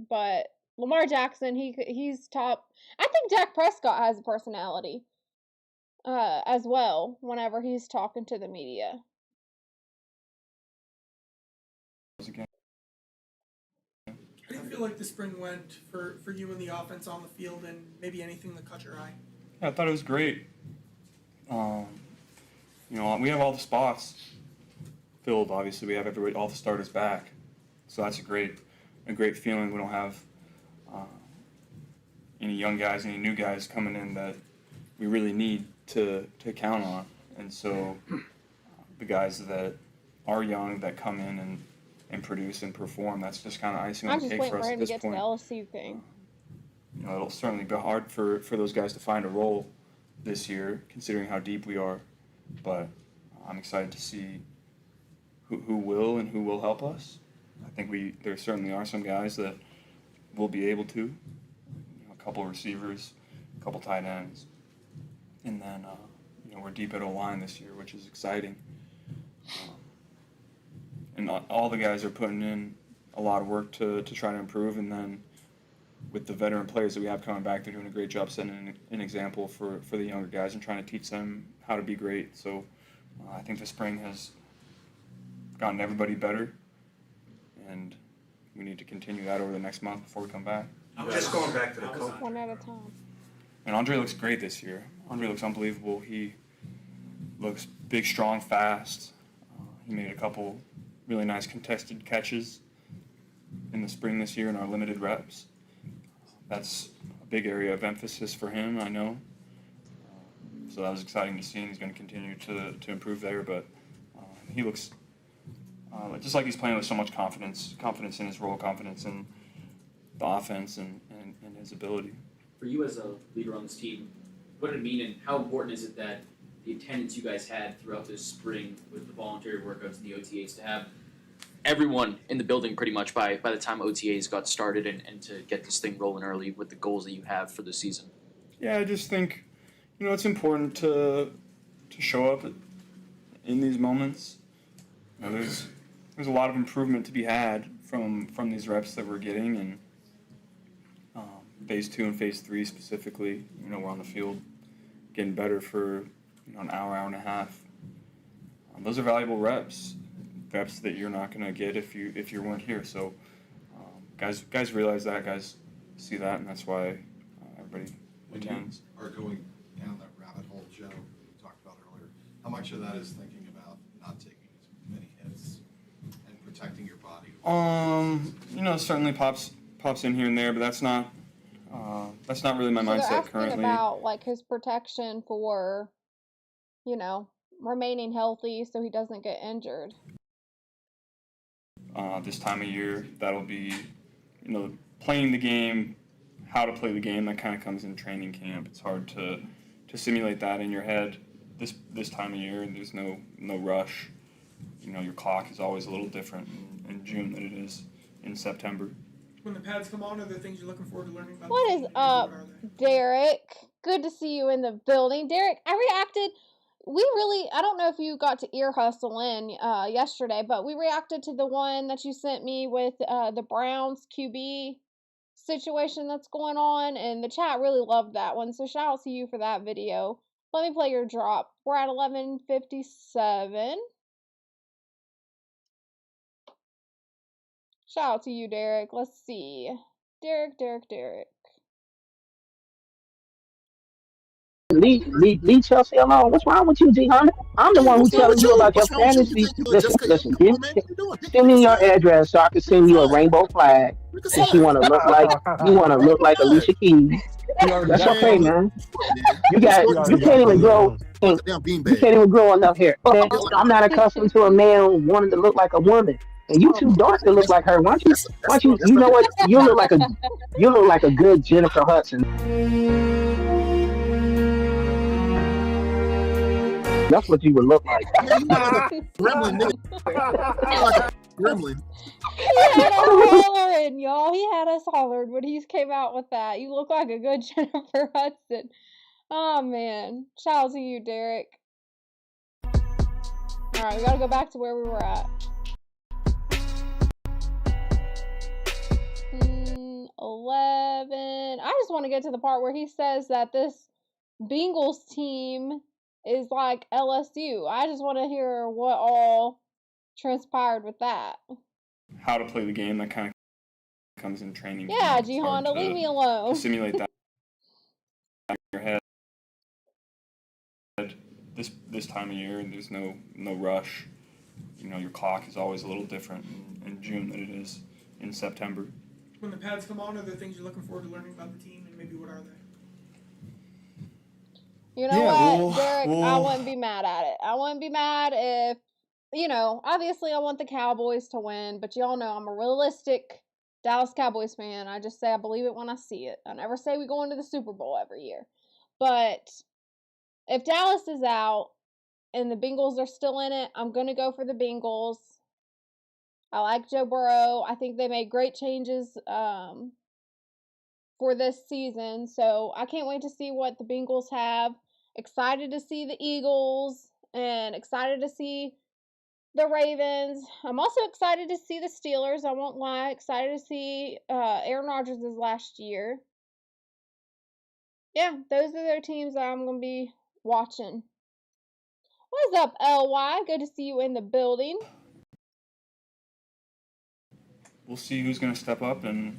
But Lamar Jackson, he's top. I think Dak Prescott has a personality. As well, whenever he's talking to the media. How do you feel like the spring went for you and the offense on the field, and maybe anything that caught your eye? Yeah, I thought it was great. We have all the spots filled. Obviously, we have all the starters back, so that's a great feeling. We don't have any young guys, any new guys coming in that we really need to count on. And so the guys that are young that come in and produce and perform, that's just kind of icing on I'm the just cake waiting for for us him at to this get to the point. LSU thing. It'll certainly be hard for those guys to find a role this year, considering how deep we are. But I'm excited to see who will and who will help us. I think there certainly are some guys that will be able to. A couple receivers, a couple tight ends, and then we're deep at O-line this year, which is exciting. And all the guys are putting in a lot of work to try to improve, and then with the veteran players that we have coming back, they're doing a great job setting an example for the younger guys and trying to teach them how to be great. So I think the spring has gotten everybody better, and we need to continue that over the next month before we come back. Just going back to the coach. One at a time. And Andre looks great this year. Andre looks unbelievable. He looks big, strong, fast. He made a couple really nice contested catches in the spring this year in our limited reps. That's a big area of emphasis for him, I know. So that was exciting to see, and he's going to continue to improve there. But he looks just like he's playing with so much confidence in his role, confidence in the offense and his ability. For you as a leader on this team, what did it mean, and how important is it that the attendance you guys had throughout this spring with the voluntary workouts and the OTAs to have everyone in the building pretty much by the time OTAs got started and to get this thing rolling early with the goals that you have for the season? Yeah, I just think, it's important to show up in these moments. There's a lot of improvement to be had from these reps that we're getting, and phase 2 and phase 3 specifically, we're on the field getting better for an hour and a half. Those are valuable reps that you're not going to get if you weren't here. So guys realize that, guys see that, and that's why everybody attends. Are going down that rabbit hole, Joe, you talked about earlier. How much of that is thinking about not taking as many hits and protecting your body? Certainly pops in here and there, but that's not really my mindset They're asking currently. about like his protection for, remaining healthy so he doesn't get injured. This time of year, that'll be, playing the game, how to play the game. That kind of comes in training camp. It's hard to simulate that in your head this time of year, and there's no rush. Your clock is always a little different in June than it is in September. When the pads come on, are there things you're looking forward to learning about? What is up, Derek? Good to see you in the building. Derek, I reacted. I don't know if you got to ear hustle in yesterday, but we reacted to the one that you sent me with the Browns QB situation that's going on, and the chat really loved that one. So shout out to you for that video. Let me play your drop. We're at 11:57. Shout out to you, Derek. Let's see. Derek. Leave Chelsea alone. What's wrong with you, D-Hunter? I'm the one who's telling you about your fantasy. Listen. Send me your address so I can send you a rainbow flag. Since you want to look like Alicia Keys. That's okay, man. You can't even grow. You can't even grow enough hair. Man, I'm not accustomed to a man wanting to look like a woman. And you too dark to look like her. Why don't you? You know what? You look like a good Jennifer Hudson. That's what you would look like. Gremlin, nigga. Gremlin. He had us hollering, y'all. He had us hollered when he came out with that. You look like a good Jennifer Hudson. Oh, man. Shout out to you, Derek. Alright, we gotta go back to where we were at. 11. I just want to get to the part where he says that this Bengals team is like LSU. I just want to hear what all transpired with that. How to play the game, that kind of comes in training. Yeah, It's hard G-Honda, leave me alone. to simulate that in your head. This time of year, there's no rush. You know, your clock is always a little different in June than it is in September. When the pads come on, are there things you're looking forward to learning about the team, and maybe what are they? You know what, Derek? I wouldn't be mad at it. I wouldn't be mad if, obviously I want the Cowboys to win, but y'all know I'm a realistic Dallas Cowboys fan. I just say I believe it when I see it. I never say we go into the Super Bowl every year. But if Dallas is out and the Bengals are still in it, I'm going to go for the Bengals. I like Joe Burrow. I think they made great changes for this season. So I can't wait to see what the Bengals have. Excited to see the Eagles and excited to see the Ravens. I'm also excited to see the Steelers. I won't lie. Excited to see Aaron Rodgers' last year. Yeah, those are the teams that I'm going to be watching. What's up, LY? Good to see you in the building. We'll see who's going to step up, and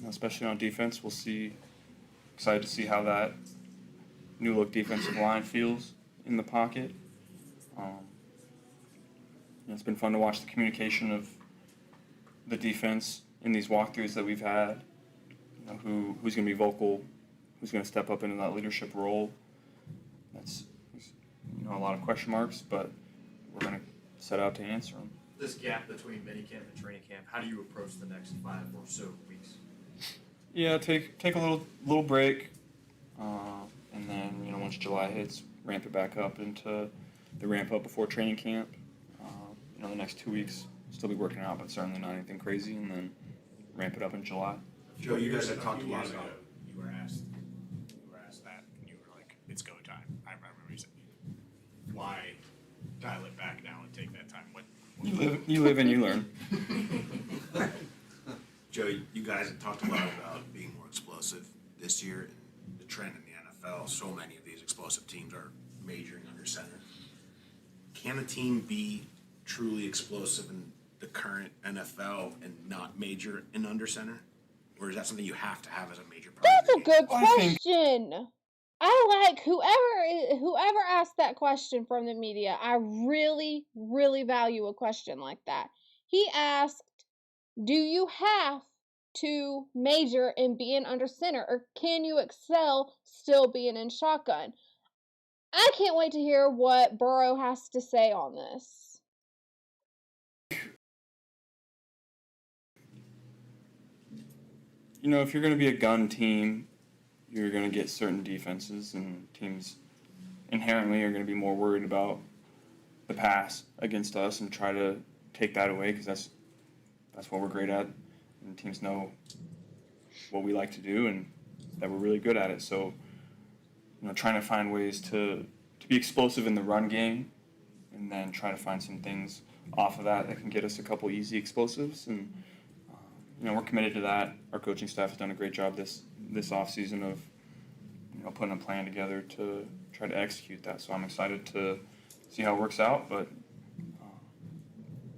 especially on defense, we'll see. Excited to see how that new look defensive line feels in the pocket. It's been fun to watch the communication of the defense in these walkthroughs that we've had. Who's going to be vocal, who's going to step up into that leadership role. That's a lot of question marks, but we're going to set out to answer them. This gap between minicamp and training camp, how do you approach the next 5 or so weeks? Yeah, take a little break, and then once July hits, ramp it back up into the ramp up before training camp. The next 2 weeks, still be working out, but certainly not anything crazy, and then ramp it up in July. Joe, you guys have talked a lot about. You were asked that, and you were like, "It's go time." I remember you said, "Why dial it back now and take that time?" You live and you learn. Joe, you guys have talked a lot about being more explosive this year, and the trend in the NFL. So many of these explosive teams are majoring under center. Can a team be truly explosive in the current NFL and not major in under center? Or is that something you have to have as a major part? That's a good question. I like whoever asked that question from the media. I really, really value a question like that. He asked, do you have to major in being under center, or can you excel still being in shotgun? I can't wait to hear what Burrow has to say on this. If you're going to be a gun team, you're going to get certain defenses, and teams inherently are going to be more worried about the pass against us and try to take that away, because that's what we're great at, and teams know what we like to do and that we're really good at it. So, trying to find ways to be explosive in the run game, and then try to find some things off of that can get us a couple easy explosives. And we're committed to that. Our coaching staff has done a great job this offseason of putting a plan together to try to execute that. So I'm excited to see how it works out, but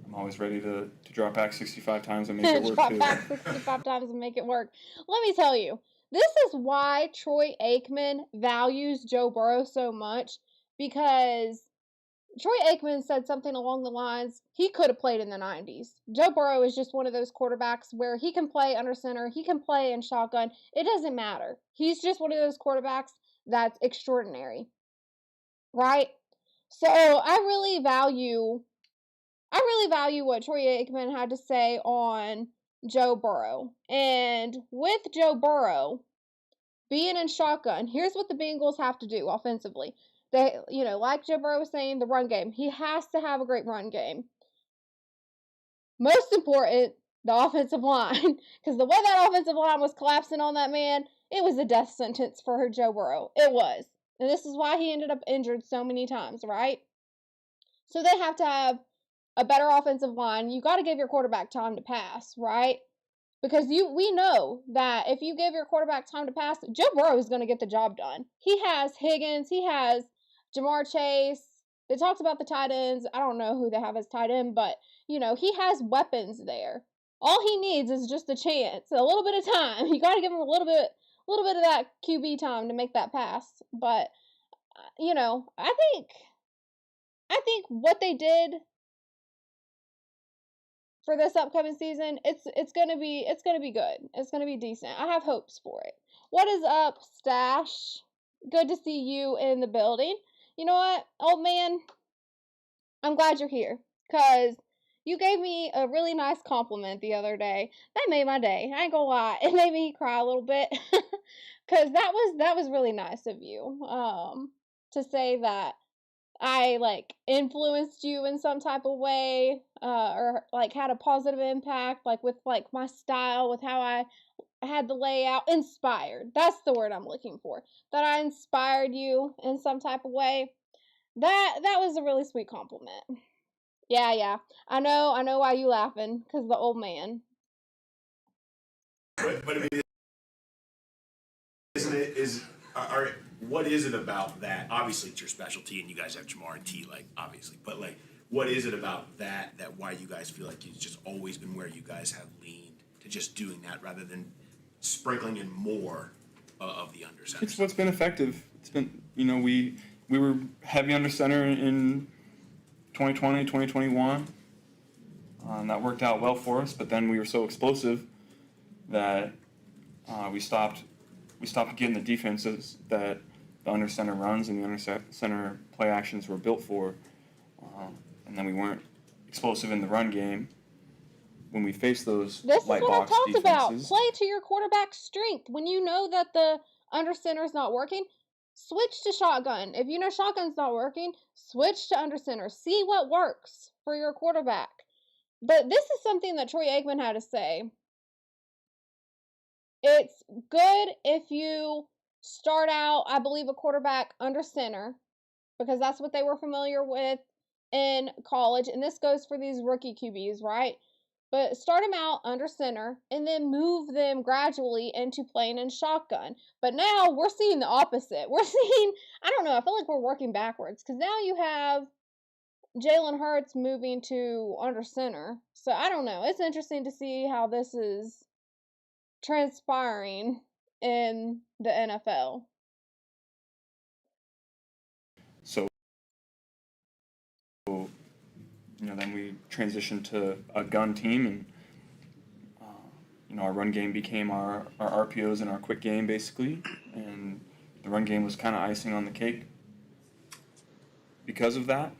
I'm always ready to drop back 65 times and make it work Drop too. back 65 times and make it work. Let me tell you, this is why Troy Aikman values Joe Burrow so much, because Troy Aikman said something along the lines, he could have played in the 90s. Joe Burrow is just one of those quarterbacks where he can play under center, he can play in shotgun. It doesn't matter. He's just one of those quarterbacks that's extraordinary, right? So I really value what Troy Aikman had to say on Joe Burrow. And with Joe Burrow being in shotgun, here's what the Bengals have to do offensively. They, like Joe Burrow was saying, the run game. He has to have a great run game. Most important, the offensive line. Because the way that offensive line was collapsing on that man, it was a death sentence for Joe Burrow. It was. And this is why he ended up injured so many times, right? So they have to have a better offensive line. You got to give your quarterback time to pass, right? Because we know that if you give your quarterback time to pass, Joe Burrow is going to get the job done. He has Higgins. He has Jamar Chase. They talked about the tight ends. I don't know who they have as tight end, but, he has weapons there. All he needs is just a chance, a little bit of time. You got to give him a little bit of that QB time to make that pass. But, I think what they did for this upcoming season, it's gonna be good. It's gonna be decent. I have hopes for it. What is up, Stash? Good to see you in the building. You know what, old man? I'm glad you're here, because you gave me a really nice compliment the other day. That made my day. I ain't gonna lie. It made me cry a little bit, because that was really nice of you to say that I influenced you in some type of way, or had a positive impact, with my style, with how I had the layout. Inspired. That's the word I'm looking for. That I inspired you in some type of way. That was a really sweet compliment. Yeah. I know why you laughing, because the old man. But I mean, what is it about that? Obviously, it's your specialty, and you guys have Jamar and T, obviously. But what is it about that why you guys feel like it's just always been where you guys have leaned to just doing that rather than sprinkling in more of the under center? It's what's been effective. It's been, we were heavy under center in 2020, 2021. That worked out well for us, but then we were so explosive that we stopped getting the defenses that the under center runs and the under center play actions were built for. And then we weren't explosive in the run game when we faced those This is light what I box talked about. defenses. Play to your quarterback's strength. When you know that the under center is not working, switch to shotgun. If you know shotgun's not working, switch to under center. See what works for your quarterback. But this is something that Troy Aikman had to say. It's good if you start out, I believe, a quarterback under center, because that's what they were familiar with in college. And this goes for these rookie QBs, right? But start them out under center and then move them gradually into playing in shotgun. But now we're seeing the opposite. We're seeing, I don't know, I feel like we're working backwards, because now you have Jalen Hurts moving to under center. So I don't know. It's interesting to see how this is transpiring in the NFL. So, then we transitioned to a gun team, and our run game became our RPOs and our quick game, basically, and the run game was kind of icing on the cake because of that.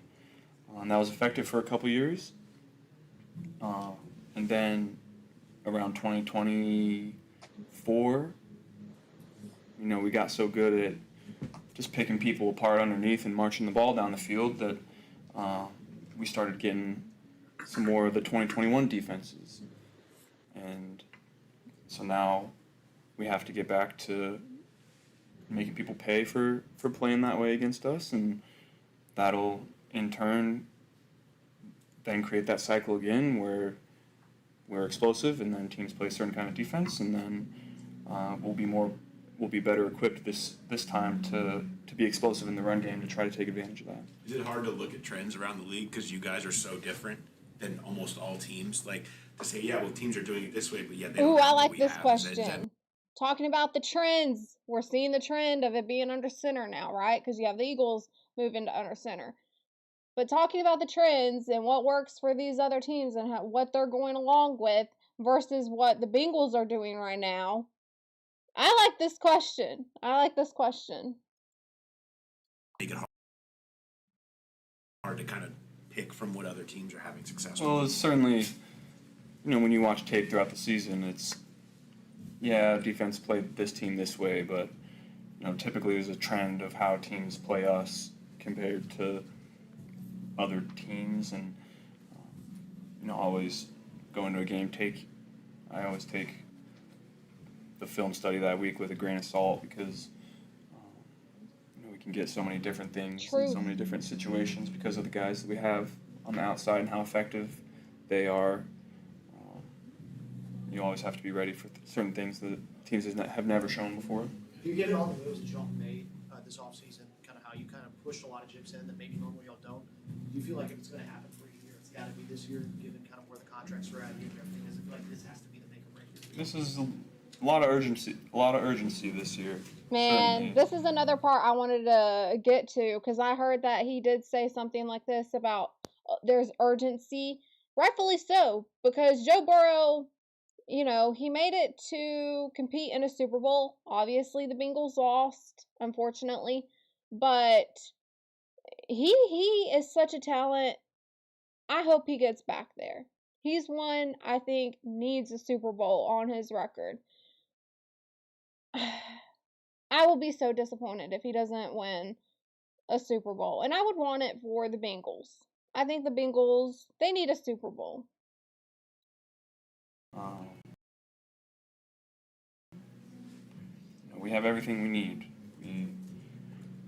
That was effective for a couple years, and then around 2024, we got so good at just picking people apart underneath and marching the ball down the field that we started getting some more of the 2021 defenses. And so now we have to get back to making people pay for playing that way against us, and that'll in turn then create that cycle again where we're explosive, and then teams play a certain kind of defense, and then we'll be better equipped this time to be explosive in the run game to try to take advantage of that. Is it hard to look at trends around the league because you guys are so different than almost all teams? Like to say, yeah, well, teams are doing it this way, but yeah, they don't Ooh, have I what like we this have. question. Talking about the trends, we're seeing the trend of it being under center now, right? Because you have the Eagles moving to under center. But talking about the trends and what works for these other teams and what they're going along with versus what the Bengals are doing right now, I like this question. Make it hard to kind of pick from what other teams are having success with. Well, it's certainly, when you watch tape throughout the season, it's, defense played this team this way, but, typically there's a trend of how teams play us compared to other teams, and, always go into a game, I always take the film study that week with a grain of salt because, we can get so many different things in so many different situations because of the guys that we have on the outside and how effective they are. You always have to be ready for certain things that teams have never shown before. Do you get all the moves that y'all made this offseason, kind of how you kind of pushed a lot of chips in that maybe normally y'all don't? Do you feel like if it's going to happen for a year, it's got to be this year, given kind of where the contracts are at and everything? Does it feel like this has to be the make or break year? This is a lot of urgency this year. Man, certainly. this is another part I wanted to get to because I heard that he did say something like this about there's urgency. Rightfully so, because Joe Burrow, he made it to compete in a Super Bowl. Obviously, the Bengals lost, unfortunately, but he is such a talent. I hope he gets back there. He's one I think needs a Super Bowl on his record. I will be so disappointed if he doesn't win a Super Bowl. And I would want it for the Bengals. I think the Bengals, they need a Super Bowl. We have everything we need.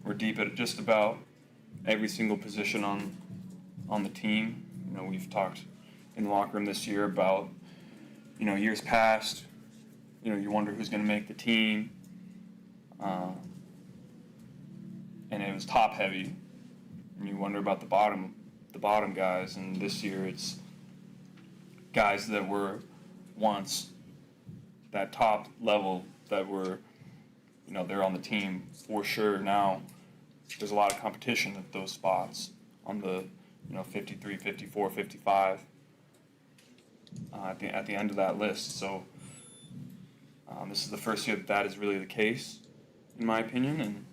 We're deep at just about every single position on the team. We've talked in the locker room this year about, years past, you wonder who's going to make the team. And it was top heavy, and you wonder about the bottom guys. And this year, it's guys that were once that top level that were, they're on the team for sure. Now, there's a lot of competition at those spots on the, 53, 54, 55 at the end of that list. So this is the first year that is really the case, in my opinion, and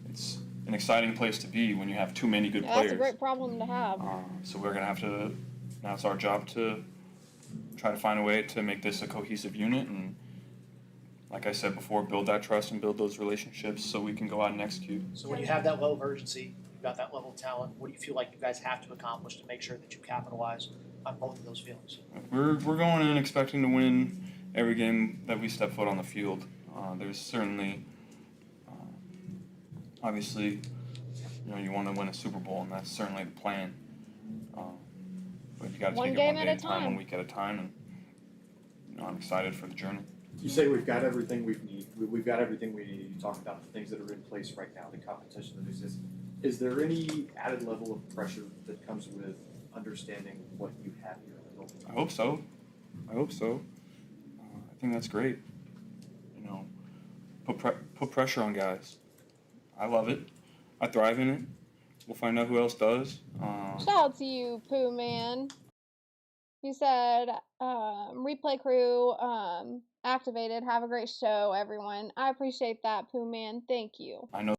it's an exciting place to be when you have too many good players. That's a great problem to have. So we're going to have to, now it's our job to try to find a way to make this a cohesive unit and, like I said before, build that trust and build those relationships so we can go out and execute. So when you have that level of urgency, you've got that level of talent, what do you feel like you guys have to accomplish to make sure that you capitalize on both of those feelings? We're going in expecting to win every game that we step foot on the field. There's certainly, obviously, you want to win a Super Bowl, and that's certainly the plan. But you got to take it one day at a time, 1 week at a time, and I'm excited for the journey. You say we've got everything we need. We've got everything we need. You talk about the things that are in place right now, the competition that exists. Is there any added level of pressure that comes with understanding what you have here in the building? I hope so. I think that's great. Put pressure on guys. I love it. I thrive in it. We'll find out who else does. Shout out to you, Pooh Man. He said, replay crew activated. Have a great show, everyone. I appreciate that, Pooh Man. Thank you. I know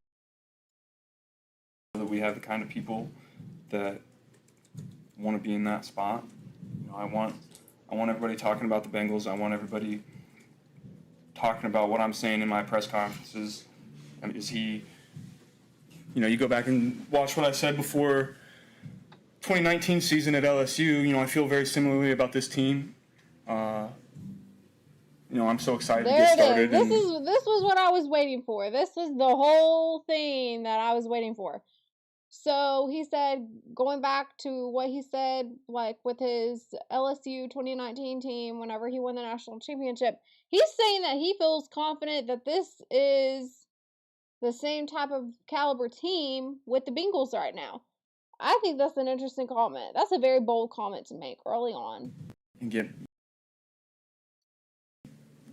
that we have the kind of people that want to be in that spot. I want everybody talking about the Bengals. I want everybody talking about what I'm saying in my press conferences. And is he, you go back and watch what I said before 2019 season at LSU. I feel very similarly about this team. I'm so excited to There get it started. is. This was what I was waiting for. This was the whole thing that I was waiting for. So he said, going back to what he said, like with his LSU 2019 team, whenever he won the national championship, he's saying that he feels confident that this is the same type of caliber team with the Bengals right now. I think that's an interesting comment. That's a very bold comment to make early on. And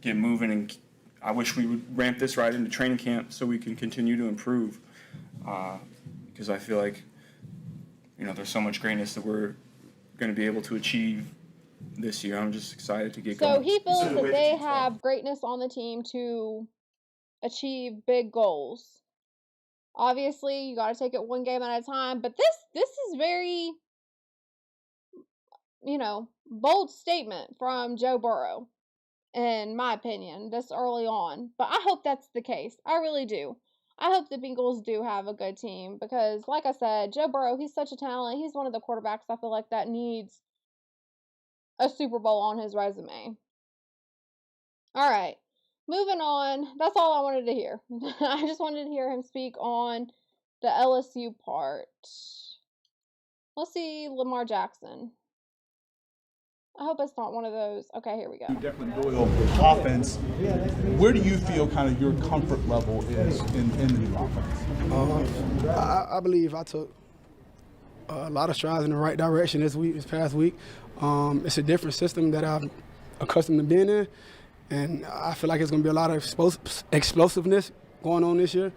get moving, and I wish we would ramp this right into training camp so we can continue to improve. Because I feel like, there's so much greatness that we're going to be able to achieve this year. I'm just excited to get going. So he feels that they have greatness on the team to achieve big goals. Obviously, you got to take it one game at a time, but this is very, bold statement from Joe Burrow, in my opinion, this early on. But I hope that's the case. I really do. I hope the Bengals do have a good team because, like I said, Joe Burrow, he's such a talent. He's one of the quarterbacks I feel like that needs a Super Bowl on his resume. All right, moving on. That's all I wanted to hear. I just wanted to hear him speak on the LSU part. Let's see, Lamar Jackson. I hope it's not one of those. Okay, here we go. Definitely loyal offense. Where do you feel kind of your comfort level is in the new offense? I believe I took a lot of strides in the right direction this past week. It's a different system that I'm accustomed to being in, and I feel like it's going to be a lot of explosiveness going on this year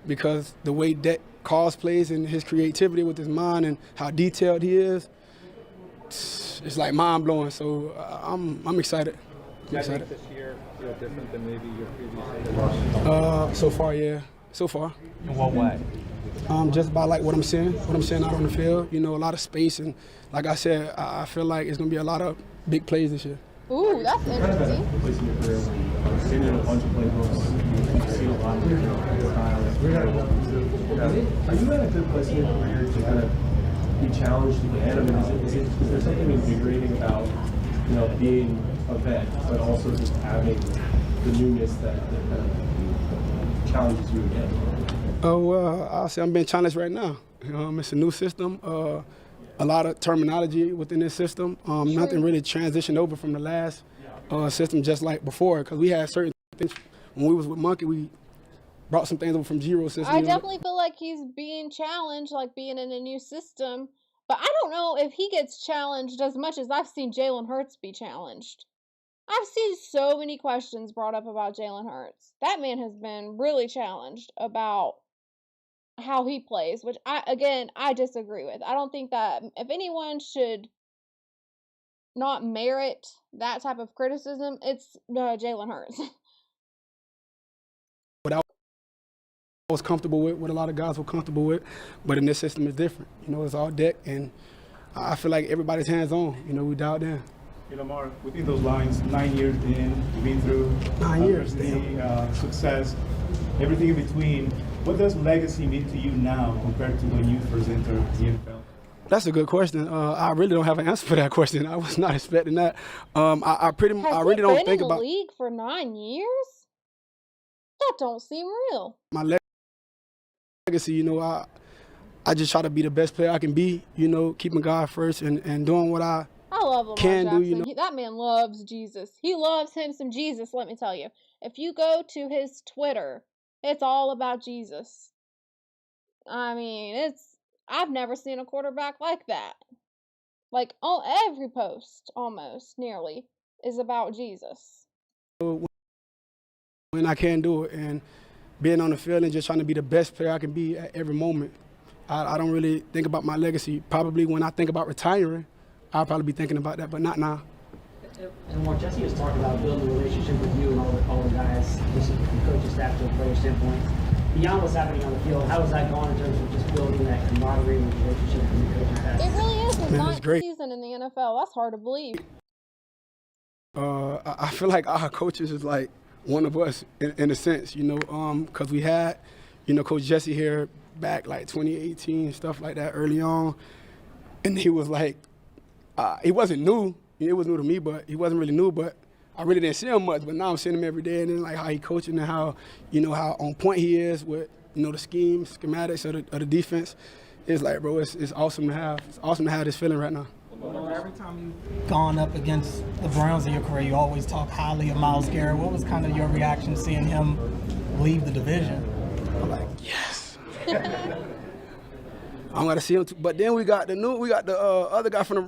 because the way Dak calls plays and his creativity with his mind and how detailed he is, it's like mind-blowing. So I'm excited. Do you think this year feel different than maybe your previous? So far, yeah. So far. In what way? Just by like what I'm seeing out on the field. A lot of space, and like I said, I feel like it's gonna be a lot of big plays this year. Ooh, that's interesting. Seen in a bunch of playbooks, you've seen a lot of different styles. Are you in a good place in your career to kind of be challenged again? I mean, is there something invigorating about being a vet, but also just having the newness that kind of challenges you again? Oh, well, I'll say I'm being challenged right now. It's a new system, a lot of terminology within this system. Nothing really transitioned over from the last system just like before, because we had certain things. When we was with Monkey, we brought some things over from Zero system. I definitely feel like he's being challenged, like being in a new system. But I don't know if he gets challenged as much as I've seen Jalen Hurts be challenged. I've seen so many questions brought up about Jalen Hurts. That man has been really challenged about how he plays, which I disagree with. I don't think that if anyone should not merit that type of criticism, it's Jalen Hurts. What I was comfortable with, what a lot of guys were comfortable with, but in this system it's different. It's all deck, and I feel like everybody's hands-on. We dialed in. Lamar, within those lines, 9 years in, you've been through 9 years, success, everything in between. What does legacy mean to you now compared to when you first entered the NFL? That's a good question. I really don't have an answer for that question. I was not expecting that. I really don't think about the league for 9 years. That don't seem real. My legacy. I just try to be the best player I can be. Keeping God first and doing what I love Lamar can Jackson. do. That man loves Jesus. He loves him some Jesus, let me tell you. If you go to his Twitter, it's all about Jesus. I mean, I've never seen a quarterback like that. Like, every post, almost, nearly, is about Jesus. When I can do it, and being on the field and just trying to be the best player I can be at every moment. I don't really think about my legacy. Probably when I think about retiring, I'll probably be thinking about that, but not now. And what Jesse was talking about, building a relationship with you and all the guys, just from coaching staff to a player standpoint. Beyond what's happening on the field, how has that gone in terms of just building that camaraderie and relationship with the coaching staff? It really is his Man, ninth it's great. season in the NFL. That's hard to believe. I feel like our coaches is like one of us in a sense, because we had, Coach Jesse here back like 2018, stuff like that early on. And he was like, he wasn't new. It was new to me, but he wasn't really new. But I really didn't see him much, but now I'm seeing him every day, and then like how he coaching and how how on point he is with the schematics of the defense. It's like, bro, it's awesome to have. It's awesome to have this feeling right now. Every time you've gone up against the Browns in your career, you always talk highly of Myles Garrett. What was kind of your reaction seeing him leave the division? I'm like, yes. I'm gonna see him too. But then we got the other guy from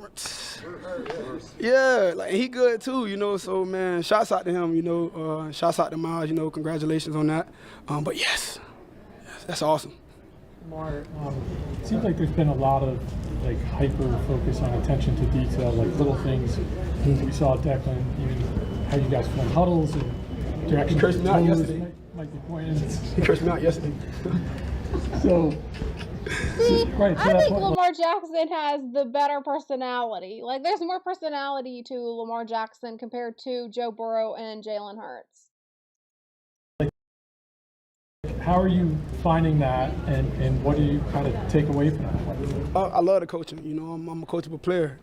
the like he good too, so man, shouts out to him, shouts out to Myles, congratulations on that. But yes, that's awesome. Lamar, it seems like there's been a lot of hyper focus on attention to detail, like little things. We saw Declan, even how you guys form huddles and direction. He cursed me out yesterday. Might be pointing. He cursed me out yesterday. So, right. I think Lamar Jackson has the better personality. Like, there's more personality to Lamar Jackson compared to Joe Burrow and Jalen Hurts. How are you finding that, and what do you kind of take away from that? I love the coaching. I'm a coachable player.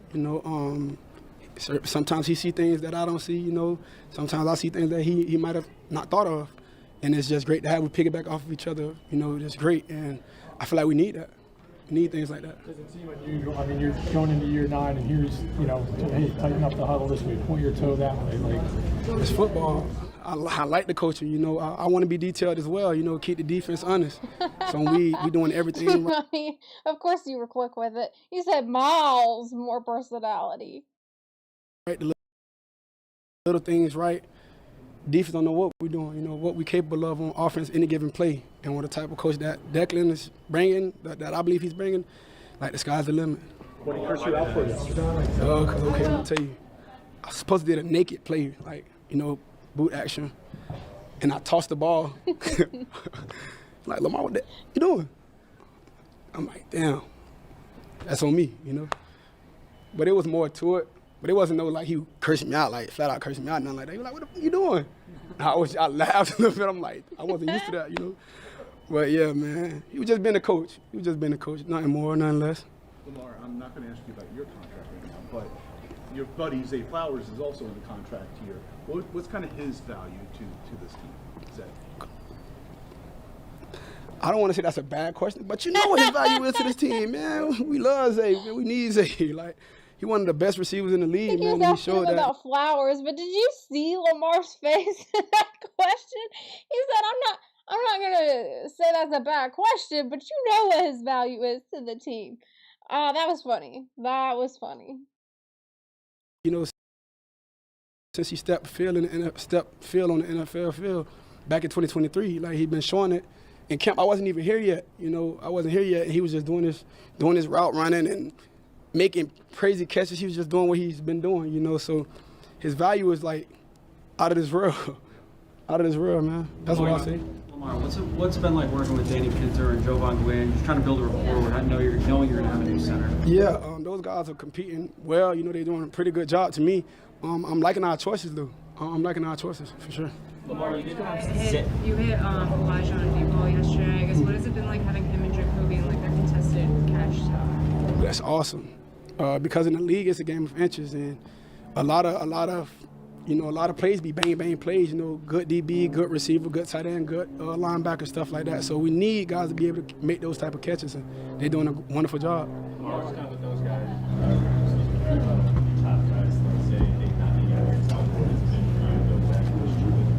Sometimes he see things that I don't see. Sometimes I see things that he might have not thought of, and it's just great to have we piggyback off of each other. It's great, and I feel like we need that. We need things like that. Does it seem unusual? I mean, you're going into year 9, and here's hey, tighten up the huddle this way, point your toe that way. Like, it's football. I like the coaching, I want to be detailed as well, keep the defense honest. So we doing everything right. Of course you were quick with it. You said Myles more personality. Right, the little things right. Defense don't know what we're doing, what we're capable of on offense any given play. And with the type of coach that Declan is bringing, that I believe he's bringing, like the sky's the limit. What did he curse you out for yesterday? Because I'm going to tell you, I was supposed to do a naked play, boot action, and I tossed the ball. Like, Lamar, what you doing? I'm like, damn, that's on me, But it was more to it. But it wasn't he cursed me out, flat out cursed me out, nothing like that. He was like, what are you doing? I laughed a little bit. I'm like, I wasn't used to that, But yeah, man, he was just being a coach. Nothing more, nothing less. Lamar, I'm not going to ask you about your contract right now, but your buddy Zay Flowers is also in the contract here. What's kind of his value to this team? Zay? I don't want to say that's a bad question, but you know what his value is to this team, man. We love Zay, man. We need Zay. He one of the best receivers in the league, I think man. he was asking him about Flowers, but did you see Lamar's face in that question? He said, I'm not gonna say that's a bad question, but you know what his value is to the team. That was funny. Since he stepped field on the NFL field back in 2023, he'd been showing it. In camp, I wasn't even here yet. I wasn't here yet. And he was just doing his route running and making crazy catches. He was just doing what he's been doing, So his value is out of this world. Out of this world, man. That's what I say. Lamar, what's it been like working with Danny Kinter and Jovan Gwynn, just trying to build a rapport where knowing you're going to have a new center? Yeah, those guys are competing well. They're doing a pretty good job to me. I'm liking our choices, though. I'm liking our choices, for sure. Lamar, you hit Elijah on deep ball yesterday. I guess what has it been like having him and Jacoby in their contested catch stuff? That's awesome. Because in the league, it's a game of inches, and a lot of plays be bang plays. Good DB, good receiver, good tight end, good linebacker, stuff like that. So we need guys to be able to make those type of catches, and they're doing a wonderful job. Lamar's kind of with those guys. Top guys, let's say 8, 9 yards. How important has it been for you to build that chemistry with the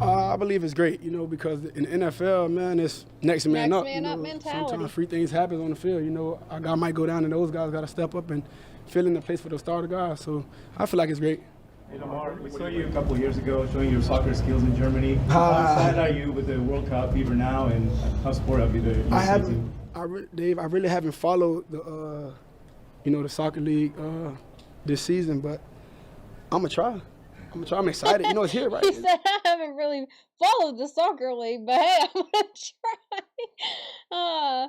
I believe it's great, because in the NFL, man, it's next man up. Mentality. Sometimes free things happen on the field. A guy might go down, and those guys got to step up and fill in the place for the starter guys. So I feel like it's great. Hey Lamar, we saw you a couple of years ago showing your soccer skills in Germany. How excited are you with the World Cup fever now, and how supportive have you been? Dave, I really haven't followed the, the soccer league this season, but I'm gonna try. I'm excited. It's here, right? He said, I haven't really followed the soccer league, but hey, I'm gonna try.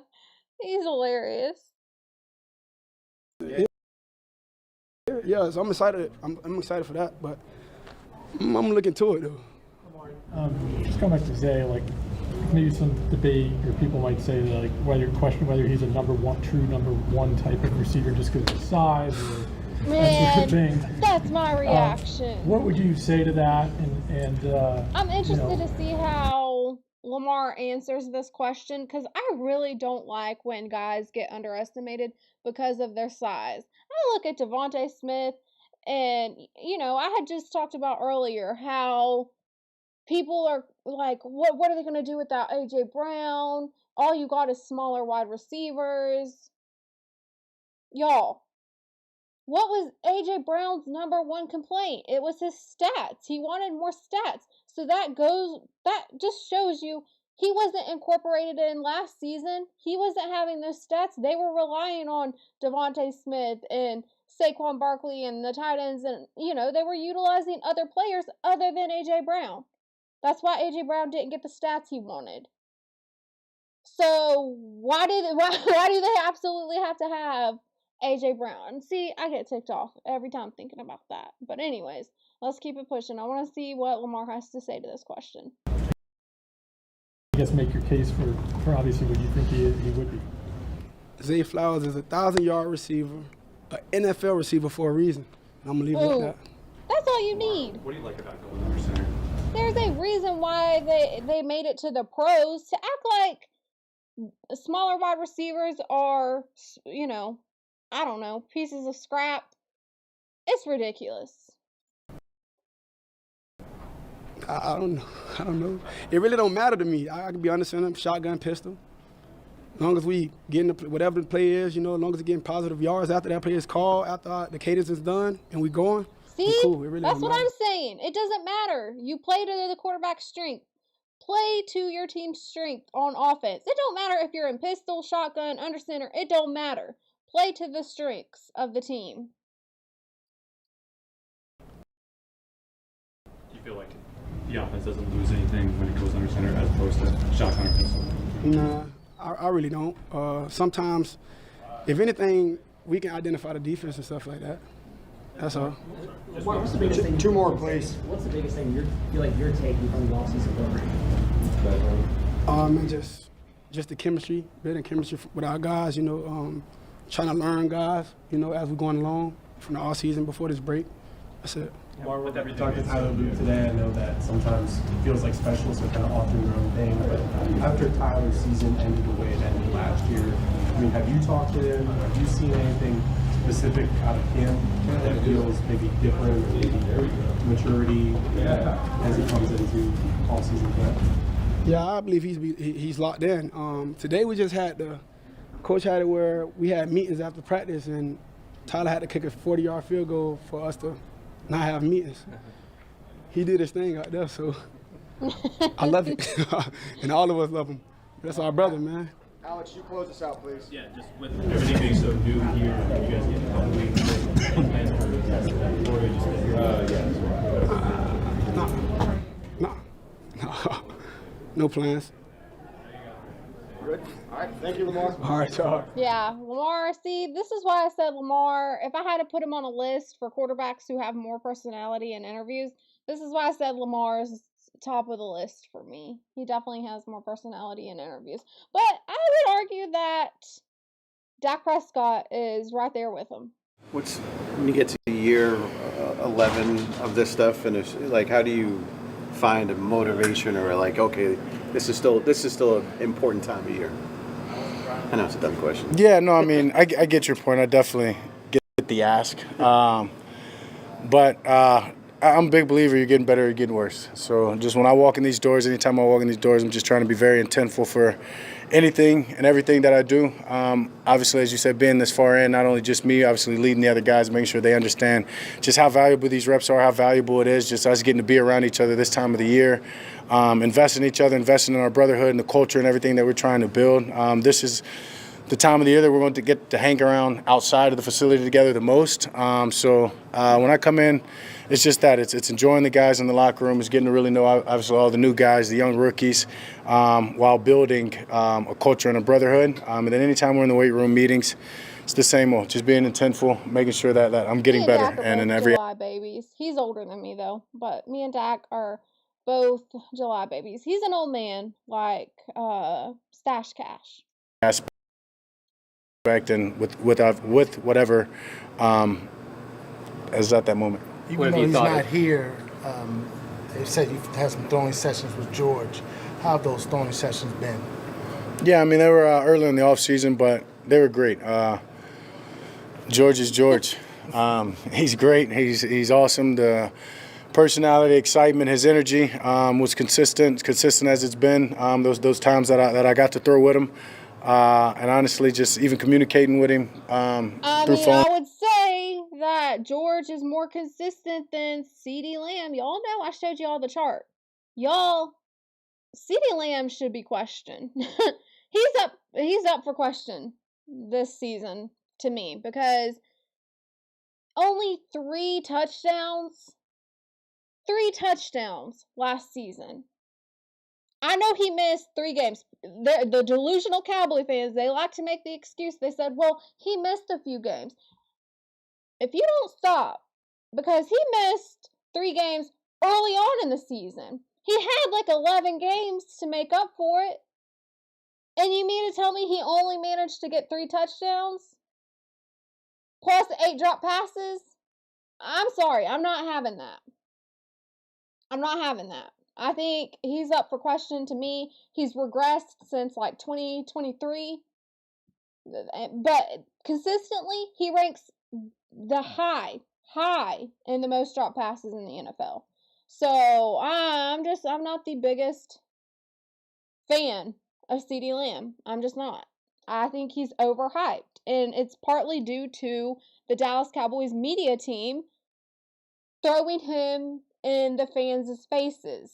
He's hilarious. Yeah, so I'm excited. I'm excited for that, but I'm looking to it though. Just going back to Zay, maybe some debate, or people might say that, whether he's a number one type of receiver just because of his size, or That's your Man, thing. that's my reaction. What would you say to that? I'm interested to see how Lamar answers this question because I really don't like when guys get underestimated because of their size. I look at DeVonta Smith, and I had just talked about earlier how people are like, what are they going to do without AJ Brown? All you got is smaller wide receivers. Y'all, what was AJ Brown's number one complaint? It was his stats. He wanted more stats. So that just shows you he wasn't incorporated in last season. He wasn't having those stats. They were relying on DeVonta Smith and Saquon Barkley and the tight ends, and they were utilizing other players other than AJ Brown. That's why AJ Brown didn't get the stats he wanted. So why do they absolutely have to have AJ Brown? See, I get ticked off every time thinking about that. But anyways, let's keep it pushing. I want to see what Lamar has to say to this question. I guess make your case for obviously what you think he would be. Zay Flowers is a 1,000-yard receiver, an NFL receiver for a reason. I'm going to leave it at that. That's all you need. What do you like about going under center? There's a reason why they made it to the pros. To act like smaller wide receivers are, I don't know, pieces of scrap. It's ridiculous. I don't know. It really don't matter to me. I can be under center, shotgun, pistol. As long as we getting whatever the play is, as long as we're getting positive yards after that play is called, after the cadence is done, and we going. See, cool. It really that's don't what matter. I'm saying. It doesn't matter. You play to the quarterback's strength. Play to your team's strength on offense. It don't matter if you're in pistol, shotgun, under center. It don't matter. Play to the strengths of the team. Do you feel like the offense doesn't lose anything when it goes under center as opposed to shotgun or pistol? Nah, I really don't. Sometimes, if anything, we can identify the defense and stuff like that. That's all. What's the biggest thing? Two more, please. What's the biggest thing you feel like you're taking from the offseason program? And just the chemistry, building chemistry with our guys. Trying to learn guys. As we're going along from the off season before this break. That's it. We talked to Tyler Luke today. I know that sometimes it feels like specialists are kind of off doing their own thing, but after Tyler's season ended the way it ended last year, have you talked to him? Have you seen anything specific out of him that feels maybe different, or maybe maturity as he comes into all season play? Yeah, I believe he's locked in. Today we just had coach had it where we had meetings after practice, and Tyler had to kick a 40-yard field goal for us to not have meetings. He did his thing out there, so I love it. And all of us love him. That's our brother, man. Alex, you close us out, please. Yeah, just with everything being so new here, you guys get a couple weeks. Plans for the test of that before No plans. Good. All right. Thank you, Lamar. All right, y'all. Yeah, Lamar, see, this is why I said Lamar, if I had to put him on a list for quarterbacks who have more personality in interviews, this is why I said Lamar is top of the list for me. He definitely has more personality in interviews. But I would argue that Dak Prescott is right there with him. When you get to year 11 of this stuff, and it's like, how do you find a motivation, or like, okay, this is still an important time of year? I know it's a dumb question. Yeah, no, I get your point. I definitely get the ask. But I'm a big believer you're getting better, you're getting worse. So just when I walk in these doors, anytime I walk in these doors, I'm just trying to be very intentful for anything and everything that I do. Obviously, as you said, being this far in, not only just me, obviously leading the other guys, making sure they understand just how valuable these reps are, how valuable it is, just us getting to be around each other this time of the year, invest in each other, investing in our brotherhood and the culture and everything that we're trying to build. This is the time of the year that we're going to get to hang around outside of the facility together the most. So when I come in, it's just that. It's enjoying the guys in the locker room. It's getting to really know, obviously, all the new guys, the young rookies, while building a culture and a brotherhood. And then anytime we're in the weight room meetings, it's the same old, just being intentful, making sure that I'm getting better. And in every July babies. He's older than me, though. But me and Dak are both July babies. He's an old man, like Stash Cash. aspect and with whatever at that moment. Even though he's not here, they said you've had some throwing sessions with George. How have those throwing sessions been? Yeah, I mean, they were early in the offseason, but they were great. George is George. He's great. He's awesome. The personality, excitement, his energy was consistent as it's been. Those times that I got to throw with him, and honestly, just even communicating with him through phone. I would say that George is more consistent than CeeDee Lamb. Y'all know I showed you all the chart. Y'all, CeeDee Lamb should be questioned. He's up for question this season to me because only 3 touchdowns last season. I know he missed 3 games. The delusional Cowboy fans, they like to make the excuse. They said, well, he missed a few games. If you don't stop, because he missed 3 games early on in the season. He had like 11 games to make up for it. And you mean to tell me he only managed to get 3 touchdowns? Plus 8 drop passes? I'm sorry, I'm not having that. I think he's up for question to me. He's regressed since like 2023. But consistently, he ranks the high in the most drop passes in the NFL. So I'm not the biggest fan of CeeDee Lamb. I'm just not. I think he's overhyped. And it's partly due to the Dallas Cowboys media team throwing him in the fans' faces.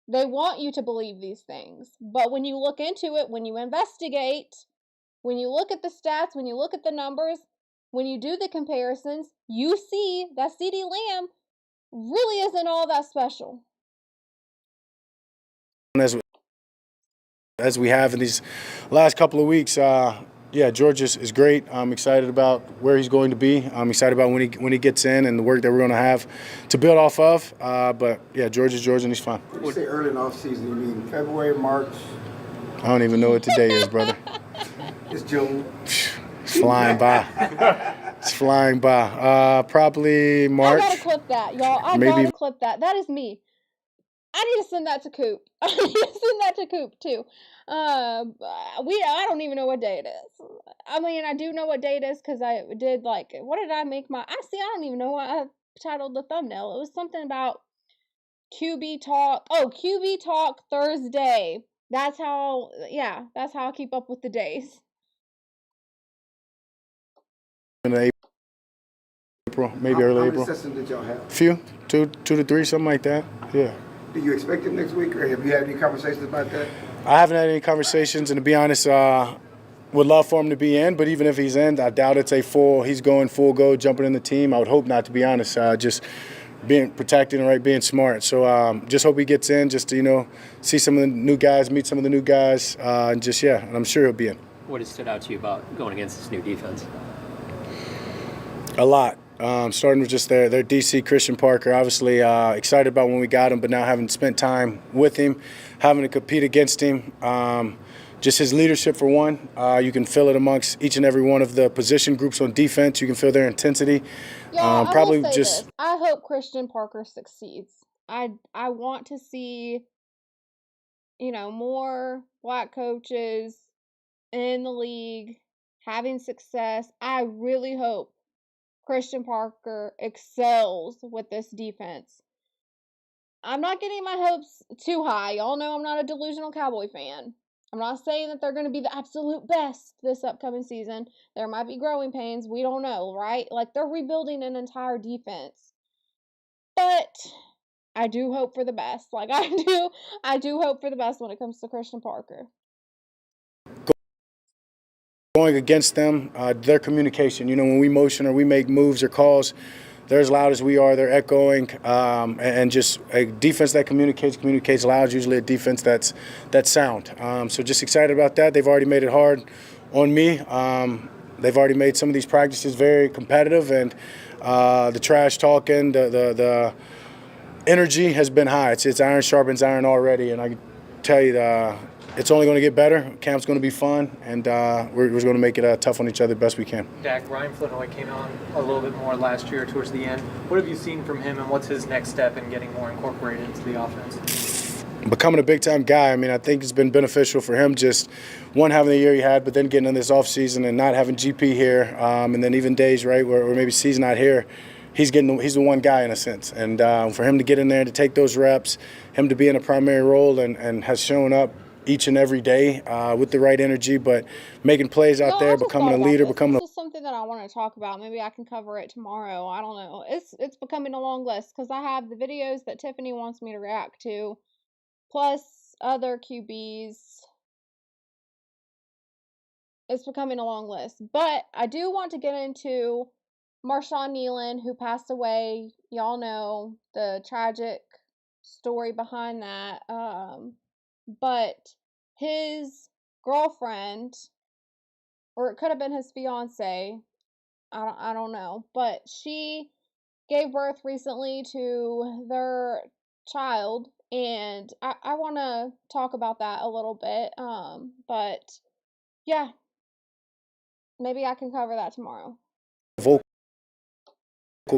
They want you to believe these things. But when you look into it, when you investigate, when you look at the stats, when you look at the numbers, when you do the comparisons, you see that CeeDee Lamb really isn't all that special. As we have in these last couple of weeks, George is great. I'm excited about where he's going to be. I'm excited about when he gets in and the work that we're going to have to build off of. But George is George and he's fine. When you say early in the offseason, you mean February, March? I don't even know what today is, brother. It's June. It's flying by. Probably March. I gotta clip that, y'all. Gotta clip that. That is me. I need to send that to Coop. Too. I don't even know what day it is. I mean, I do know what day it is because I did what did I make I don't even know what I titled the thumbnail. It was something about QB Talk. Oh, QB Talk Thursday. That's how I keep up with the days. In April, maybe early April. How many sessions did y'all have? Few, 2 to 3, something like that. Yeah. Do you expect him next week, or have you had any conversations about that? I haven't had any conversations, and to be honest, would love for him to be in. But even if he's in, I doubt it's he's going full go, jumping in the team. I would hope not, to be honest. Just being protected and being smart. So just hope he gets in, just to see some of the new guys, meet some of the new guys, and I'm sure he'll be in. What has stood out to you about going against this new defense? A lot. Starting with just their DC, Christian Parker. Obviously excited about when we got him, but now having spent time with him, having to compete against him, just his leadership for one. You can feel it amongst each and every one of the position groups on defense. You can feel their intensity. I will say this. I hope Christian Parker succeeds. I want to see, more black coaches in the league having success. I really hope Christian Parker excels with this defense. I'm not getting my hopes too high. Y'all know I'm not a delusional Cowboy fan. I'm not saying that they're going to be the absolute best this upcoming season. There might be growing pains. We don't know, right? They're rebuilding an entire defense. But I do hope for the best. I do hope for the best when it comes to Christian Parker. Going against them, their communication. When we motion or we make moves or calls, they're as loud as we are. They're echoing, and just a defense that communicates loud. Usually a defense that's sound. So just excited about that. They've already made it hard on me. They've already made some of these practices very competitive, and the trash talking, the energy has been high. It's iron sharpens iron already, and I can tell you it's only going to get better. Camp's going to be fun, and we're going to make it tough on each other best we can. Dak, Ryan Flinoy came on a little bit more last year towards the end. What have you seen from him, and what's his next step in getting more incorporated into the offense? Becoming a big-time guy, I mean, I think it's been beneficial for him just, one, having the year he had, but then getting in this offseason and not having GP here, and then even days, right, where maybe C's not here, he's the one guy in a sense. And for him to get in there, to take those reps, him to be in a primary role and has shown up each and every day with the right energy, but making plays out there, becoming a leader, This is something that I want to talk about. Maybe I can cover it tomorrow. I don't know. It's becoming a long list because I have the videos that Tiffany wants me to react to, plus other QBs. It's becoming a long list. But I do want to get into Marshawn Nealon, who passed away. Y'all know the tragic story behind that. But his girlfriend, or it could have been his fiance, I don't know, but she gave birth recently to their child, and I want to talk about that a little bit. But yeah, maybe I can cover that tomorrow. Vocal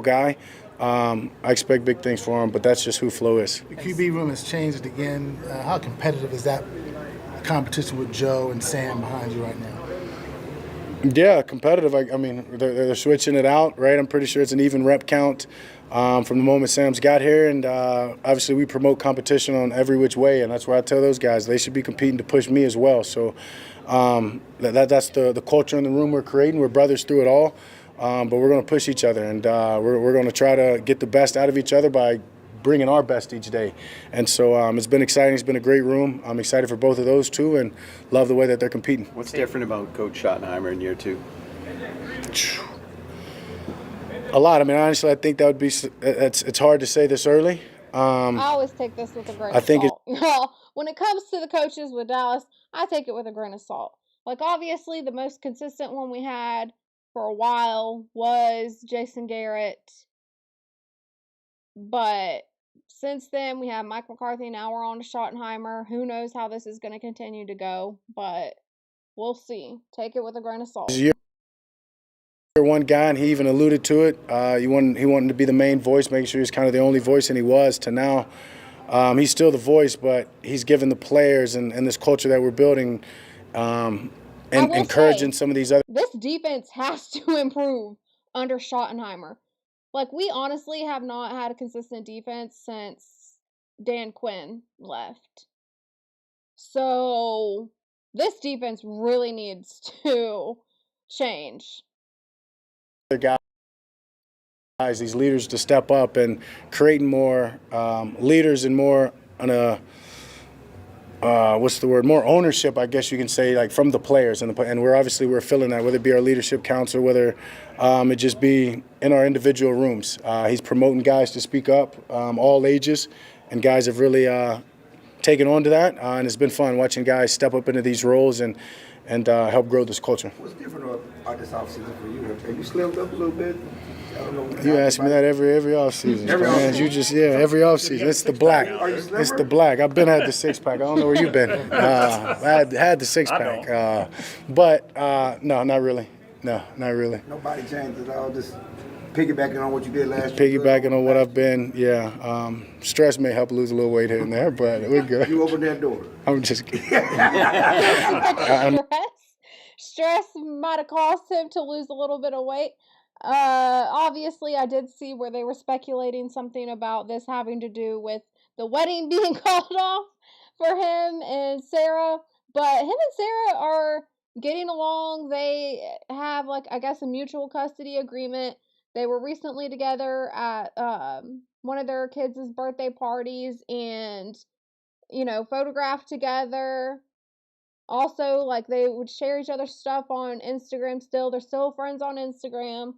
guy. I expect big things for him, but that's just who Flo is. The QB room has changed again. How competitive is that competition with Joe and Sam behind you right now? Yeah, competitive. I mean, they're switching it out, right? I'm pretty sure it's an even rep count from the moment Sam's got here, and obviously we promote competition on every which way, and that's where I tell those guys they should be competing to push me as well. So that's the culture in the room we're creating. We're brothers through it all, but we're going to push each other, and we're going to try to get the best out of each other by bringing our best each day. And so it's been exciting. It's been a great room. I'm excited for both of those two and love the way that they're competing. What's different about Coach Schottenheimer in year two? A lot. I mean, honestly, I think that would be it's hard to say this early. I always take this with a grain of salt. When it comes to the coaches with Dallas, I take it with a grain of salt. Like, obviously, the most consistent one we had for a while was Jason Garrett. But since then, we have Mike McCarthy. Now we're on to Schottenheimer. Who knows how this is going to continue to go, but we'll see. Take it with a grain of salt. Year one guy, and he even alluded to it. He wanted to be the main voice, making sure he's kind of the only voice, and he was. To now, he's still the voice, but he's given the players and this culture that we're building and encouraging some of these other. This defense has to improve under Schottenheimer. Like, we honestly have not had a consistent defense since Dan Quinn left. So this defense really needs to change. Guys, these leaders to step up and creating more leaders and more on a more ownership, I guess you can say, like from the players, and we're filling that, whether it be our leadership council, whether it just be in our individual rooms. He's promoting guys to speak up, all ages, and guys have really taken on to that, and it's been fun watching guys step up into these roles and help grow this culture. What's different about this offseason for you? Have you slimmed up a little bit? I don't know. You ask me that every offseason. Every offseason. Every offseason. It's the black. It's the black. I've been had the six pack. I don't know where you've been. I had the six pack. But no, not really. No, not really. No body change at all. Just piggybacking on what you did last year. Piggybacking on what I've been. Yeah. Stress may help lose a little weight here and there, but we're good. You opened that door. I'm just kidding. Stress might have caused him to lose a little bit of weight. Obviously, I did see where they were speculating something about this having to do with the wedding being called off for him and Sarah. But him and Sarah are getting along. They have, like, I guess, a mutual custody agreement. They were recently together at one of their kids' birthday parties and, photographed together. Also, like, they would share each other's stuff on Instagram still. They're still friends on Instagram.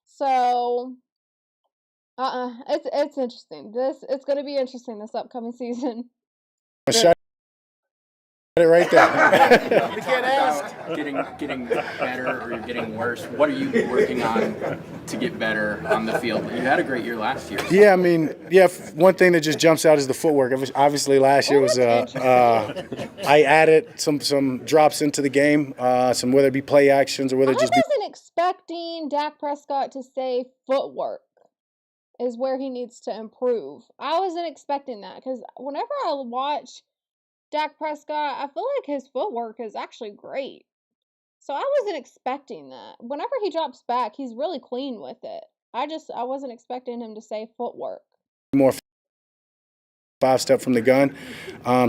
So, it's interesting. It's going to be interesting this upcoming season. it right there. We can't ask. Getting better or you're getting worse. What are you working on to get better on the field? You had a great year last year. Yeah, I mean, one thing that just jumps out is the footwork. Obviously, last year was I added some drops into the game, some whether it be play actions or whether it just be. I wasn't expecting Dak Prescott to say footwork is where he needs to improve. I wasn't expecting that because whenever I watch Dak Prescott, I feel like his footwork is actually great. So I wasn't expecting that. Whenever he drops back, he's really clean with it. I wasn't expecting him to say footwork. More 5-step from the gun.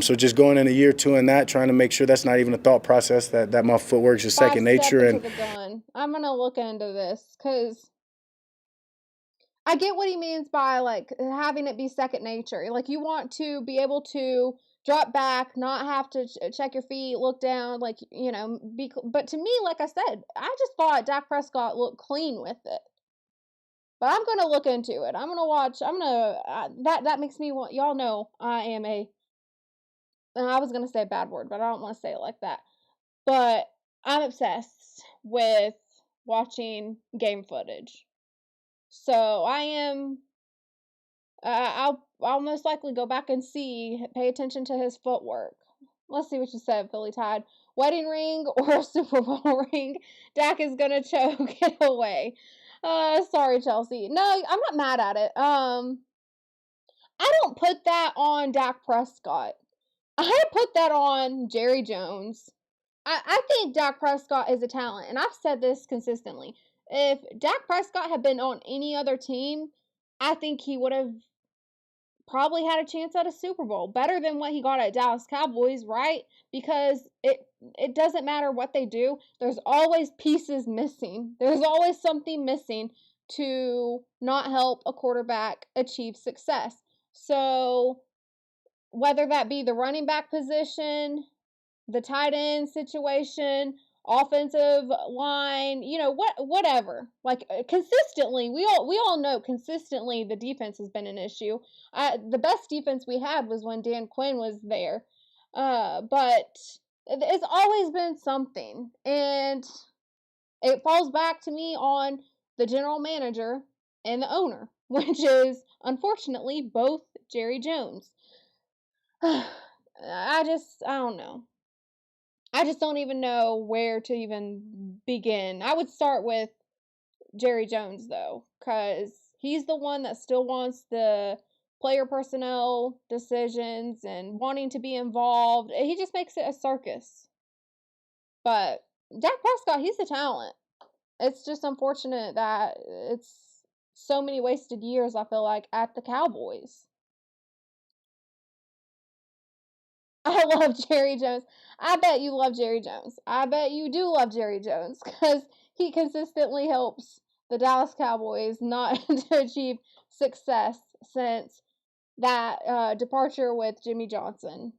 So just going in a year 2 in that, trying to make sure that's not even a thought process, that my footwork is just second nature. Into the gun. I'm going to look into this because I get what he means by like having it be second nature. Like you want to be able to drop back, not have to check your feet, look down, like, but to me, like I said, I just thought Dak Prescott looked clean with it. But I'm going to look into it. I'm going to watch, that makes me want, y'all know I was going to say a bad word, but I don't want to say it like that. But I'm obsessed with watching game footage. So I'll most likely go back and pay attention to his footwork. Let's see what you said, Philly Tide. Wedding ring or Super Bowl ring? Dak is going to choke it away. Sorry, Chelsea. No, I'm not mad at it. I don't put that on Dak Prescott. I put that on Jerry Jones. I think Dak Prescott is a talent, and I've said this consistently. If Dak Prescott had been on any other team, I think he would have probably had a chance at a Super Bowl. Better than what he got at Dallas Cowboys, right? Because it doesn't matter what they do. There's always pieces missing. There's always something missing to not help a quarterback achieve success. So whether that be the running back position, the tight end situation, offensive line, whatever. Like consistently, we all know consistently the defense has been an issue. The best defense we had was when Dan Quinn was there. But it's always been something, and it falls back to me on the general manager and the owner, which is unfortunately both Jerry Jones. I don't know. I just don't even know where to even begin. I would start with Jerry Jones, though, because he's the one that still wants the player personnel decisions and wanting to be involved. He just makes it a circus. But Dak Prescott, he's a talent. It's just unfortunate that it's so many wasted years, I feel like, at the Cowboys. I love Jerry Jones. I bet you love Jerry Jones. I bet you do love Jerry Jones because he consistently helps the Dallas Cowboys not to achieve success since that departure with Jimmy Johnson.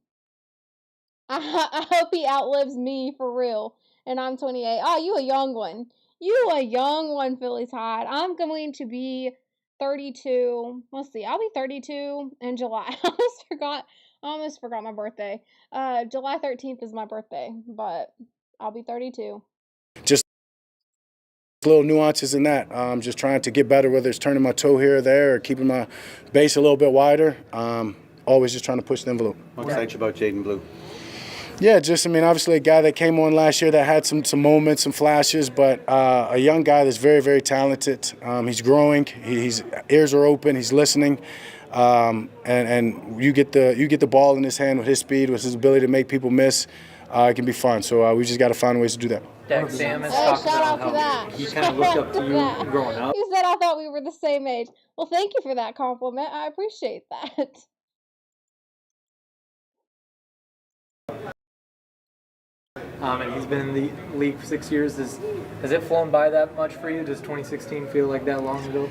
I hope he outlives me for real. And I'm 28. Oh, you a young one. You a young one, Philly Tide. I'm going to be 32. Let's see. I'll be 32 in July. I almost forgot my birthday. July 13th is my birthday, but I'll be 32. Just little nuances in that. Just trying to get better, whether it's turning my toe here or there or keeping my base a little bit wider. Always just trying to push the envelope. What excites you about Jaden Blue? Yeah, obviously a guy that came on last year that had some moments, some flashes, but a young guy that's very, very talented. He's growing. His ears are open. He's listening. And you get the ball in his hand with his speed, with his ability to make people miss. It can be fun. So we just got to find ways to do that. Dak Sam has Hey, talked shout out about to how that. he kind of looked up to you growing up. He said I thought we were the same age. Well, thank you for that compliment. I appreciate that. And he's been in the league for 6 years. Has it flown by that much for you? Does 2016 feel like that long ago?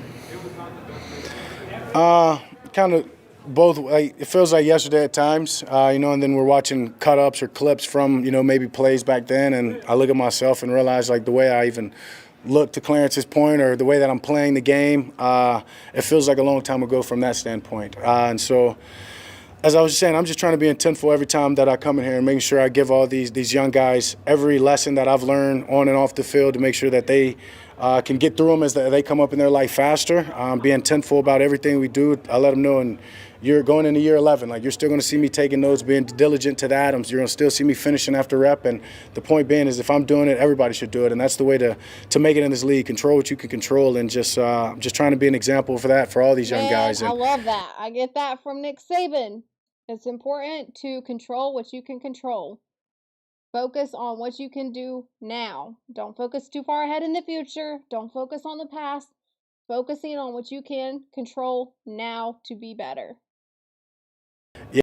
Kind of both. It feels like yesterday at times, and then we're watching cut-ups or clips from, maybe plays back then, and I look at myself and realize, like, the way I even look to Clarence's point or the way that I'm playing the game, it feels like a long time ago from that standpoint. And so As I was saying, I'm just trying to be intentful every time that I come in here and making sure I give all these young guys every lesson that I've learned on and off the field to make sure that they can get through them as they come up in their life faster. Being intentful about everything we do, I let them know. And you're going into year 11, like you're still going to see me taking notes, being diligent to the atoms. You're going to still see me finishing after rep. And the point being is, if I'm doing it, everybody should do it. And that's the way to make it in this league. Control what you can control, and just trying to be an example for that for all these young guys. I And love that. I get that from Nick Saban. It's important to control what you can control. Focus on what you can do now. Don't focus too far ahead in the future. Don't focus on the past. Focusing on what you can control now to be better. Yeah,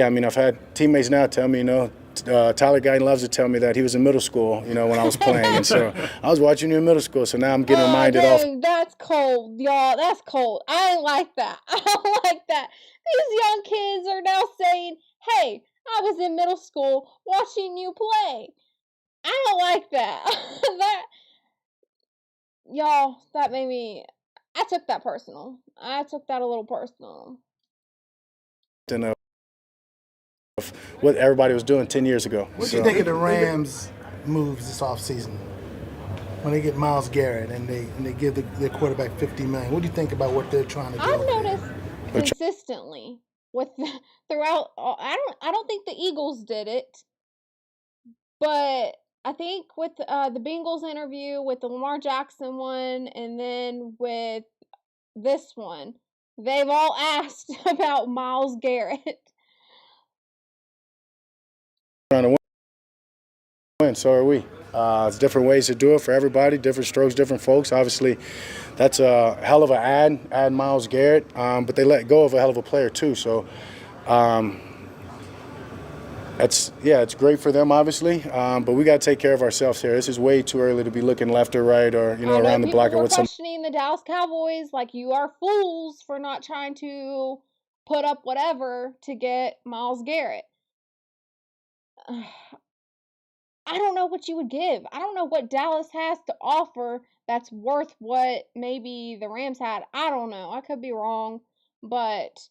I mean, I've had teammates now tell me, Tyler Guyton loves to tell me that he was in middle school, when I was playing. And so I was watching you in middle school, so now I'm getting reminded off. That's cold, y'all. That's cold. I ain't like that. I don't like that. These young kids are now saying, hey, I was in middle school watching you play. I don't like that. Y'all, that made me, I took that personal. I took that a little personal. Of what everybody was doing 10 years ago. What do you think of the Rams' moves this offseason? When they get Myles Garrett and they give their quarterback $50 million, what do you think about what they're trying to do? I've noticed consistently throughout. I don't think the Eagles did it, but I think with the Bengals interview, with the Lamar Jackson one, and then with this one, they've all asked about Myles Garrett. Trying to win, so are we. It's different ways to do it for everybody, different strokes, different folks. Obviously, that's a hell of an add Myles Garrett, but they let go of a hell of a player too. So it's great for them, obviously, but we got to take care of ourselves here. This is way too early to be looking left or right or around the block or what some. Questioning the Dallas Cowboys like you are fools for not trying to put up whatever to get Myles Garrett. I don't know what you would give. I don't know what Dallas has to offer that's worth what maybe the Rams had. I don't know. I could be wrong, but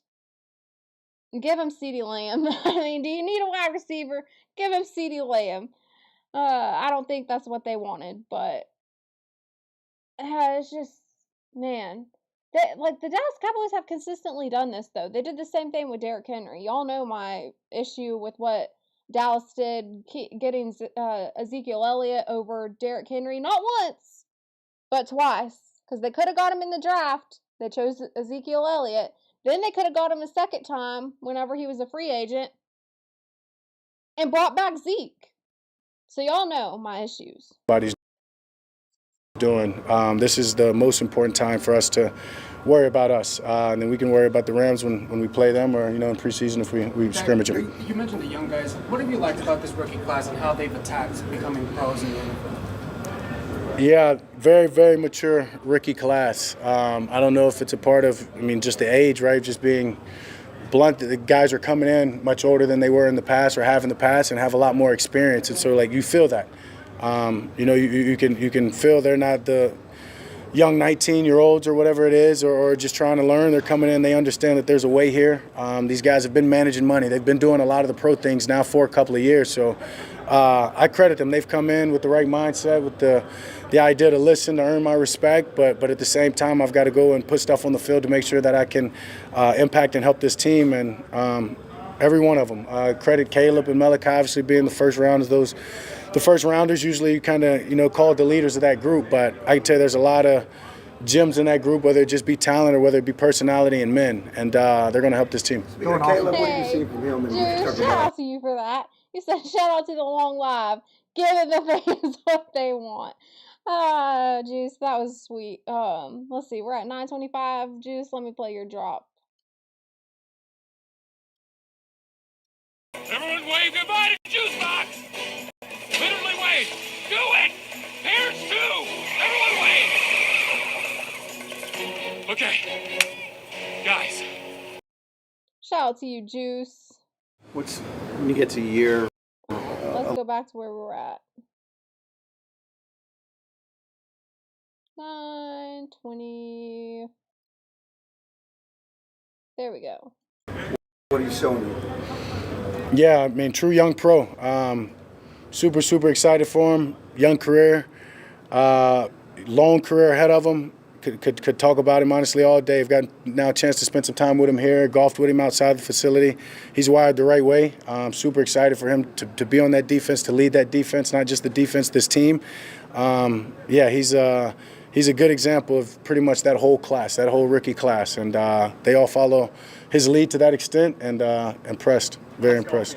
give him CeeDee Lamb. I mean, do you need a wide receiver? Give him CeeDee Lamb. I don't think that's what they wanted, but it's just, man. The Dallas Cowboys have consistently done this, though. They did the same thing with Derrick Henry. Y'all know my issue with what Dallas did, getting Ezekiel Elliott over Derrick Henry. Not once, but twice. Because they could have got him in the draft. They chose Ezekiel Elliott. Then they could have got him a second time whenever he was a free agent and brought back Zeke. So y'all know my issues. Everybody's doing. This is the most important time for us to worry about us, and then we can worry about the Rams when we play them, or in preseason if we scrimmage them. You mentioned the young guys. What have you liked about this rookie class and how they've attacked becoming pros in the NFL? Yeah, very, very mature rookie class. I don't know if it's a part of, just the age, right? Just being blunt, the guys are coming in much older than they were in the past or have in the past and have a lot more experience, and so you feel that. You can feel they're not the young 19-year-olds or whatever it is, or just trying to learn. They're coming in, they understand that there's a way here. These guys have been managing money. They've been doing a lot of the pro things now for a couple of years. So I credit them. They've come in with the right mindset, with the idea to listen, to earn my respect. But at the same time, I've got to go and put stuff on the field to make sure that I can impact and help this team. And every one of them. Credit Caleb and Malachi obviously being the first rounders. The first rounders usually kind of, called the leaders of that group. But I can tell you there's a lot of gems in that group, whether it just be talent or whether it be personality and men. And they're going to help this team. Caleb, what did you see from him? Dude, shout out to you for that. You said shout out to the long live. Giving the fans what they want. Juice, that was sweet. Let's see, we're at 9:25. Juice, let me play your drop. Everyone wave goodbye to Juice Box! Literally wave! Do it! Parents too! Everyone wave! Okay. Guys. Shout out to you, Juice. When you get to year... Let's go back to where we were at. 9:20. There we go. What are you showing you? Yeah, I mean, true young pro. Super excited for him. Young career, long career ahead of him. Could talk about him honestly all day. I've got now a chance to spend some time with him here, golfed with him outside the facility. He's wired the right way. Super excited for him to be on that defense, to lead that defense, not just the defense, this team. Yeah, he's a good example of pretty much that whole class, that whole rookie class, and they all follow his lead to that extent. And impressed, very impressed.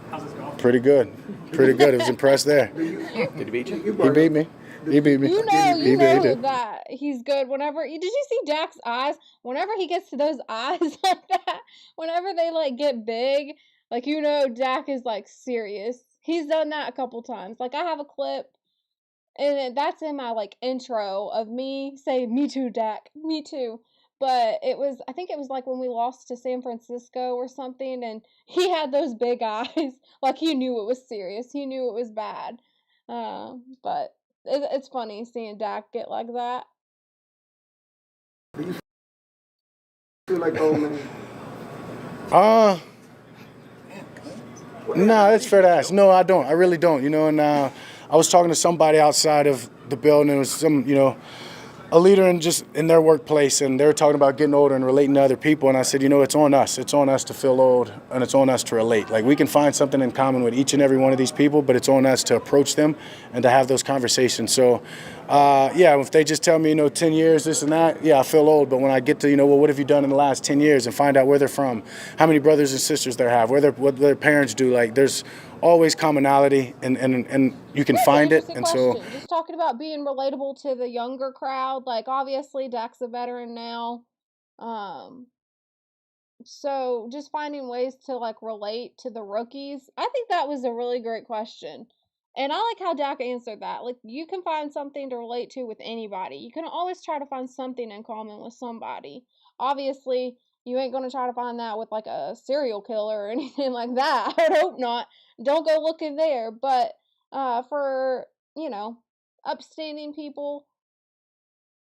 How's this golf? Pretty good. I was impressed there. Did he beat you? He beat me. He beat me. You know He did. that he's good. Did you see Dak's eyes? Whenever he gets to those eyes like that, whenever they like get big, like Dak is like serious. He's done that a couple times. Like I have a clip, and that's in my like intro of me saying, "Me too, Dak, me too." But I think it was like when we lost to San Francisco or something, and he had those big eyes, like he knew it was serious. He knew it was bad. But it's funny seeing Dak get like that. Do you feel like old man? No, that's fair to ask. No, I don't. I really don't. And I was talking to somebody outside of the building. It was some, a leader in their workplace, and they were talking about getting older and relating to other people. And I said, it's on us. It's on us to feel old, and it's on us to relate. Like we can find something in common with each and every one of these people, but it's on us to approach them and to have those conversations. So, yeah, if they just tell me, 10 years, this and that, yeah, I feel old. But when I get to, well, what have you done in the last 10 years, and find out where they're from, how many brothers and sisters they have, what their parents do, like there's always commonality, and you can find it. And so, just talking about being relatable to the younger crowd, like obviously Dak's a veteran now, so just finding ways to like relate to the rookies. I think that was a really great question, and I like how Dak answered that. Like you can find something to relate to with anybody. You can always try to find something in common with somebody. Obviously, you ain't gonna try to find that with like a serial killer or anything like that. I would hope not. Don't go looking there. But for upstanding people,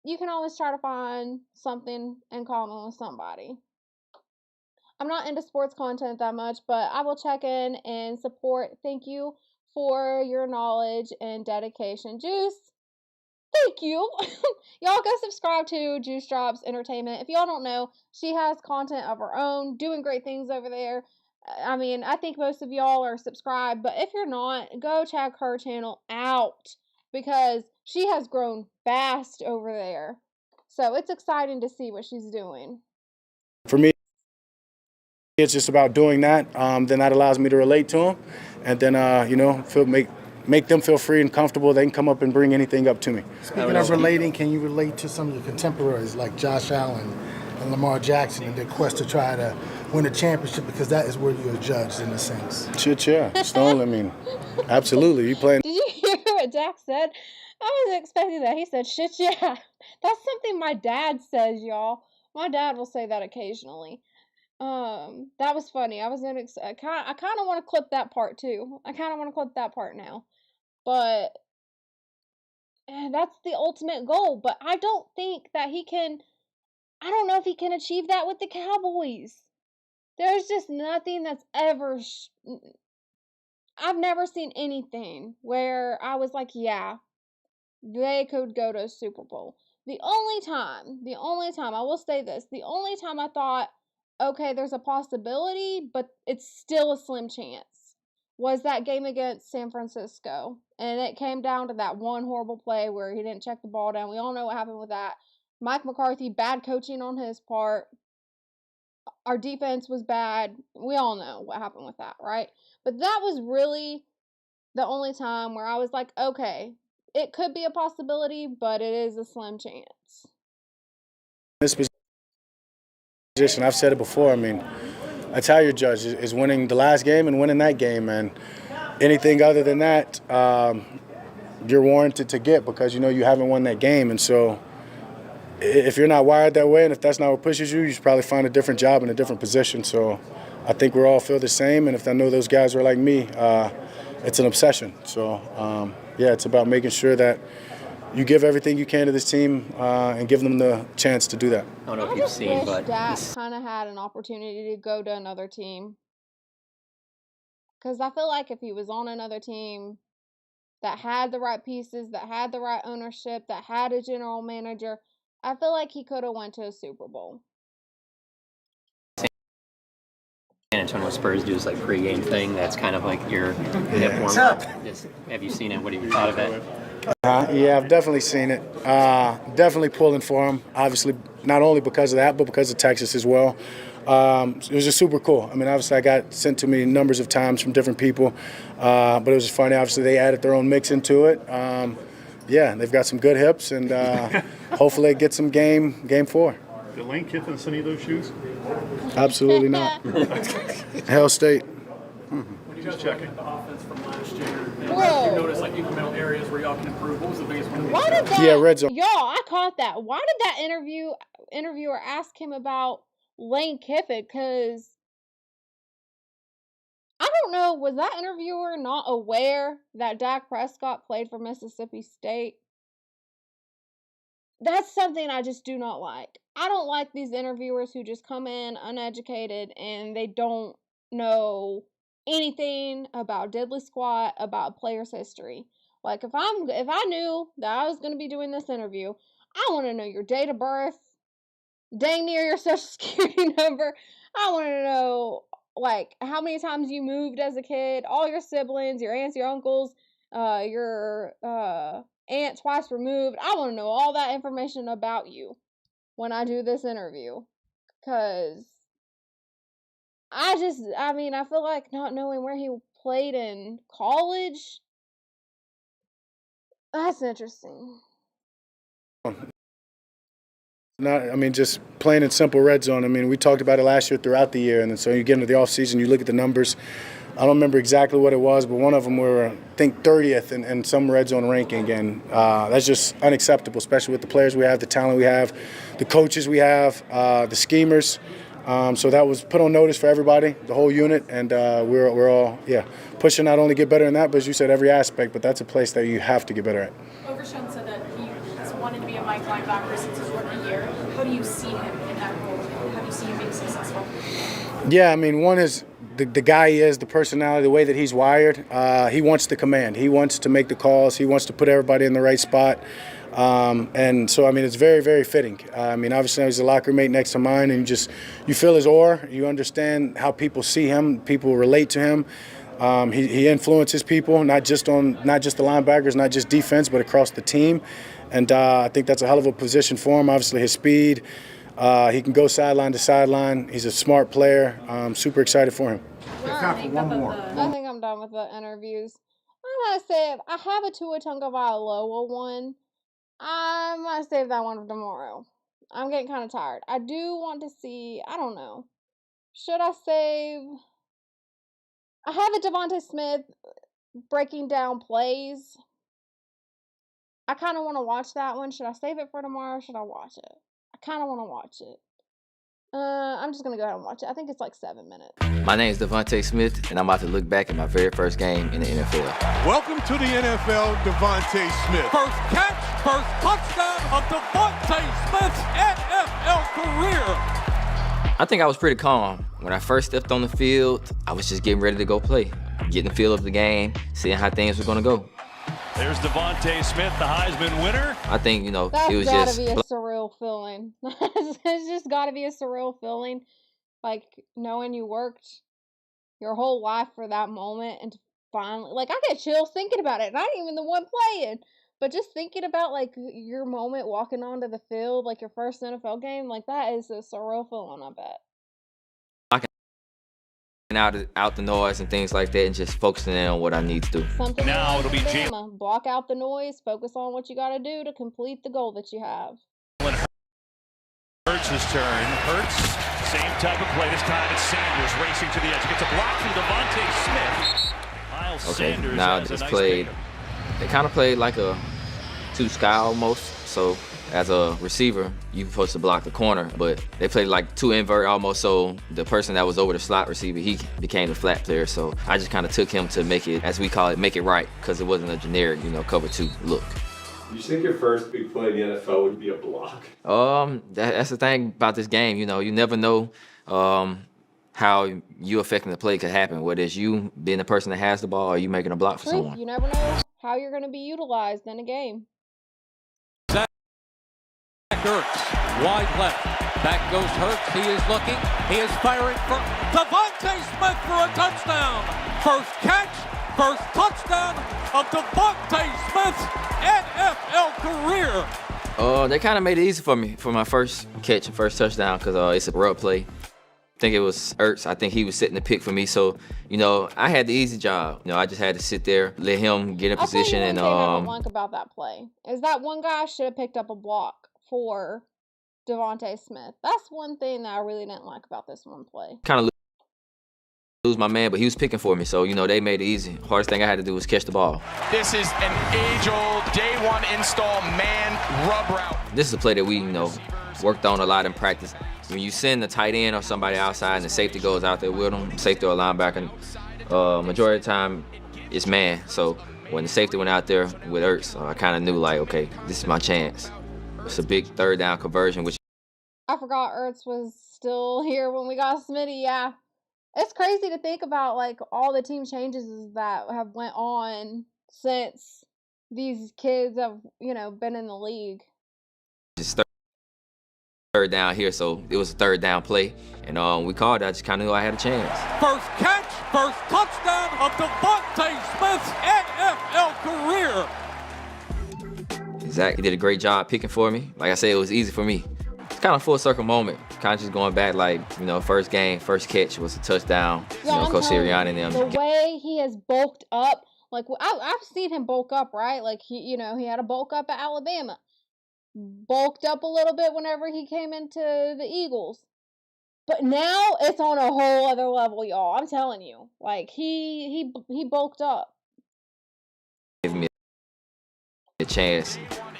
you can always try to find something in common with somebody. I'm not into sports content that much, but I will check in and support. Thank you for your knowledge and dedication. Juice, thank you. Y'all go subscribe to Juice Drops Entertainment. If y'all don't know, she has content of her own, doing great things over there. I mean, I think most of y'all are subscribed, but if you're not, go check her channel out because she has grown fast over there. So it's exciting to see what she's doing. For me, it's just about doing that. Then that allows me to relate to them, and then make them feel free and comfortable. They can come up and bring anything up to me. Speaking of relating, can you relate to some of your contemporaries like Josh Allen and Lamar Jackson in their quest to try to win a championship, because that is where you're judged in a sense? Shit, yeah. Stone, I mean, absolutely. You playing. Did you hear what Dak said? I wasn't expecting that. He said, shit, yeah. That's something my dad says, y'all. My dad will say that occasionally. That was funny. I kind of want to clip that part too. I kind of want to clip that part now. But that's the ultimate goal. But I don't think that I don't know if he can achieve that with the Cowboys. There's just nothing that's ever, I've never seen anything where I was like, yeah, they could go to a Super Bowl. The only time, I will say this, the only time I thought, okay, there's a possibility, but it's still a slim chance, was that game against San Francisco. And it came down to that one horrible play where he didn't check the ball down. We all know what happened with that. Mike McCarthy, bad coaching on his part. Our defense was bad. We all know what happened with that, right? But that was really the only time where I was like, okay, it could be a possibility, but it is a slim chance. This position, I've said it before, I mean, that's how you're judged, is winning the last game and winning that game. And anything other than that, you're warranted to get because you haven't won that game. And so if you're not wired that way and if that's not what pushes you, you should probably find a different job in a different position. So I think we all feel the same. And if I know those guys are like me, it's an obsession. So, yeah, it's about making sure that you give everything you can to this team and give them the chance to do that. I don't know if I you've just seen, wish but Dak kind of had an opportunity to go to another team. Because I feel like if he was on another team that had the right pieces, that had the right ownership, that had a general manager, I feel like he could have went to a Super Bowl. San Antonio Spurs do this like pregame thing. That's kind of like your hip warm up. Have you seen it? What have you thought of it? Yeah, I've definitely seen it. Definitely pulling for him. Obviously, not only because of that, but because of Texas as well. It was just super cool. I mean, obviously, I got sent to me numbers of times from different people, but it was just funny. Obviously, they added their own mix into it. Yeah, they've got some good hips, and hopefully, they get some game 4. Did Lane Kiffin send you those shoes? Absolutely not. Hell State. When you guys checking the offense from last year, and Whoa. you noticed like incremental areas where y'all can improve. What was the biggest one? Why did that? Yeah, red zone. Y'all, I caught that. Why did that interviewer ask him about Lane Kiffin? Because I don't know, was that interviewer not aware that Dak Prescott played for Mississippi State? That's something I just do not like. I don't like these interviewers who just come in uneducated and they don't know anything about diddly squat about a player's history. Like if I knew that I was going to be doing this interview, I want to know your date of birth, dang near your social security number. I want to know like how many times you moved as a kid, all your siblings, your aunts, your uncles, your aunt twice removed. I want to know all that information about you when I do this interview. Because I feel like not knowing where he played in college, that's interesting. Just plain and simple red zone. I mean, we talked about it last year throughout the year, and then so you get into the offseason, you look at the numbers. I don't remember exactly what it was, but one of them were, I think, 30th in some red zone ranking, and that's just unacceptable, especially with the players we have, the talent we have, the coaches we have, the schemers. So that was put on notice for everybody, the whole unit, and we're all pushing not only get better in that, but as you said, every aspect. But that's a place that you have to get better at. Overshown said that he has wanted to be a Mike linebacker since his rookie year. How do you see him in that role? How do you see him being successful? Yeah, I mean, one is the guy he is, the personality, the way that he's wired. He wants the command. He wants to make the calls. He wants to put everybody in the right spot. And so, I mean, it's very, very fitting. I mean, obviously, he's a locker mate next to mine, and you feel his aura. You understand how people see him. People relate to him. He influences people, not just the linebackers, not just defense, but across the team. And I think that's a hell of a position for him. Obviously, his speed. He can go sideline to sideline. He's a smart player. I'm super excited for him. I think I'm done with the interviews. I'm going to say, I have a Tua Tagovailoa one. I might save that one for tomorrow. I'm getting kind of tired. I do want to see, I don't know. Should I save? I have a DeVonta Smith breaking down plays. I kind of want to watch that one. Should I save it for tomorrow or should I watch it? I kind of want to watch it. I'm just going to go ahead and watch it. I think it's like 7 minutes. My name is DeVonta Smith, and I'm about to look back at my very first game in the NFL. Welcome to the NFL, DeVonta Smith. First catch, first touchdown of DeVonta Smith's NFL career. I think I was pretty calm. When I first stepped on the field, I was just getting ready to go play, getting the feel of the game, seeing how things were going to go. There's DeVonta Smith, the Heisman winner. I think, That's it was gotta just... be a surreal feeling. It's just gotta be a surreal feeling. Like, knowing you worked your whole life for that moment and to finally... Like, I get chills thinking about it. Not even the one playing. But just thinking about, like, your moment walking onto the field, like your first NFL game, like, that is a surreal feeling, I bet. out the noise and things like that and just focusing in on what I need to do. Something now it'll be Jalen. Block out the noise, focus on what you got to do to complete the goal that you have. Hurts' turn. Hurts, same type of play. This time it's Sanders racing to the edge. Gets a block from DeVonta Smith. Miles Sanders now has it's a nice played. pickup. They kind of played like a two sky almost. So as a receiver, you're supposed to block the corner, but they played like two invert almost. So the person that was over the slot receiver, he became the flat player. So I just kind of took him to make it, as we call it, make it right, because it wasn't a generic, cover two look. You think your first big play in the NFL would be a block? That's the thing about this game. You know, you never know how you affecting the play could happen. Whether it's you being the person that has the ball or you making a block for Truth, someone. you never know how you're going to be utilized in a game. Ertz, wide left. Back goes Hurts. He is looking. He is firing for DeVonta Smith for a touchdown. First catch, first touchdown of DeVonta Smith's NFL career. They kind of made it easy for me for my first catch and first touchdown because it's a rub play. I think it was Ertz. I think he was setting the pick for me. So, you know, I had the easy job. You know, I just had to sit there, let him get in position. I'll tell you one thing I don't like about that play is that one guy should have picked up a block for DeVonta Smith. That's one thing that I really didn't like about this one play. Kind of lose my man, but he was picking for me. So, you know, they made it easy. Hardest thing I had to do was catch the ball. This is an age-old, day one install man rub route. This is a play that we, you know, worked on a lot in practice. When you send the tight end or somebody outside and the safety goes out there with them, safety or linebacker, majority of the time it's man. So when the safety went out there with Ertz, I kind of knew like, okay, this is my chance. It's a big third down conversion, which I forgot Ertz was still here when we got Smitty. Yeah, it's crazy to think about like all the team changes that have went on since these kids have, you know, been in the league. is third down here, so it was a third down play, and we called it. I just kind of knew I had a chance. First catch, first touchdown of DeVonta Smith's NFL career. Exactly. He did a great job picking for me. Like I said, it was easy for me. It's kind of a full circle moment. Kind of just going back, like, you know, first game, first catch was a touchdown. Yeah, you know, Coach Sirianni and them. The way he has bulked up, like I've seen him bulk up, right? Like he had a bulk up at Alabama, bulked up a little bit whenever he came into the Eagles, but now it's on a whole other level, y'all. I'm telling you, like he bulked up. Give me a chance.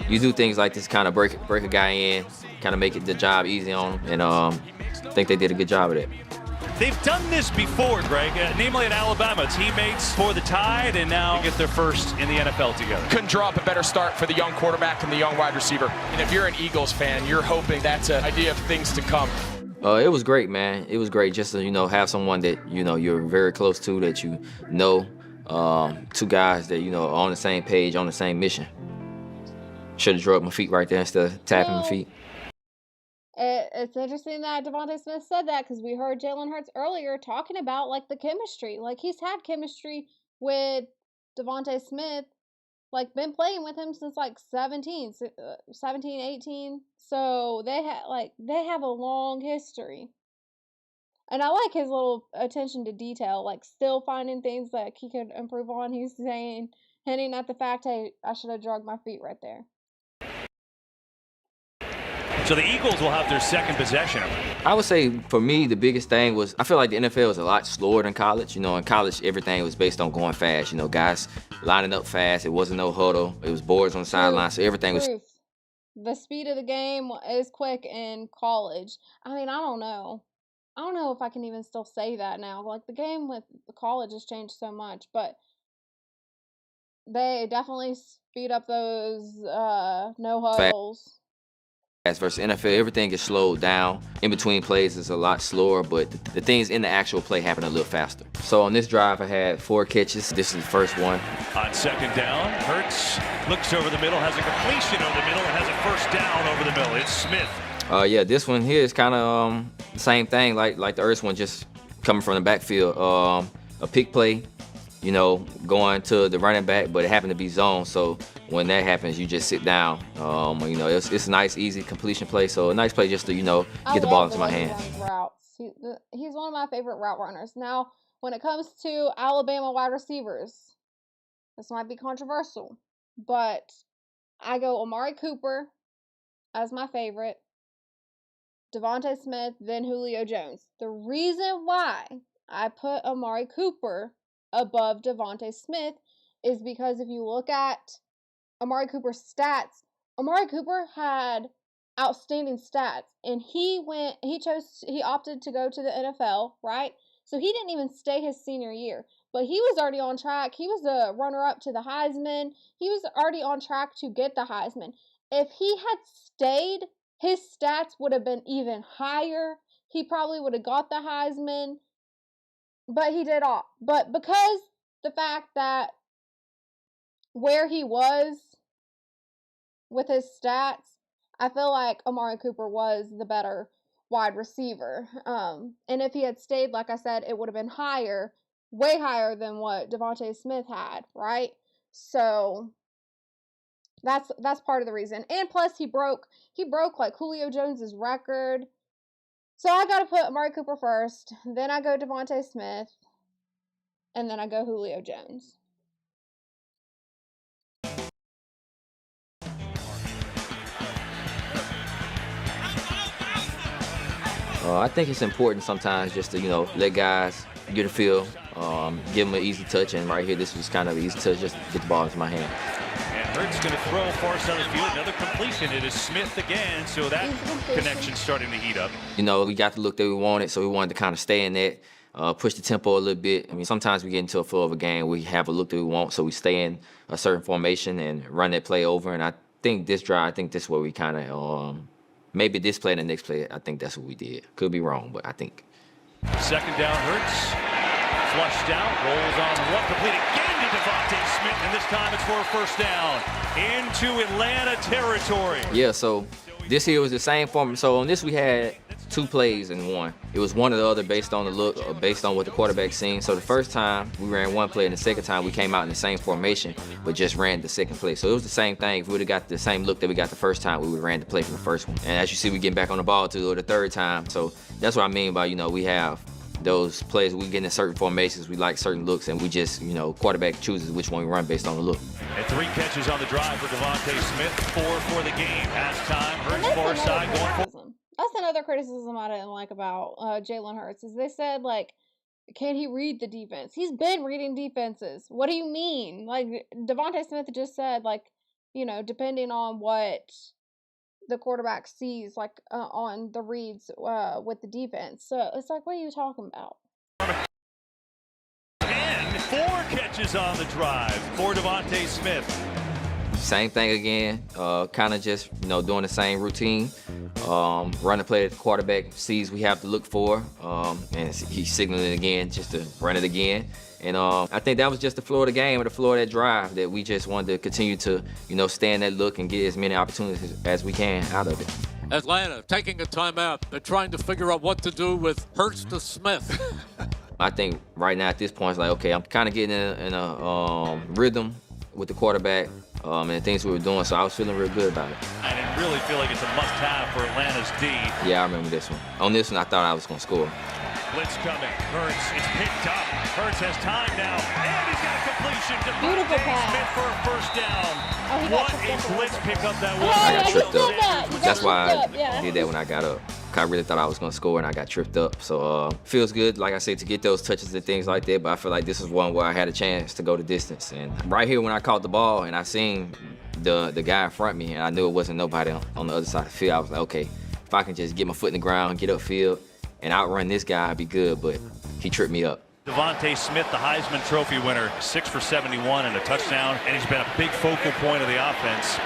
You do things like this, kind of break a guy in, kind of make it the job easy on him, and I think they did a good job of it. They've done this before, Greg, namely at Alabama. Teammates for the Tide, and now get their first in the NFL together. Couldn't draw up a better start for the young quarterback and the young wide receiver. And if you're an Eagles fan, you're hoping that's an idea of things to come. It was great, man. It was great just to, you know, have someone that, you know, you're very close to, that you know, two guys that, you know, are on the same page, on the same mission. Should have drove my feet right there instead of tapping my feet. It's interesting that DeVonta Smith said that because we heard Jalen Hurts earlier talking about like the chemistry. Like he's had chemistry with DeVonta Smith, like been playing with him since like 17, 18. So they have a long history. And I like his little attention to detail, like still finding things that he could improve on. He's saying, hinting at the fact, hey, I should have drugged my feet right there. So the Eagles will have their second possession. I would say for me, the biggest thing was I feel like the NFL is a lot slower than college. You know, in college, everything was based on going fast. You know, guys lining up fast. It wasn't no huddle. It was boards on the sideline. So everything was. The speed of the game is quick in college. I mean, I don't know if I can even still say that now. Like the game with the college has changed so much, but they definitely speed up those no huddles. Versus NFL, everything is slowed down. In between plays is a lot slower, but the things in the actual play happen a little faster. So on this drive, I had 4 catches. This is the first one. On second down, Hurts looks over the middle, has a completion over the middle, and has a first down over the middle. It's Smith. Yeah, this one here is kind of the same thing, like the Ertz one, just coming from the backfield. A pick play, you know, going to the running back, but it happened to be zone. So when that happens, you just sit down. You know, it's a nice, easy completion play. So a nice play just to, you know, get the ball into my hand. Routes. He's one of my favorite route runners. Now, when it comes to Alabama wide receivers, this might be controversial, but I go Amari Cooper as my favorite, DeVonta Smith, then Julio Jones. The reason why I put Amari Cooper above DeVonta Smith is because if you look at Amari Cooper's stats, Amari Cooper had outstanding stats, and he opted to go to the NFL, right? So he didn't even stay his senior year. but he was already on track. He was a runner-up to the Heisman. He was already on track to get the Heisman. If he had stayed, his stats would have been even higher. He probably would have got the Heisman, but he did all. But because the fact that where he was with his stats, I feel like Amari Cooper was the better wide receiver. And if he had stayed, like I said, it would have been higher, way higher than what DeVonta Smith had, right? So that's part of the reason. And plus he broke like Julio Jones's record. So I got to put Amari Cooper first, then I go DeVonta Smith, and then I go Julio Jones. I think it's important sometimes just to, let guys get a feel, give them an easy touch, and right here, this was kind of an easy touch just to get the ball into my hand. And Hurts going to throw far side of the field. Another completion. It is Smith again, so that connection's starting to heat up. We got the look that we wanted, so we wanted to kind of stay in that, push the tempo a little bit. I mean, sometimes we get into a flow of a game, we have a look that we want, so we stay in a certain formation and run that play over. And I think this drive, this is where we kind of, maybe this play and the next play, I think that's what we did. Could be wrong, but I think. Second down, Hurts. Flushed out, rolls on one, complete again to DeVonta Smith, and this time it's for a first down into Atlanta territory. Yeah, so this here was the same form. So on this we had two plays in one. It was one or the other based on the look, or based on what the quarterback seen. So the first time we ran one play, and the second time we came out in the same formation, but just ran the second play. So it was the same thing. If we would have got the same look that we got the first time, we would have ran the play from the first one. And as you see, we getting back on the ball too, or the third time. So that's what I mean by, we have those plays, we get in certain formations, we like certain looks, and we just, quarterback chooses which one we run based on the look. And 3 catches on the drive for DeVonta Smith, 4 for the game. Half time, Hurts far side going for. That's another criticism I didn't like about Jalen Hurts, is they said, can he read the defense? He's been reading defenses. What do you mean? DeVonta Smith just said, depending on what the quarterback sees, on the reads with the defense. So it's what are you talking about? And 4 catches on the drive for DeVonta Smith. Same thing again, kind of just, doing the same routine. Run the play that the quarterback sees we have to look for, and he's signaling again just to run it again. And I think that was just the flow of the game, or the flow of that drive, that we just wanted to continue to, stay in that look and get as many opportunities as we can out of it. Atlanta taking a timeout. They're trying to figure out what to do with Hurts to Smith. I think right now at this point, it's okay, I'm kind of getting in a rhythm with the quarterback and the things we were doing, so I was feeling real good about it. I didn't really feel like it's a must-have for Atlanta's D. Yeah, I remember this one. On this one, I thought I was going to score. Blitz coming. Hurts, it's picked up. Hurts has time now, and he's got a completion to DeVonta Smith for a first down. What a blitz pickup that was. I got tripped up. That's why I did that when I got up. I really thought I was going to score, and I got tripped up. So feels good, like I said, to get those touches and things like that, but I feel like this is one where I had a chance to go the distance. And right here when I caught the ball and I seen the guy in front of me, and I knew it wasn't nobody on the other side of the field, I was like, okay, if I can just get my foot in the ground, get upfield, and outrun this guy, I'd be good, but he tripped me up. DeVonta Smith, the Heisman Trophy winner, 6 for 71 and a touchdown, and he's been a big focal point of the offense.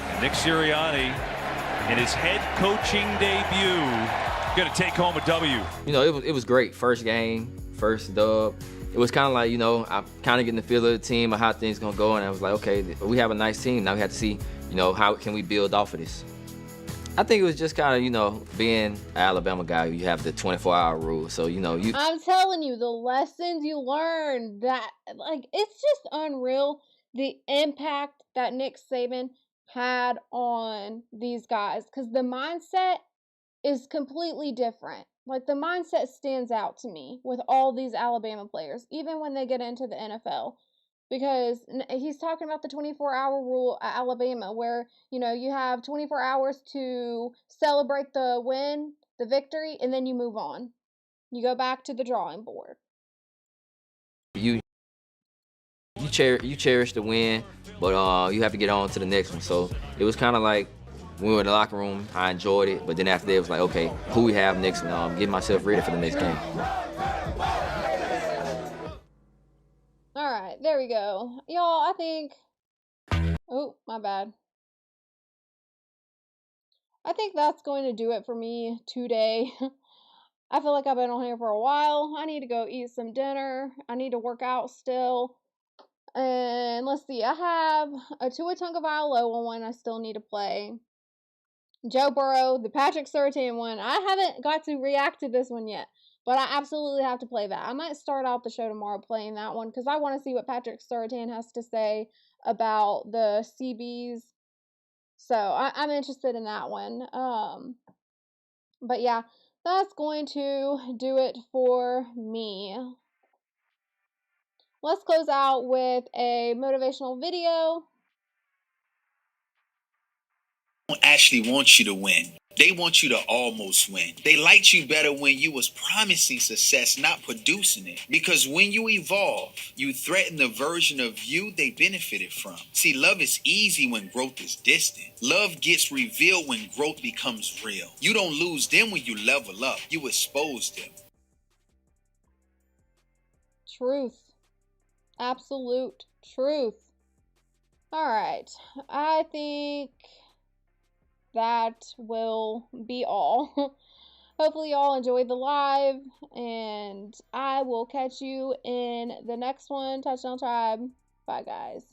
And Nick Sirianni, in his head coaching debut, going to take home a W. It was great. First game, first dub. It was kind of like, I'm kind of getting the feel of the team, of how things going to go, and I was like, okay, we have a nice team. Now we have to see, how can we build off of this. I think it was just kind of, being an Alabama guy, you have the 24-hour rule. So, I'm telling you, the lessons you learn, it's just unreal, the impact that Nick Saban had on these guys. Because the mindset is completely different. The mindset stands out to me with all these Alabama players, even when they get into the NFL. Because he's talking about the 24-hour rule at Alabama, where, you have 24 hours to celebrate the win, the victory, and then you move on. You go back to the drawing board. You cherish the win, but you have to get on to the next one. So it was kind of like when we were in the locker room, I enjoyed it, but then after that, it was like, okay, who we have next, and get myself ready for the next game. there we go. Y'all, I think, oh, my bad. I think that's going to do it for me today. I feel like I've been on here for a while. I need to go eat some dinner. I need to work out still. And let's see, I have a Tua Tagovailoa one I still need to play. Joe Burrow, the Patrick Surtain one. I haven't got to react to this one yet, but I absolutely have to play that. I might start out the show tomorrow playing that one because I want to see what Patrick Surtain has to say about the CBs. So I'm interested in that one. But yeah, that's going to do it for me. Let's close out with a motivational video. Actually want you to win. They want you to almost win. They liked you better when you was promising success, not producing it. Because when you evolve, you threaten the version of you they benefited from. See, love is easy when growth is distant. Love gets revealed when growth becomes real. You don't lose them when you level up. You expose them. Truth. Absolute truth. All right. I think that will be all. Hopefully y'all enjoyed the live, and I will catch you in the next one. Touchdown Tribe. Bye, guys.